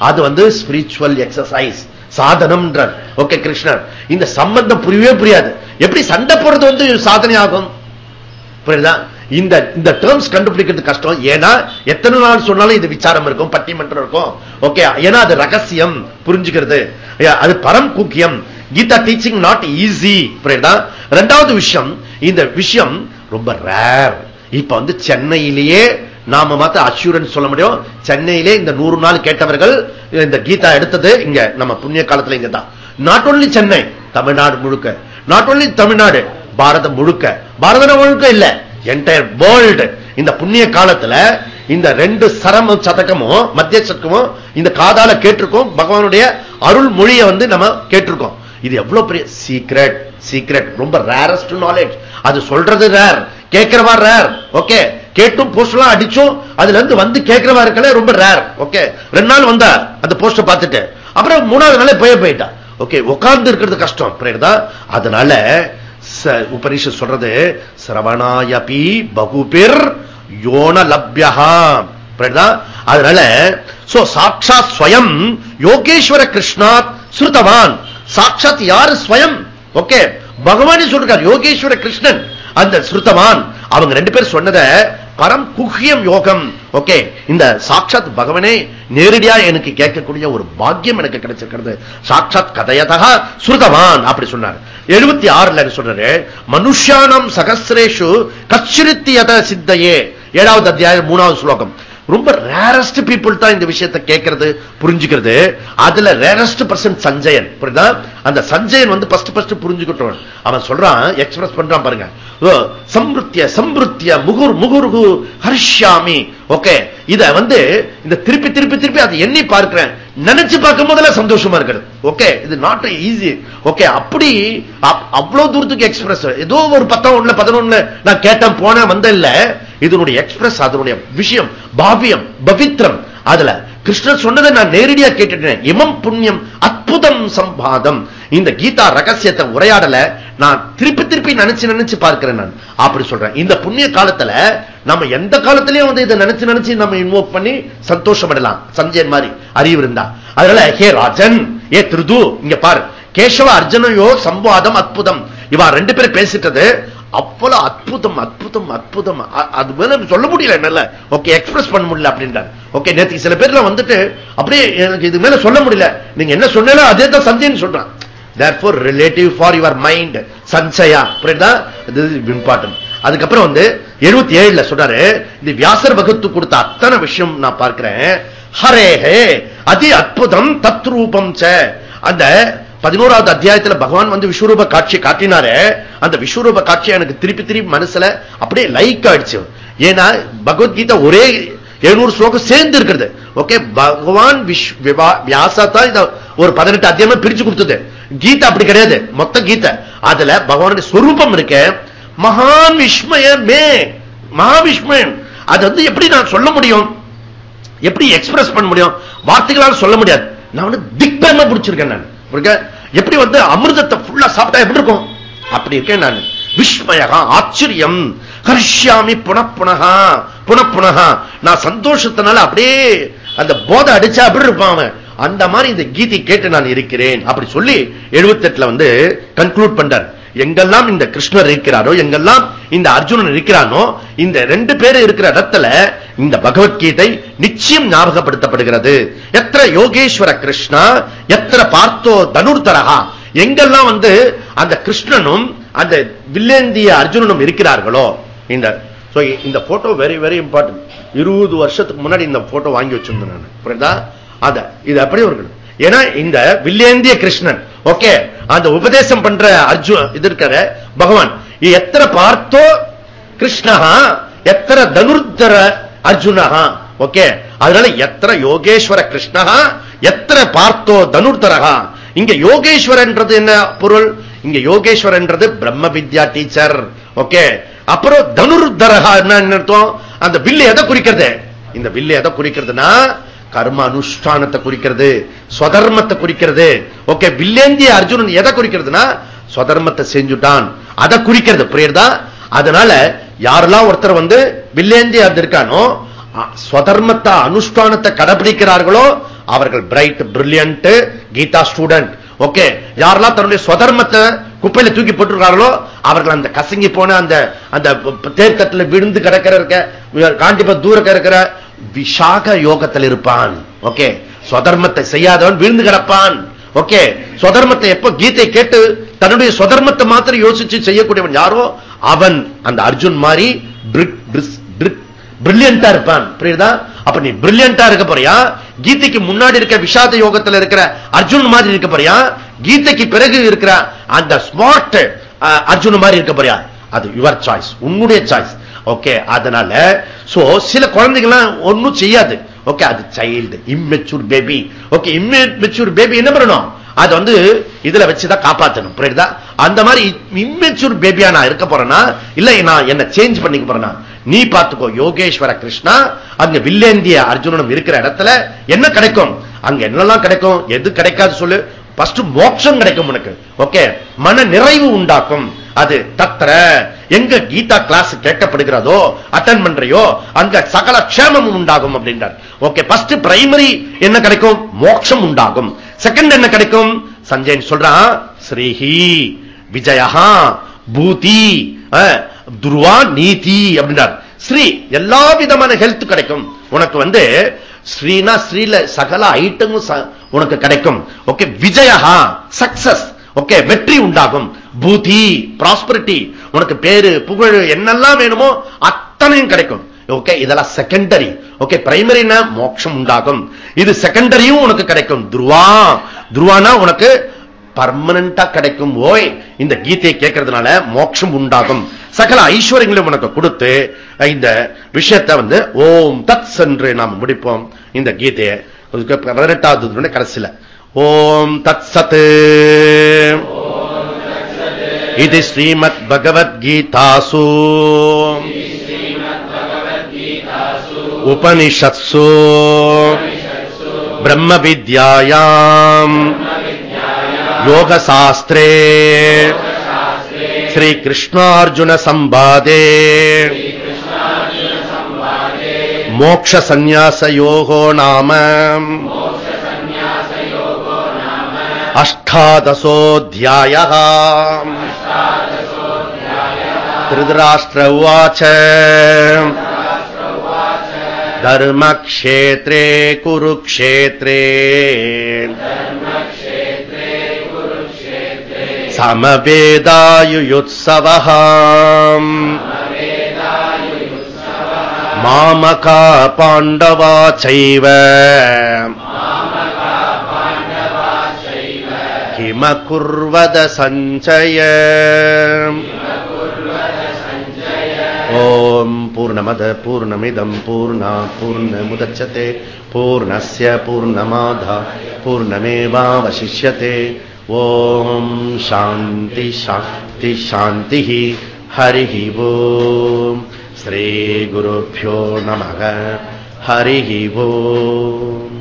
அது ஸ்பிரிச்சுவல் எக்ஸசைஸ் சாதனம். ஓகே, கிருஷ்ணர் இந்த சம்பந்தம் புரியவே புரியாது. எப்படி சண்டை போடுறது சாதனை ஆகும், புரியுதா? இந்த டேர்ம்ஸ் கண்டுபிடிக்கிறது கஷ்டம். ஏன்னா எத்தனை நாள் சொன்னாலும் இது விசாரம் இருக்கும், பட்டிமன்றம் இருக்கும். ஓகே, ஏன்னா அது ரகசியம் புரிஞ்சுக்கிறது, அது பரம் குக்கியம். கீதா டீச்சிங் நாட் ஈஸி, புரியுதா? இரண்டாவது விஷயம், இந்த விஷயம் ரொம்ப ரேர். இப்ப சென்னையிலேயே நாம மாத்த அஷூரன்ஸ் சொல்ல முடியும். சென்னையிலே இந்த 100 நாள் கேட்டவர்கள் இந்த கீதா எடுத்தது இங்க நம்ம புண்ணிய காலத்துல இங்க தான். நாட் ஓன்லி சென்னை, தமிழ்நாடு முழுக்க. நாட் ஓன்லி தமிழ்நாடு, பாரதம் முழுக்க. பாரதம் முழுக்க இல்ல, என்டையர் வேர்ல்டு. இந்த புண்ணிய காலத்துல இந்த 2 சதகமும் மத்திய சதகமும் இந்த காதால கேட்டிருக்கோம். பகவானுடைய அருள் மொழியை நம்ம கேட்டிருக்கோம். இது எவ்வளவு பெரிய சீக்ரெட், சீக்ரெட், ரொம்ப ரேரஸ்ட் நாலேஜ். அது சொல்றது ரேர், கேட்கிறவா ரேர். ஓகே, கேட்டும் போஸ்டர்லாம் அடிச்சும் அதுல இருந்து கேட்கிறவா இருக்கல ரொம்ப ரேர். ஓகே, 2 நாள் வந்தா அந்த போஸ்டர் பார்த்துட்டு அப்புறம் 3வது நாளே போயிட்டா. ஓகே, உட்கார்ந்து இருக்கிறது கஷ்டம். புரியுதா? அதனால உபனிஷத் சொல்றது சிரவணாயபி பகுபிர் யோன லப்யஹா. புரியுதா? அதனால சாட்சாத் ஸ்வயம் யோகேஸ்வர கிருஷ்ணாத் ஸ்ருதவான். சாட்சாத் யாரு? ஸ்வயம். ஓகே, பகவானே சொல்றார், யோகேஸ்வர கிருஷ்ணன் அந்த ஸ்ருதவான். அவங்க ரெண்டு பேர் சொன்னத பரம் குஹ்யம் யோகம். ஓகே, இந்த சாட்சாத் பகவானே நேரடியா எனக்கு கேட்கக்கூடிய ஒரு பாக்கியம் எனக்கு கிடைச்சிருக்கிறது. சாட்சாத் கதையதா ஸ்ருதவான் அப்படி சொன்னார். 76ல சொல்றாரு, மனுஷ்யானம் சகஸ்ரேஷு கச்சிரித்தியத சித்தையே. 7வது அத்தியாயம் 3வது ஸ்லோகம். ரொம்ப ரேரஸ்ட் பீப்புள் தான் இந்த விஷயத்தை கேட்கறது புரிஞ்சுக்கிறது. அதுல ரேரஸ்ட் பர்சன் சஞ்சயன். புரியுதா? அந்த சஞ்சயன் வந்து ஃபர்ஸ்ட் புரிஞ்சுக்கிட்டோம். அவன் சொல்றான், எக்ஸ்பிரஸ் பண்றான் பாருங்க, சம்ருத்திய சம்ருத்திய முகுர் முகுர்கு ஹர்ஷ்யாமி. ஓகே, இத வந்து இந்த திருப்பி திருப்பி திருப்பி அதை எண்ணி பார்க்கிறேன், நினைச்சு பார்க்கும் போதுல சந்தோஷமா இருக்கிறது. ஓகே, இது நாட் ஈஸி. ஓகே, அப்படி அவ்வளவு தூரத்துக்கு எக்ஸ்பிரஸ். ஏதோ ஒரு 10 11 நான் கேட்டேன் போனேன் வந்த இல்ல, இதனுடைய எக்ஸ்பிரஸ், அதனுடைய விஷயம் பாவியம் பவித்ரம். அதுல கிருஷ்ணர் சொன்னதை நான் நேரடியா கேட்டுட்டேன். இமம் புண்ணியம் அற்புதம் சம்பாதம். இந்த கீதா ரகசியத்தை உரையாடல நான் திருப்பி திருப்பி நினைச்சு பார்க்கிறேன். நான் அப்படி சொல்றேன். இந்த புண்ணிய காலத்துல நம்ம எந்த காலத்திலயும் வந்து இதை நினைச்சு நம்ம இன்வோக் பண்ணி சந்தோஷம் அடலாம். சஞ்சயன் மாதிரி அறிவு இருந்தா. அதனால ஹே ராஜன், ஏ திருது, இங்க பாரு, கேசவ அர்ஜுனையோ சம்வாதம் அற்புதம். இவா ரெண்டு பேரும் பேசிட்டது அவ்வளவு அற்புதம் அற்புதம் அற்புதம். அது மேல சொல்ல முடியல, என்னால ஓகே எக்ஸ்பிரஸ் பண்ண முடியல அப்படின்றார். ஓகே, நேற்று சில பேர்ல வந்துட்டு அப்படியே எனக்கு இது மேல சொல்ல முடியல, நீங்க என்ன சொன்னாலும் அதே தான் சஞ்சயன் சொல்றான். therefore relative for your mind Sanjaya. புரியுதா? இது இம்பார்ட்டன்ட். அதுக்கப்புறம் வந்து 77ல சொல்றாரு, இந்த வியாசர் வகுத்து கொடுத்த அத்தனை விஷயம் நான் பார்க்கிறேன். ஹரே ஹே அதி அற்புதம் தத்ரூபம் ச. அந்த 11வது அத்தியாயத்துல பகவான் வந்து விஸ்வரூப காட்சி காட்டினாரு. அந்த விஸ்வரூப காட்சி எனக்கு திருப்பி திருப்பி மனசுல அப்படியே லைக் ஆயிடுச்சு. ஏன்னா பகவத்கீதை ஒரே 700 ஸ்லோகம் சேர்ந்து இருக்கிறது. ஓகே, பகவான் வியாசா தான் இத ஒரு 18 அத்தியாயமா பிரிச்சு கொடுத்தது. கீதை அப்படி கிடையாது, மொத்த கீதை. அதுல பகவானுடைய ஸ்வரூபம் இருக்க மகான் விஸ்மயமே, மகாவிஸ்மயன். அது வந்து எப்படி நான் சொல்ல முடியும், எப்படி எக்ஸ்பிரஸ் பண்ண முடியும், வார்த்தைகளால் சொல்ல முடியாது. நான் வந்து திக்பேமா பிடிச்சிருக்கேன். நான் எப்படி வந்து அமிர்தத்தை ஃபுல்லா சாப்பிட்டா எப்படி இருக்கும் அப்படி இருக்கேன் நான். விஸ்மயகா ஆச்சரியம் ஹர்ஷ்யாமி புனப்புனஹா புனப்புனஹா. நான் சந்தோஷத்தினால அப்படியே அந்த போதை அடிச்சா அப்படி இருப்பான். அந்த மாதிரி இந்த கீதை கேட்டு நான் இருக்கிறேன் அப்படி சொல்லி 78ல வந்து கன்க்ளூட் பண்றார். எங்கெல்லாம் இந்த கிருஷ்ணர் இருக்கிறாரோ, எங்கெல்லாம் இந்த அர்ஜுனன் இருக்கிறானோ, இந்த ரெண்டு பேரும் இருக்கிற இடத்துல இந்த பகவத்கீதை நிச்சயம் ஞாபகப்படுத்தப்படுகிறது. எத்திர யோகேஸ்வர கிருஷ்ணா எத்திர பார்த்தோ தனுர்தரஹா. எங்கெல்லாம் வந்து அந்த கிருஷ்ணனும் அந்த வில்லேந்திய அர்ஜுனனும் இருக்கிறார்களோ. இந்த போட்டோ வெரி வெரி இம்பார்ட்டன்ட். 20 வருஷத்துக்கு முன்னாடி இந்த போட்டோ வாங்கி வச்சிருந்தேன் நான். புரியுதா? இது அப்படி இருக்கணும். ஏன்னா இந்த வில்லேந்திய கிருஷ்ணன், ஓகே, அந்த உபதேசம் பண்ற அர்ஜுன் இது இருக்கிற பகவான் எத்தனை பார்த்தோ கிருஷ்ணஹா எத்தனை தனுர்தர அர்ஜுனஹா. ஓகே, அதனால எத்தனை யோகேஸ்வர கிருஷ்ணஹா எத்தனை பார்த்தோ தனுர்தரஹா. இங்க யோகேஸ்வரன்றது என்ன பொருள்? இங்க யோகேஸ்வரன்றது பிரம்ம வித்யா டீச்சர். ஓகே, அப்புறம் தனுர்தரஹா என்ன அர்த்தம்? அந்த வில்லு எதை குறிக்கிறது? இந்த வில்லு எதை குறிக்கிறதுனா கர்ம அனுஷ்டானத்தை குறிக்கிறது, ஸ்வதர்மத்தை குறிக்கிறது. ஓகே, வில்லேந்திய அர்ஜுனன் எதை குறிக்கிறதுனா ஸ்வதர்மத்தை செஞ்சுட்டான், அதை குறிக்கிறது. புரியுதா? அதனால யாரெல்லாம் ஒருத்தர் வந்து வில்லேந்திய இருக்கானோ, ஸ்வதர்மத்தை அனுஷ்டானத்தை கடைபிடிக்கிறார்களோ அவர்கள் bright brilliant Gita student. Okay, யாரெல்லாம் தன்னுடைய ஸ்வதர்மத்தை குப்பையில தூக்கி போட்டிருக்கார்களோ அவர்கள் அந்த கசங்கி போன அந்த அந்த தேர்க்கத்துல விழுந்து கிடக்கிற காண்டிப தூர இருக்கிற விஷாக யோகத்தில் இருப்பான். ஓகே, ஸ்வதர்மத்தை செய்யாதவன் விழுந்து கிடப்பான். ஓகே, ஸ்வதர்மத்தை எப்ப கீதை கேட்டு தன்னுடைய ஸ்வதர்மத்தை மாத்திரம் யோசிச்சு செய்யக்கூடியவன் யாரோ அவன் அந்த அர்ஜுன் மாதிரி பிரில்லியண்டா இருப்பான். புரியுதா? அப்ப நீ பிரில்லியண்டா இருக்க போறியா, கீதைக்கு முன்னாடி இருக்க விஷாத யோகத்தில் இருக்கிற அர்ஜுன் மாதிரி இருக்க போறியா, கீதைக்கு பிறகு இருக்கிற அந்த ஸ்மார்ட் அர்ஜுன் மாதிரி இருக்க போறியா? அது யுவர் சாய்ஸ், உன்னுடைய சாய்ஸ். ஓகே, அதனால சில குழந்தைகள்லாம் ஒன்னும் செய்யாது. ஓகே, அது child immature baby. Okay, immature baby என்ன பண்ணணும்? அது வந்து இதுல வச்சுதான் காப்பாற்றணும். புரியுதா? அந்த மாதிரி இம்மெச்சூர் பேபியா நான் இருக்க போறேன்னா இல்ல நான் என்ன சேஞ்ச் பண்ணிக்க போறேன்னா நீ பாத்துக்கோ. யோகேஸ்வர கிருஷ்ணா அங்க வில்லேந்திய அர்ஜுனனும் இருக்கிற இடத்துல என்ன கிடைக்கும்? அங்க என்னெல்லாம் கிடைக்கும், எது கிடைக்காது சொல்லு. ஃபர்ஸ்ட் மோட்சம் கிடைக்கும் உனக்கு. ஓகே, மன நிறைவு உண்டாக்கும். அது தத்ர எங்க கீதா கிளாஸ் கேட்கப்படுகிறதோ அட்டெண்ட் பண்றியோ அங்க சகல க்ஷேமமும் உண்டாகும் அப்படின்றார். ஓகே, ஃபர்ஸ்ட் பிரைமரி என்ன கிடைக்கும்? மோட்சம் உண்டாகும். செகண்ட் என்ன கிடைக்கும்? சஞ்சயன் சொல்றான், ஸ்ரீஹி விஜயா பூதி துருவா நீதி அப்படின்றார். ஸ்ரீ எல்லா விதமான ஹெல்த் கிடைக்கும் உனக்கு. ஸ்ரீனா ஸ்ரீல சகல ஐட்டமும் உனக்கு கிடைக்கும். Okay, Vijaya success. ஓகே, வெற்றி உண்டாகும். பூதி ப்ராஸ்பரிட்டி, உனக்கு பேரு புகழ் என்னெல்லாம் வேணுமோ அத்தனையும் கிடைக்கும். ஓகே, இதெல்லாம் செகண்டரி. ஓகே, பிரைமரினா மோட்சம் உண்டாகும். இது செகண்டரியும் உனக்கு கிடைக்கும். துருவா, துருவானா உனக்கு பர்மனண்டா கிடைக்கும். ஓய், இந்த கீதையை கேட்கறதுனால மோட்சம் உண்டாகும். சகல ஐஸ்வர்யங்களும் உனக்கு கொடுத்து இந்த விஷயத்தை ஓம் தத் சென்று நாம் முடிப்போம். இந்த கீதையை 18வது கடைசியில ஓம் தத் சத் இது ஸ்ரீமத் பகவத்கீதாசு உபனிஷத்சு பிரம்ம வித்யாயாம் யோக சாஸ்திரே ஸ்ரீ கிருஷ்ணார்ஜுன சம்பாதே மோக்ஷ சந்நியாச யோகோ நாம அஷ்டாதசோऽध्यायः. திருதராஷ்டிர உவாச தர்மக்ஷேத்ரே குருக்ஷேத்ரே சமவேதாயுயுத்சவः மாமகா பாண்டவா சைவ கிமகுர்வத சஞ்சய. ஓம் பூர்ணமத பூர்ணமிதம் பூர்ணாத் பூர்ணமுதச்யதே பூர்ணஸ்ய பூர்ணமாதாய பூர்ணமேவாவசிஷ்யதே. ஓம் சாந்தி சாந்தி சாந்தி. ஹரி ஓம். ஸ்ரீ குருभ्यो நமः. ஹரி ஓம்.